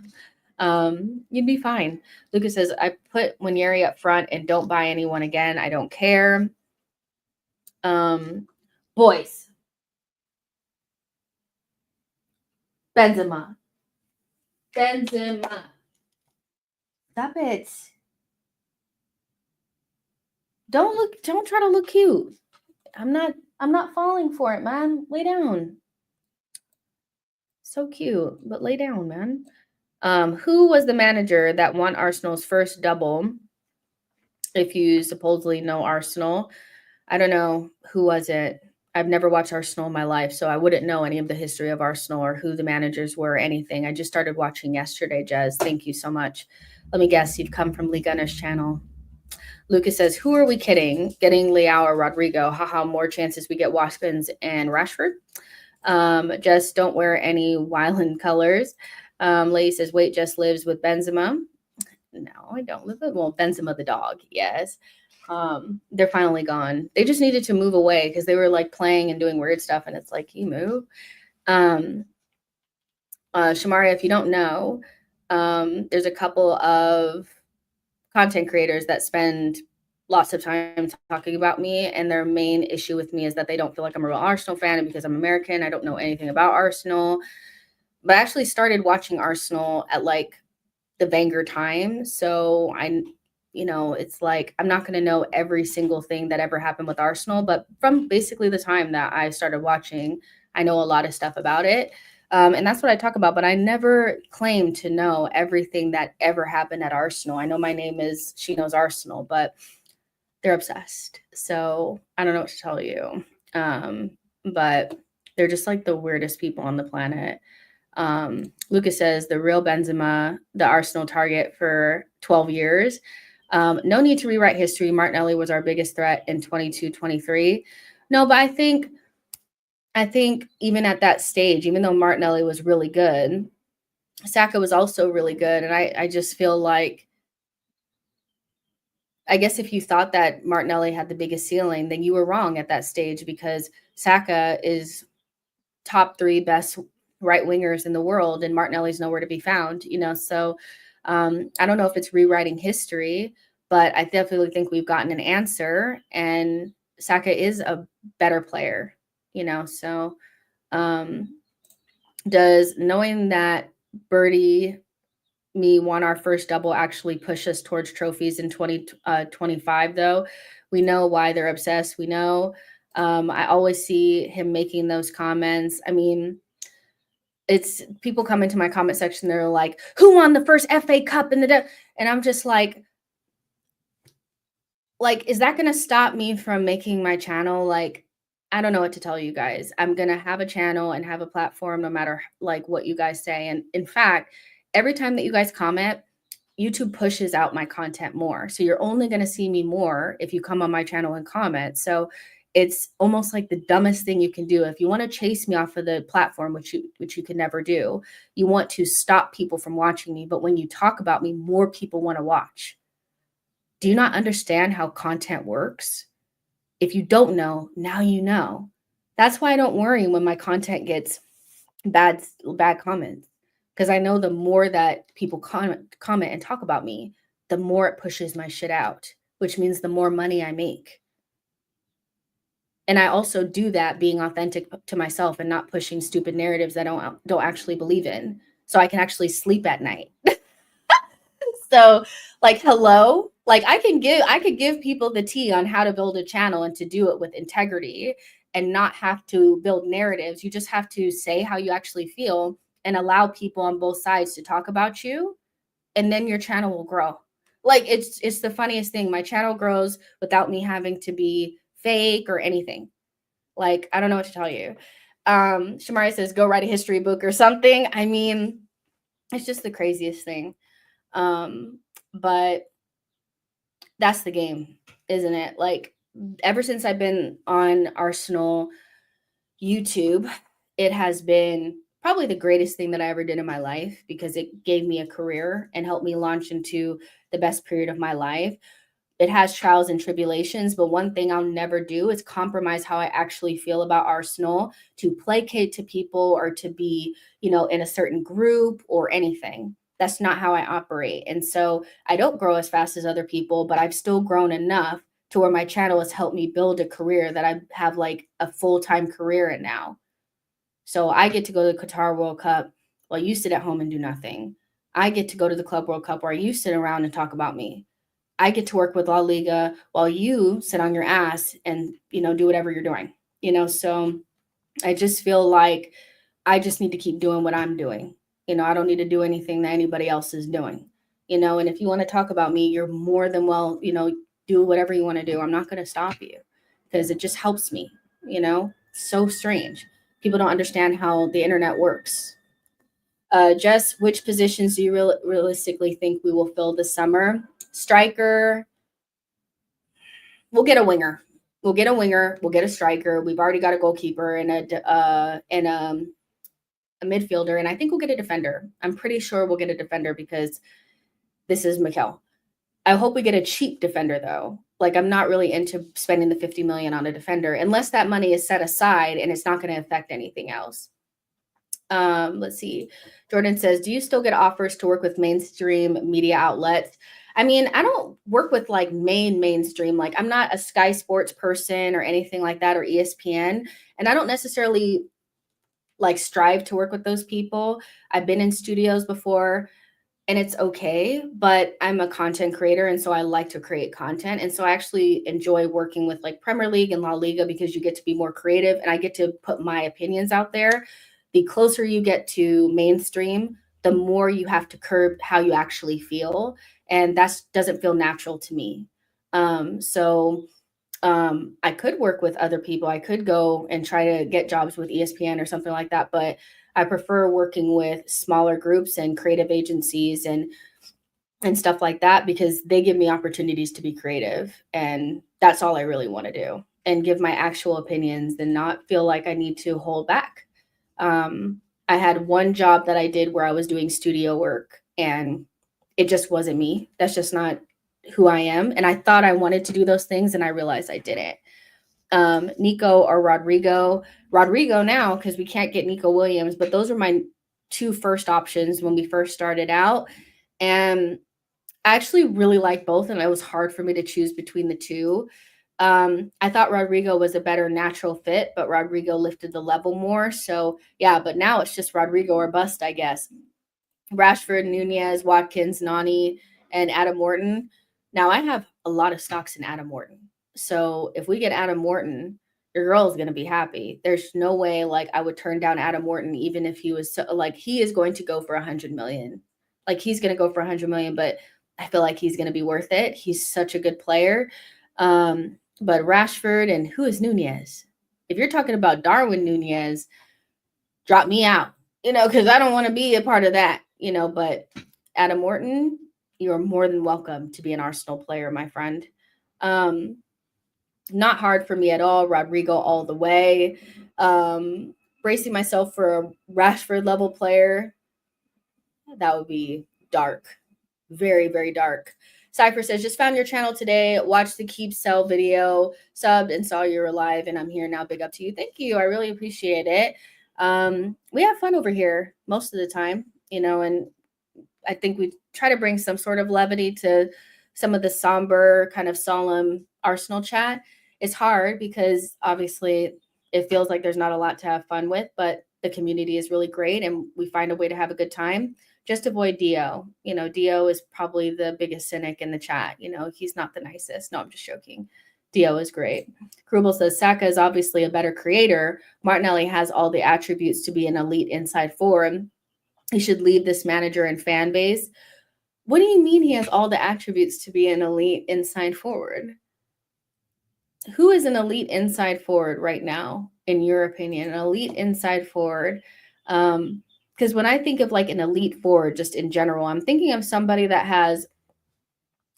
You'd be fine. Lucas says, I put Wanyeri up front and don't buy anyone again. I don't care. Boys. Benzema. Stop it. Don't try to look cute. I'm not falling for it, man. Lay down. So cute, but lay down, man. Who was the manager that won Arsenal's first double? If you supposedly know Arsenal, I don't know. Who was it? I've never watched Arsenal in my life, so I wouldn't know any of the history of Arsenal or who the managers were or anything. I just started watching yesterday, Jez. Thank you so much. Let me guess, you've come from Lee Gunner's channel. Lucas says, who are we kidding? Getting Leao or Rodrigo? Haha, more chances we get Watkins and Rashford. Just don't wear any Wyland colors. Lady says, wait, just lives with Benzema. No, I don't live with, well, Benzema the dog, yes. They're finally gone. They just needed to move away because they were like playing and doing weird stuff, and it's like, you move. Shamaria, if you don't know, there's a couple of content creators that spend lots of time talking about me, and their main issue with me is that they don't feel like I'm a real Arsenal fan, and because I'm American, I don't know anything about Arsenal. But I actually started watching Arsenal at like the Wenger time, so you know, it's like I'm not going to know every single thing that ever happened with Arsenal, but from basically the time that I started watching, I know a lot of stuff about it. And that's what I talk about, but I never claim to know everything that ever happened at Arsenal. I know my name is She Knows Arsenal, but they're obsessed. So I don't know what to tell you. But they're just like the weirdest people on the planet. Lucas says the real Benzema, the Arsenal target for 12 years. No need to rewrite history. Martinelli was our biggest threat in 22-23. No, but I think even at that stage, even though Martinelli was really good, Saka was also really good. And I just feel like, I guess if you thought that Martinelli had the biggest ceiling, then you were wrong at that stage, because Saka is top 3 best right wingers in the world, and Martinelli's nowhere to be found, you know? So I don't know if it's rewriting history, but I definitely think we've gotten an answer, and Saka is a better player, you know? So does knowing that Birdie me won our first double actually push us towards trophies in 2025 though? We know why they're obsessed. We know. I always see him making those comments. I mean, it's people come into my comment section, they're like, who won the first FA Cup in the and I'm just like, is that going to stop me from making my channel? Like, I don't know what to tell you guys. I'm going to have a channel and have a platform no matter like what you guys say. And in fact, every time that you guys comment, YouTube pushes out my content more. So you're only going to see me more if you come on my channel and comment. So it's almost like the dumbest thing you can do. If you want to chase me off of the platform, which you can never do, you want to stop people from watching me. But when you talk about me, more people want to watch. Do you not understand how content works? If you don't know, now you know. That's why I don't worry when my content gets bad comments, because I know the more that people comment and talk about me, the more it pushes my shit out, which means the more money I make. And I also do that being authentic to myself and not pushing stupid narratives that I don't actually believe in. So I can actually sleep at night. So like, hello, like I could give people the tea on how to build a channel and to do it with integrity and not have to build narratives. You just have to say how you actually feel and allow people on both sides to talk about you, and then your channel will grow. Like it's the funniest thing. My channel grows without me having to be fake or anything. Like, I don't know what to tell you. Shamari says, go write a history book or something. I mean, it's just the craziest thing. But that's the game, isn't it? Like, ever since I've been on Arsenal YouTube, it has been probably the greatest thing that I ever did in my life because it gave me a career and helped me launch into the best period of my life. It has trials and tribulations, but one thing I'll never do is compromise how I actually feel about Arsenal to placate to people or to be, in a certain group or anything. That's not how I operate. And so I don't grow as fast as other people, but I've still grown enough to where my channel has helped me build a career that I have like a full-time career in now. So I get to go to the Qatar World Cup while you sit at home and do nothing. I get to go to the Club World Cup where you sit around and talk about me. I get to work with La Liga while you sit on your ass and, do whatever you're doing, so I just feel like I just need to keep doing what I'm doing. I don't need to do anything that anybody else is doing, and if you want to talk about me, you're more than well, do whatever you want to do. I'm not going to stop you because it just helps me, so strange. People don't understand how the internet works. Jess, which positions do you realistically think we will fill this summer? Striker. We'll get a winger. We'll get a winger. We'll get a striker. We've already got a goalkeeper and a midfielder, and I think we'll get a defender. I'm pretty sure we'll get a defender because this is Mikel. I hope we get a cheap defender though. Like, I'm not really into spending the 50 million on a defender unless that money is set aside and it's not going to affect anything else. Let's see. Jordan says, do you still get offers to work with mainstream media outlets? I mean, I don't work with like mainstream. Like, I'm not a Sky Sports person or anything like that, or ESPN. And I don't necessarily like strive to work with those people. I've been in studios before and it's okay, but I'm a content creator. And so I like to create content. And so I actually enjoy working with like Premier League and La Liga because you get to be more creative and I get to put my opinions out there. The closer you get to mainstream, the more you have to curb how you actually feel. And that doesn't feel natural to me. I could work with other people. I could go and try to get jobs with ESPN or something like that. But I prefer working with smaller groups and creative agencies and stuff like that because they give me opportunities to be creative. And that's all I really want to do, and give my actual opinions and not feel like I need to hold back. I had one job that I did where I was doing studio work and it just wasn't me. That's just not who I am. And I thought I wanted to do those things and I realized I didn't. Nico or Rodrigo. Rodrigo now, because we can't get Nico Williams, but those were my two first options when we first started out. And I actually really like both, and it was hard for me to choose between the two. I thought Rodrigo was a better natural fit, but Rodrigo lifted the level more. So yeah, but now it's just Rodrigo or bust, I guess. Rashford, Nunez, Watkins, Nani, and Adam Morton. Now I have a lot of stocks in Adam Morton. So if we get Adam Morton, your girl is going to be happy. There's no way like I would turn down Adam Morton, even if he was like, he is going to go for 100 million. Like, he's going to go for 100 million, but I feel like he's going to be worth it. He's such a good player. But Rashford, and who is Nunez? If you're talking about Darwin Nunez, drop me out, because I don't want to be a part of that, but Adam Morton, you're more than welcome to be an Arsenal player, my friend. Not hard for me at all. Rodrigo all the way. Bracing myself for a Rashford level player, that would be dark. Very, very dark. Cypher says, just found your channel today, watched the keep sell video, subbed and saw you were live, and I'm here now. Big up to you. Thank you. I really appreciate it. We have fun over here most of the time, and I think we try to bring some sort of levity to some of the somber, kind of solemn Arsenal chat. it's hard because obviously it feels like there's not a lot to have fun with, but the community is really great and we find a way to have a good time. Just avoid Dio. Dio is probably the biggest cynic in the chat. He's not the nicest. No, I'm just joking. Dio is great. Krubel says Saka is obviously a better creator. Martinelli has all the attributes to be an elite inside forward. He should leave this manager and fan base. What do you mean he has all the attributes to be an elite inside forward? Who is an elite inside forward right now, in your opinion? An elite inside forward? Because when I think of like an elite forward, just in general, I'm thinking of somebody that has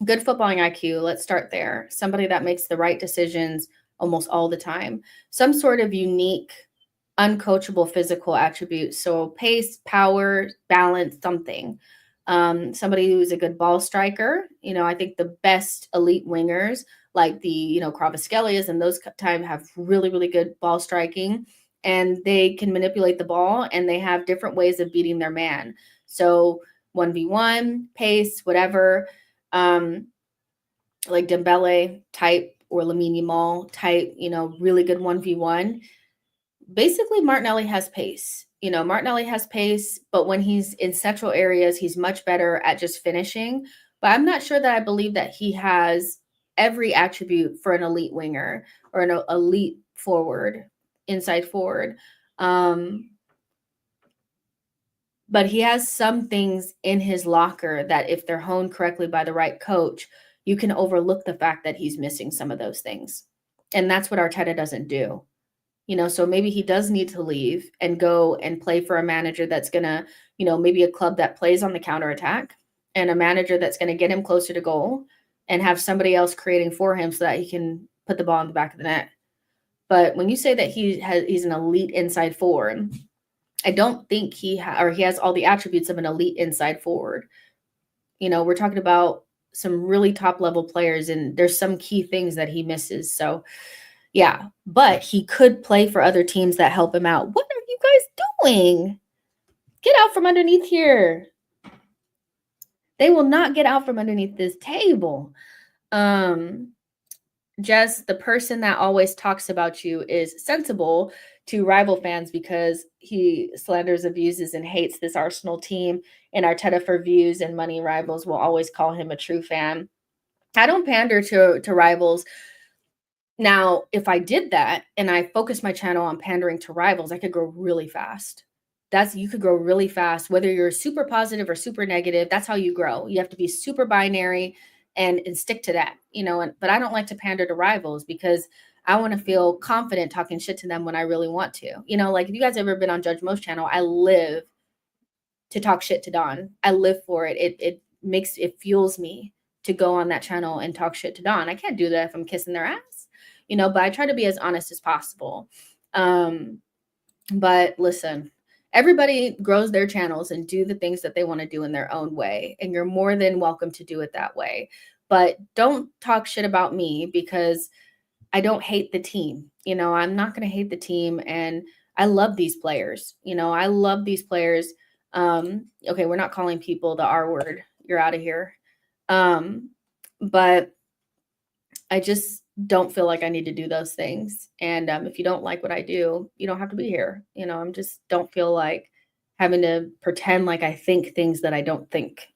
good footballing IQ. Let's start there. Somebody that makes the right decisions almost all the time. Some sort of unique, uncoachable physical attributes. So pace, power, balance, something. Somebody who's a good ball striker. I think the best elite wingers, like the, Kvaratskhelia and those time, have really, really good ball striking. And they can manipulate the ball and they have different ways of beating their man. So 1v1, pace, whatever. Like Dembele type or Lamine Yamal type, really good 1v1. Basically, Martinelli has pace. Martinelli has pace, but when he's in central areas, he's much better at just finishing. But I'm not sure that I believe that he has every attribute for an elite winger or an elite forward, inside forward. But he has some things in his locker that if they're honed correctly by the right coach, you can overlook the fact that he's missing some of those things. And that's what Arteta doesn't do. So maybe he does need to leave and go and play for a manager that's going to, maybe a club that plays on the counterattack and a manager that's going to get him closer to goal and have somebody else creating for him so that he can put the ball in the back of the net. But when you say that he's an elite inside forward, I don't think he has all the attributes of an elite inside forward. We're talking about some really top level players and there's some key things that he misses. So yeah, but he could play for other teams that help him out. What are you guys doing? Get out from underneath here. They will not get out from underneath this table. Just the person that always talks about you is sensible to rival fans because he slanders, abuses, and hates this Arsenal team. And Arteta, for views and money, rivals will always call him a true fan. I don't pander to rivals. Now, if I did that and I focused my channel on pandering to rivals, I could grow really fast. You could grow really fast, whether you're super positive or super negative. That's how you grow. You have to be super binary and stick to that, but I don't like to pander to rivals because I want to feel confident talking shit to them when I really want to. Like if you guys ever been on Judge Mo's channel, I live to talk shit to Don. I live for it. It fuels me to go on that channel and talk shit to Don. I can't do that if I'm kissing their ass. But I try to be as honest as possible. But listen, everybody grows their channels and do the things that they want to do in their own way. And you're more than welcome to do it that way. But don't talk shit about me because I don't hate the team. I'm not going to hate the team. And I love these players. I love these players. Okay, we're not calling people the R word. You're out of here. But I just don't feel like I need to do those things. And if you don't like what I do, you don't have to be here. I'm just don't feel like having to pretend like I think things that I don't think.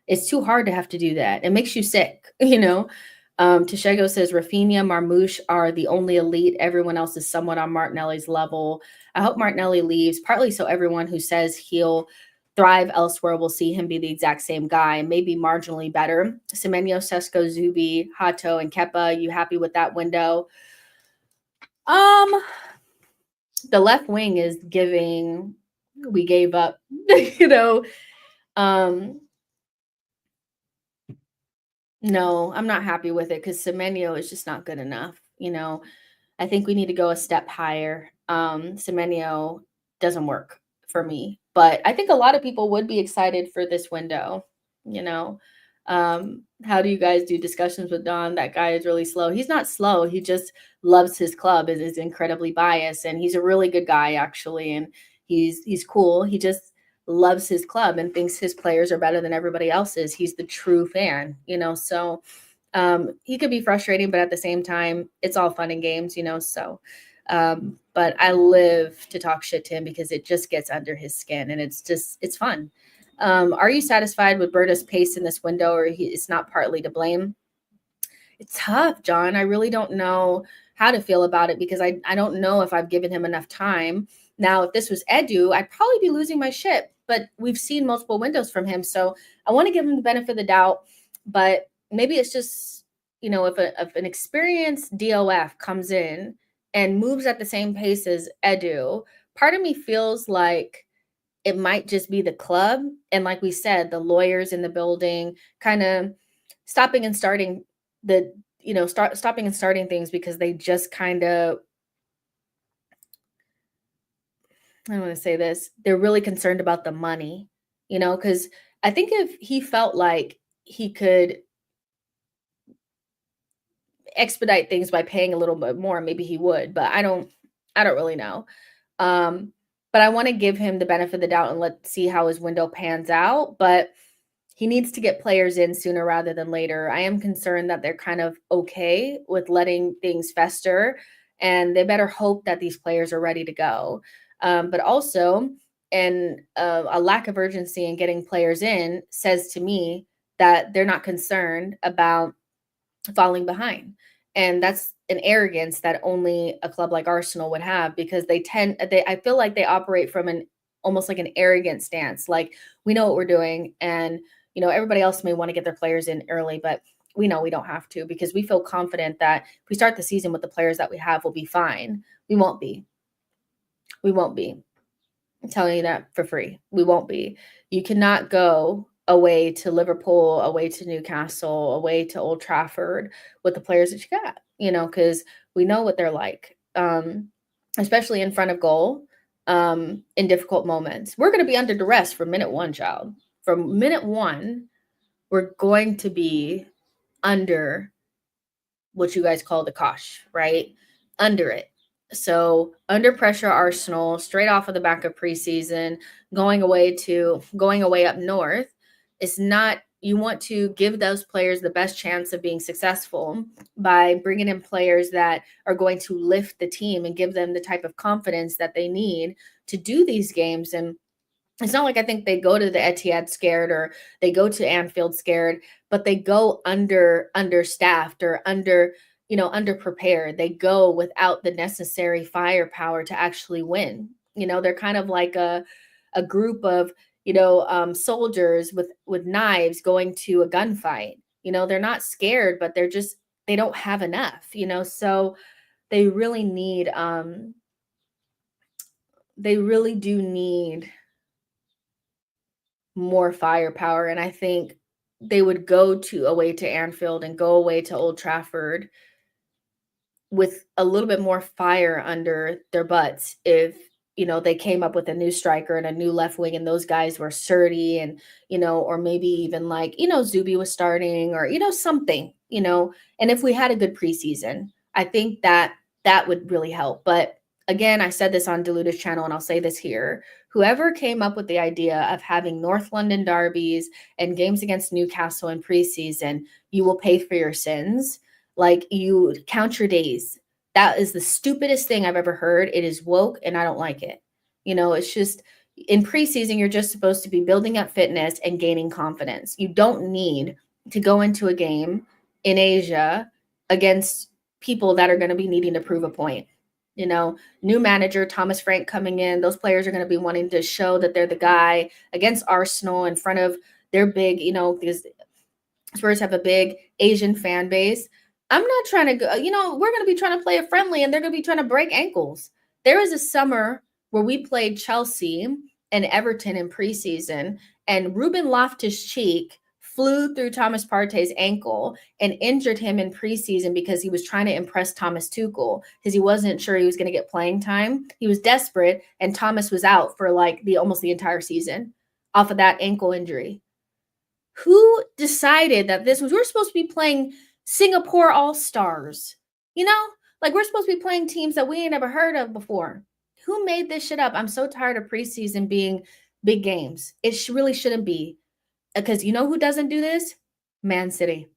It's too hard to have to do that. It makes you sick, Tashego says Rafinha, Marmoush are the only elite. Everyone else is somewhat on Martinelli's level. I hope Martinelli leaves, partly so everyone who says he'll thrive elsewhere will see him be the exact same guy, maybe marginally better. Semenyo, Sesko, Zubi, Hato, and Kepa, you happy with that window? The left wing is giving, we gave up, No, I'm not happy with it because Semenyo is just not good enough. I think we need to go a step higher. Semenyo doesn't work for me, but I think a lot of people would be excited for this window. How do you guys do discussions with Don? That guy is really slow. He's not slow. He just loves his club and is incredibly biased. And he's a really good guy, actually. And he's cool. He just loves his club and thinks his players are better than everybody else's. He's the true fan, so He could be frustrating, but at the same time, it's all fun and games, so but I live to talk shit to him because it just gets under his skin and it's fun. Are you satisfied with Berta's pace in this window, or it's not partly to blame? It's tough, John. I really don't know how to feel about it because I don't know if I've given him enough time. Now, if this was Edu, I'd probably be losing my shit, but we've seen multiple windows from him. So I want to give him the benefit of the doubt, but maybe it's just, if an experienced DOF comes in and moves at the same pace as Edu, part of me feels like it might just be the club. And like we said, the lawyers in the building kind of stopping and starting stopping and starting things because they just kind of, I don't want to say this, they're really concerned about the money, because I think if he felt like he could expedite things by paying a little bit more, maybe he would, but I don't really know. But I want to give him the benefit of the doubt and let's see how his window pans out. But he needs to get players in sooner rather than later. I am concerned that they're kind of okay with letting things fester, and they better hope that these players are ready to go. But also, and a lack of urgency in getting players in says to me that they're not concerned about falling behind. And that's an arrogance that only a club like Arsenal would have, because I feel like they operate from an almost like an arrogant stance. Like, we know what we're doing, and everybody else may want to get their players in early, but we know we don't have to, because we feel confident that if we start the season with the players that we have, we'll be fine. We won't be. I'm telling you that for free. We won't be. You cannot go away to Liverpool, away to Newcastle, away to Old Trafford with the players that you got, because we know what they're like, especially in front of goal, in difficult moments. We're going to be under duress from minute one, child. From minute one, we're going to be under what you guys call the kosh, right? Under it. So under pressure, Arsenal, straight off of the back of preseason, going away up north. It's not, you want to give those players the best chance of being successful by bringing in players that are going to lift the team and give them the type of confidence that they need to do these games. And it's not like I think they go to the Etihad scared or they go to Anfield scared, but they go understaffed or underprepared. They go without the necessary firepower to actually win. They're kind of like a group of soldiers with knives going to a gunfight. They're not scared, but they don't have enough. So they really do need more firepower. And I think they would go away to Anfield and go away to Old Trafford with a little bit more fire under their butts if they came up with a new striker and a new left wing, and those guys were sturdy, and or maybe even like Zubi was starting, or something, and if we had a good preseason, I think that would really help. But again, I said this on Deluded channel, and I'll say this here: whoever came up with the idea of having North London derbies and games against Newcastle in preseason, you will pay for your sins. Like, you count your days. That is the stupidest thing I've ever heard. It is woke, and I don't like it. It's just, in preseason, you're just supposed to be building up fitness and gaining confidence. You don't need to go into a game in Asia against people that are going to be needing to prove a point. New manager, Thomas Frank coming in, those players are going to be wanting to show that they're the guy against Arsenal in front of their big, because Spurs have a big Asian fan base. I'm not trying to go, we're going to be trying to play a friendly, and they're going to be trying to break ankles. There was a summer where we played Chelsea and Everton in preseason, and Ruben Loftus-Cheek flew through Thomas Partey's ankle and injured him in preseason because he was trying to impress Thomas Tuchel, because he wasn't sure he was going to get playing time. He was desperate, and Thomas was out for like almost the entire season off of that ankle injury. Who decided that we're supposed to be playing Singapore All-Stars? Like, we're supposed to be playing teams that we ain't ever heard of before. Who made this shit up? I'm so tired of preseason being big games. It really shouldn't be. Because who doesn't do this? Man City.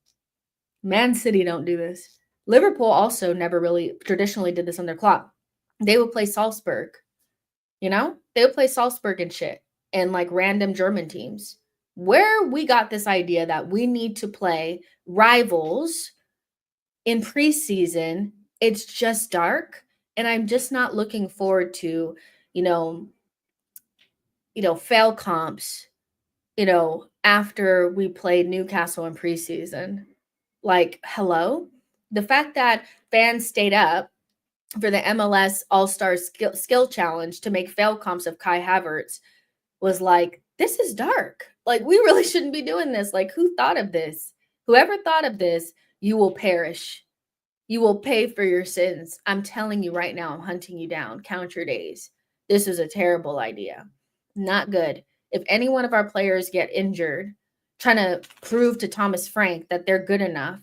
Man City don't do this. Liverpool also never really traditionally did this on their clock. They would play Salzburg, They would play Salzburg and shit and like random German teams. Where we got this idea that we need to play rivals in preseason, it's just dark. And I'm just not looking forward to, you know, fail comps, after we played Newcastle in preseason. Like, hello? The fact that fans stayed up for the MLS All-Star skill challenge to make fail comps of Kai Havertz was like, this is dark. Like, we really shouldn't be doing this. Like, who thought of this? Whoever thought of this, you will perish. You will pay for your sins. I'm telling you right now, I'm hunting you down. Count your days. This is a terrible idea. Not good. If any one of our players get injured, trying to prove to Thomas Frank that they're good enough,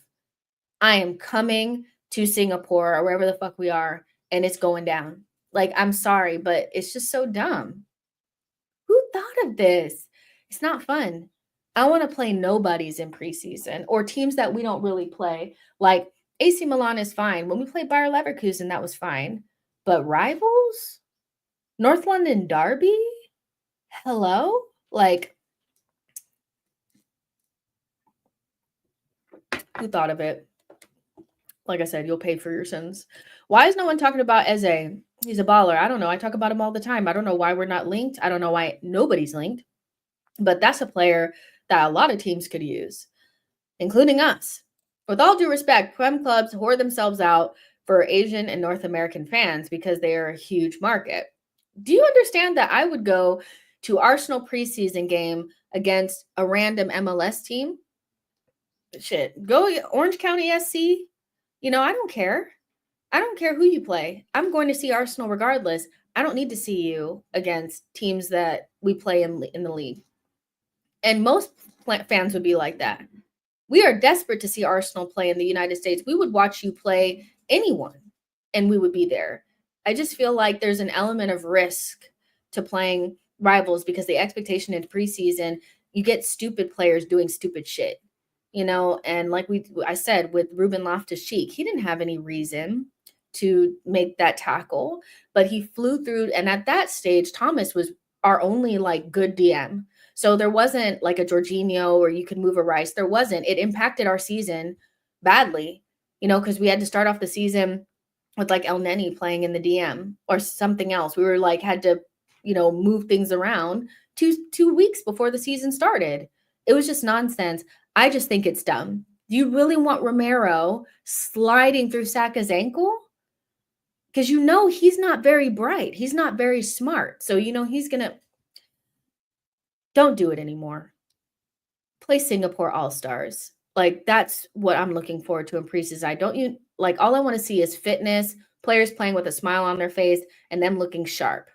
I am coming to Singapore or wherever the fuck we are, and it's going down. Like, I'm sorry, but it's just so dumb. Who thought of this? It's not fun. I want to play nobodies in preseason or teams that we don't really play. Like, AC Milan is fine. When we played Bayer Leverkusen, that was fine. But rivals? North London Derby? Hello? Like, who thought of it? Like I said, you'll pay for your sins. Why is no one talking about Eze? He's a baller. I don't know. I talk about him all the time. I don't know why we're not linked. I don't know why nobody's linked. But that's a player that a lot of teams could use, including us. With all due respect, Prem clubs whore themselves out for Asian and North American fans because they are a huge market. Do you understand that I would go to Arsenal preseason game against a random MLS team? Shit, go Orange County SC. I don't care. I don't care who you play. I'm going to see Arsenal regardless. I don't need to see you against teams that we play in the league. And most fans would be like that. We are desperate to see Arsenal play in the United States. We would watch you play anyone, and we would be there. I just feel like there's an element of risk to playing rivals because the expectation in preseason, you get stupid players doing stupid shit, and like I said, with Ruben Loftus-Cheek, he didn't have any reason to make that tackle, but he flew through. And at that stage, Thomas was our only like good DM. So there wasn't like a Jorginho where you could move a Rice. There wasn't. It impacted our season badly, because we had to start off the season with like El Neni playing in the DM or something else. We were like, had to, move things around two weeks before the season started. It was just nonsense. I just think it's dumb. Do you really want Romero sliding through Saka's ankle? Because he's not very bright. He's not very smart. So, he's going to... Don't do it anymore. Play Singapore All-Stars. Like, that's what I'm looking forward to in preseason. All I want to see is fitness, players playing with a smile on their face, and them looking sharp.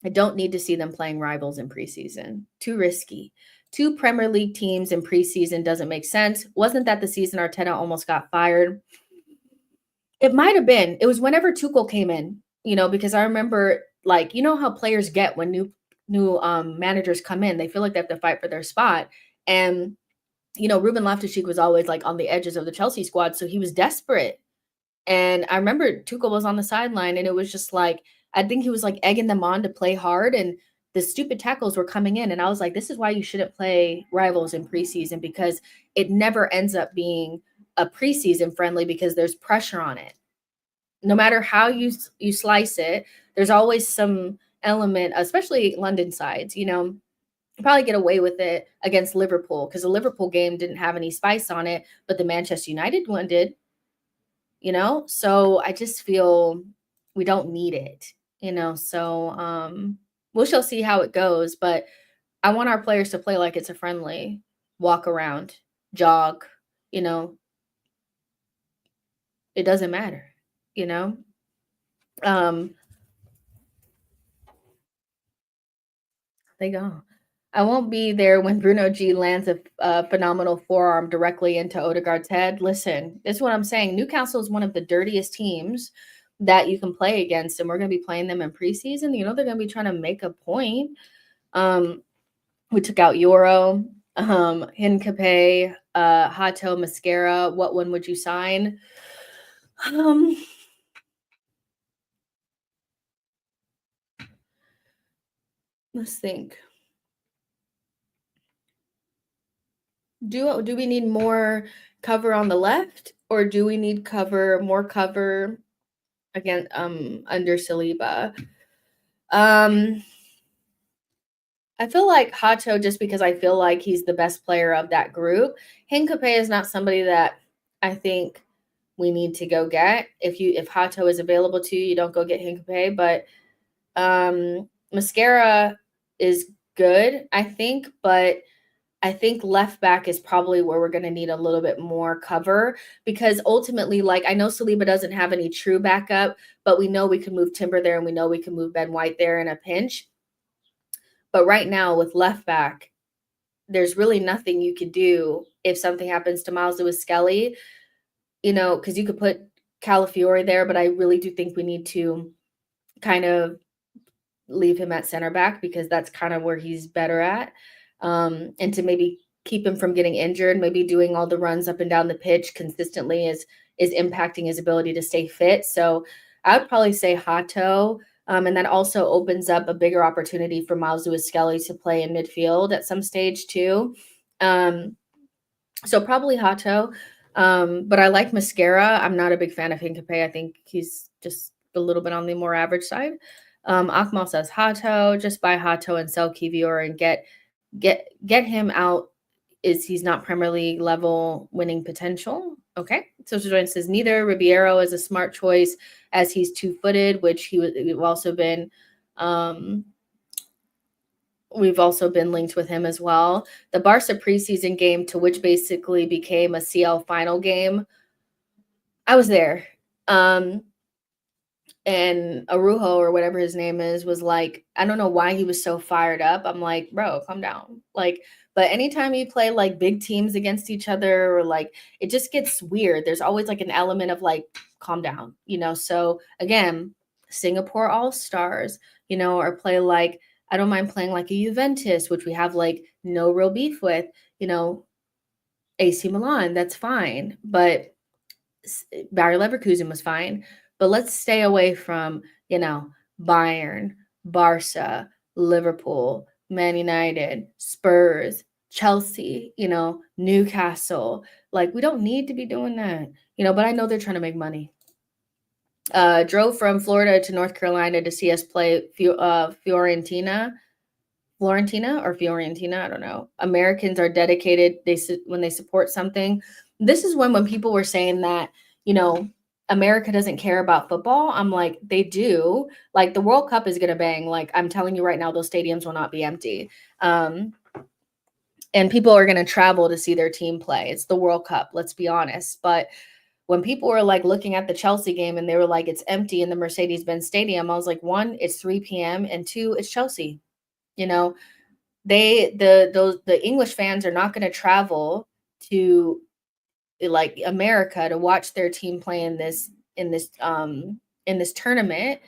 I don't need to see them playing rivals in preseason. Too risky. 2 Premier League teams in preseason doesn't make sense. Wasn't that the season Arteta almost got fired? It might have been. It was whenever Tuchel came in, because I remember, how players get when new managers come in. They feel like they have to fight for their spot. And, Ruben Loftus-Cheek was always like on the edges of the Chelsea squad. So he was desperate. And I remember Tuchel was on the sideline and it was just like, I think he was like egging them on to play hard and the stupid tackles were coming in. And I was like, this is why you shouldn't play rivals in preseason because it never ends up being a preseason friendly because there's pressure on it. No matter how you slice it, there's always some element, especially London sides, probably get away with it against Liverpool because the Liverpool game didn't have any spice on it, but the Manchester United one did, so I just feel we don't need it, so we shall see how it goes, but I want our players to play like it's a friendly, walk around, jog, it doesn't matter, they go. I won't be there when Bruno G lands a phenomenal forearm directly into Odegaard's head. Listen, this is what I'm saying. Newcastle is one of the dirtiest teams that you can play against, and we're going to be playing them in preseason. They're going to be trying to make a point. We took out Euro. Hincapié, Hato, Mascara. What one would you sign? Let's think. Do we need more cover on the left, or do we need more cover again under Saliba? I feel like Hato, just because I feel like he's the best player of that group. Hincapié is not somebody that I think we need to go get. If Hato is available to you, you don't go get Hincapié. But Mascara is good, I think, but I think left back is probably where we're going to need a little bit more cover, because ultimately, like, I know Saliba doesn't have any true backup, but we know we can move Timber there and we know we can move Ben White there in a pinch. But right now with left back, there's really nothing you could do if something happens to Miles Lewis Skelly, because you could put Calafiore there, but I really do think we need to kind of leave him at center back, because that's kind of where he's better at. And to maybe keep him from getting injured, maybe doing all the runs up and down the pitch consistently is impacting his ability to stay fit. So I would probably say Hato. And that also opens up a bigger opportunity for Miles Lewis Skelly to play in midfield at some stage too. So probably Hato. But I like Mascara. I'm not a big fan of Hincapié. I think he's just a little bit on the more average side. Akmal says Hato. Just buy Hato and sell Kivior and get him out. He's not Premier League level winning potential? Okay. So Joanne says neither. Ribeiro is a smart choice as he's 2-footed, which we've also been linked with him as well. The Barca preseason game, to which basically became a CL final game, I was there. And Arujo, or whatever his name is, was like, I don't know why he was so fired up. I'm like, bro, calm down. Like, but anytime you play like big teams against each other, or like, it just gets weird. There's always like an element of like, calm down, So again, Singapore All-Stars, or play like, I don't mind playing like a Juventus, which we have like no real beef with, AC Milan, that's fine. But Bayer Leverkusen was fine. But let's stay away from, Bayern, Barca, Liverpool, Man United, Spurs, Chelsea, Newcastle. Like, we don't need to be doing that, but I know they're trying to make money. Drove from Florida to North Carolina to see us play Fiorentina, I don't know. Americans are dedicated. When they support something. This is when people were saying that, America doesn't care about football. I'm like, they do. Like, the World Cup is going to bang. Like, I'm telling you right now, those stadiums will not be empty. And people are going to travel to see their team play. It's the World Cup, let's be honest. But when people were like looking at the Chelsea game and they were like, it's empty in the Mercedes-Benz Stadium, I was like, one, it's 3 p.m. and two, it's Chelsea. The English fans are not going to travel to like America to watch their team play in this tournament,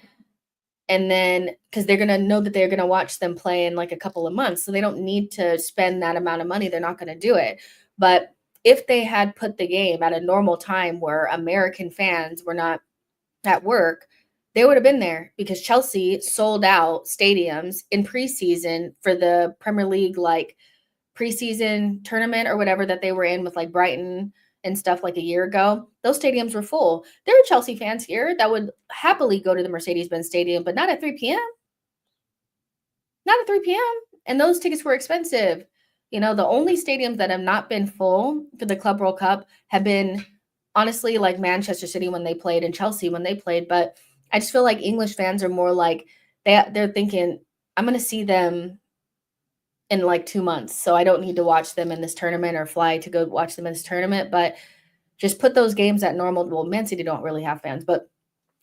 and then because they're going to know that they're going to watch them play in like a couple of months, so they don't need to spend that amount of money. They're not going to do it. But if they had put the game at a normal time where American fans were not at work, they would have been there, because Chelsea sold out stadiums in preseason for the Premier League, like preseason tournament or whatever that they were in with like Brighton and stuff like a year ago. Those stadiums were full. There are Chelsea fans here that would happily go to the Mercedes-Benz Stadium, but not at 3 p.m. Not at 3 p.m. And those tickets were expensive. The only stadiums that have not been full for the Club World Cup have been, honestly, like Manchester City when they played and Chelsea when they played. But I just feel like English fans are more like, they're thinking, I'm going to see them in like 2 months, so I don't need to watch them in this tournament or fly to go watch them in this tournament. But just put those games at normal. Well, Man City don't really have fans, but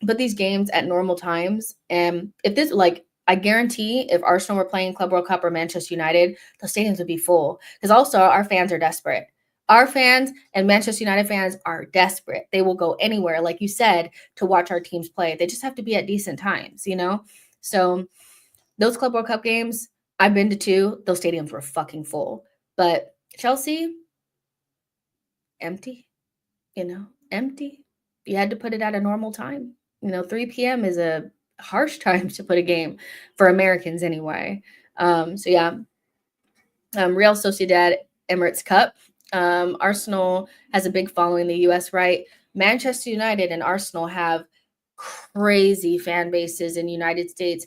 put these games at normal times. And if this, like, I guarantee if Arsenal were playing Club World Cup or Manchester United, the stadiums would be full, because also our fans are desperate. Our fans and Manchester United fans are desperate. They will go anywhere, like you said, to watch our teams play. They just have to be at decent times, So those Club World Cup games, I've been to 2. Those stadiums were fucking full. But Chelsea, empty, empty. You had to put it at a normal time. 3 p.m. is a harsh time to put a game for Americans anyway. So yeah, Real Sociedad Emirates Cup. Arsenal has a big following in the U.S., right? Manchester United and Arsenal have crazy fan bases in the United States.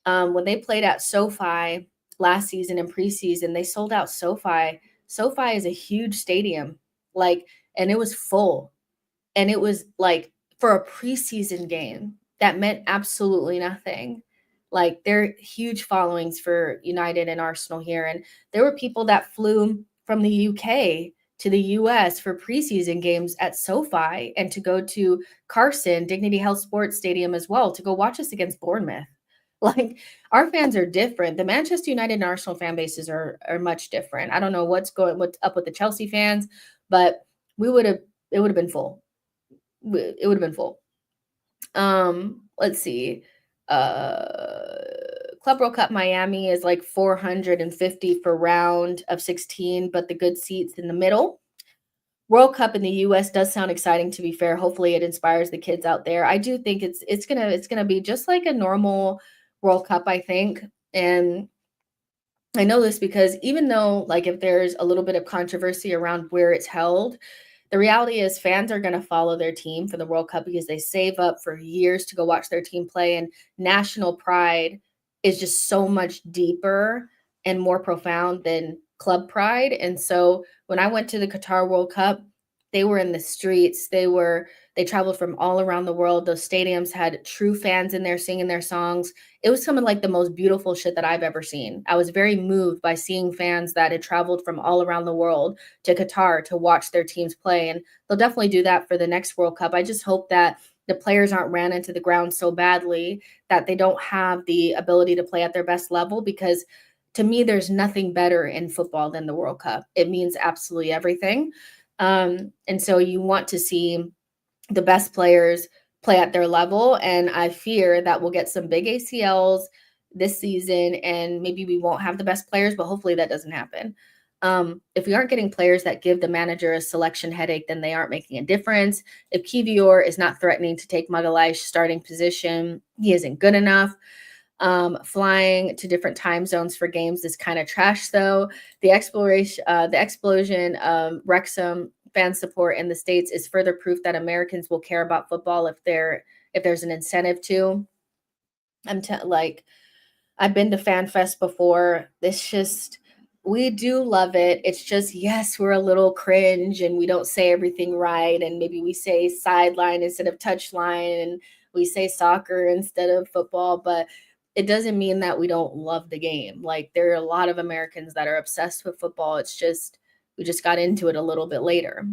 When they played at SoFi last season in preseason, they sold out SoFi. SoFi is a huge stadium, and it was full. And it was for a preseason game that meant absolutely nothing. They're huge followings for United and Arsenal here. And there were people that flew from the UK to the US for preseason games at SoFi and to go to Carson, Dignity Health Sports Stadium as well, to go watch us against Bournemouth. Our fans are different. The Manchester United and Arsenal fan bases are much different. I don't know what's up with the Chelsea fans, but it would have been full. It would have been full. Let's see. Club World Cup Miami is like 450 for round of 16, but the good seats in the middle. World Cup in the US does sound exciting, to be fair. Hopefully it inspires the kids out there. I do think it's gonna be just like a normal World Cup, I think. And I know this because even though if there's a little bit of controversy around where it's held, the reality is fans are going to follow their team for the World Cup because they save up for years to go watch their team play, and national pride is just so much deeper and more profound than club pride. And so when I went to the Qatar World Cup, they were in the streets. They traveled from all around the world. Those stadiums had true fans in there singing their songs. It was some of the most beautiful shit that I've ever seen. I was very moved by seeing fans that had traveled from all around the world to Qatar to watch their teams play. And they'll definitely do that for the next World Cup. I just hope that the players aren't ran into the ground so badly that they don't have the ability to play at their best level, because to me, there's nothing better in football than the World Cup. It means absolutely everything. And so you want to see the best players play at their level. And I fear that we'll get some big ACLs this season, and maybe we won't have the best players, but hopefully that doesn't happen. If we aren't getting players that give the manager a selection headache, then they aren't making a difference. If Kivior is not threatening to take Magalhaes' starting position, he isn't good enough. Flying to different time zones for games is kind of trash, though. The explosion of Wrexham fan support in the States is further proof that Americans will care about football if there's an incentive to. I've been to FanFest before. We do love it. It's just, yes, we're a little cringe and we don't say everything right. And maybe we say sideline instead of touchline, and we say soccer instead of football, but it doesn't mean that we don't love the game. There are a lot of Americans that are obsessed with football. It's just, we just got into it a little bit later.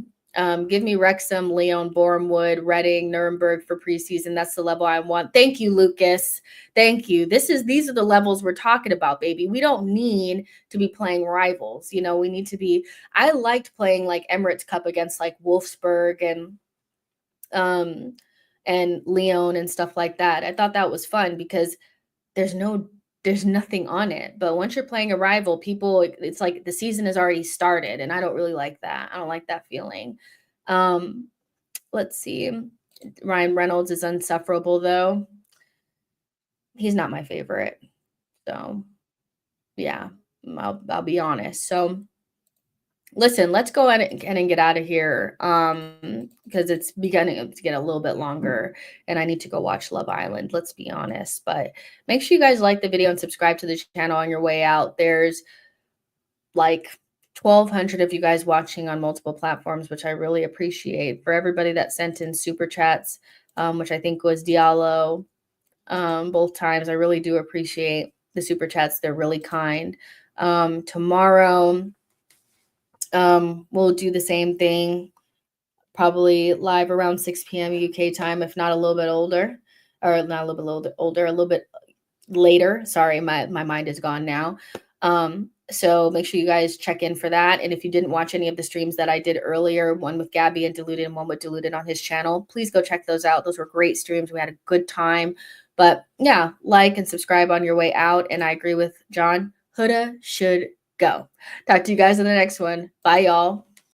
Give me Wrexham, Lyon, Bournemouth, Reading, Nuremberg for preseason. That's the level I want. Thank you, Lucas. Thank you. These are the levels we're talking about, baby. We don't need to be playing rivals. We need to be. I liked playing Emirates Cup against Wolfsburg and Lyon and stuff like that. I thought that was fun because there's nothing on it. But once you're playing a rival, it's the season has already started, and I don't really like that. I don't like that feeling. Let's see. Ryan Reynolds is insufferable, though. He's not my favorite. So, yeah, I'll be honest. So, listen, let's go ahead and get out of here because it's beginning to get a little bit longer and I need to go watch Love Island, let's be honest. But make sure you guys like the video and subscribe to the channel on your way out. There's 1,200 of you guys watching on multiple platforms, which I really appreciate. For everybody that sent in super chats, which I think was Diallo both times, I really do appreciate the super chats. They're really kind. Tomorrow, we'll do the same thing, probably live around 6 p.m. UK time, if not a little bit older, or not a little bit older, a little bit later. Sorry, my mind is gone now. So make sure you guys check in for that. And if you didn't watch any of the streams that I did earlier, one with Gabby and Diluted and one with Diluted on his channel, please go check those out. Those were great streams. We had a good time. But yeah, like and subscribe on your way out. And I agree with John. Huda should go. Talk to you guys in the next one. Bye, y'all.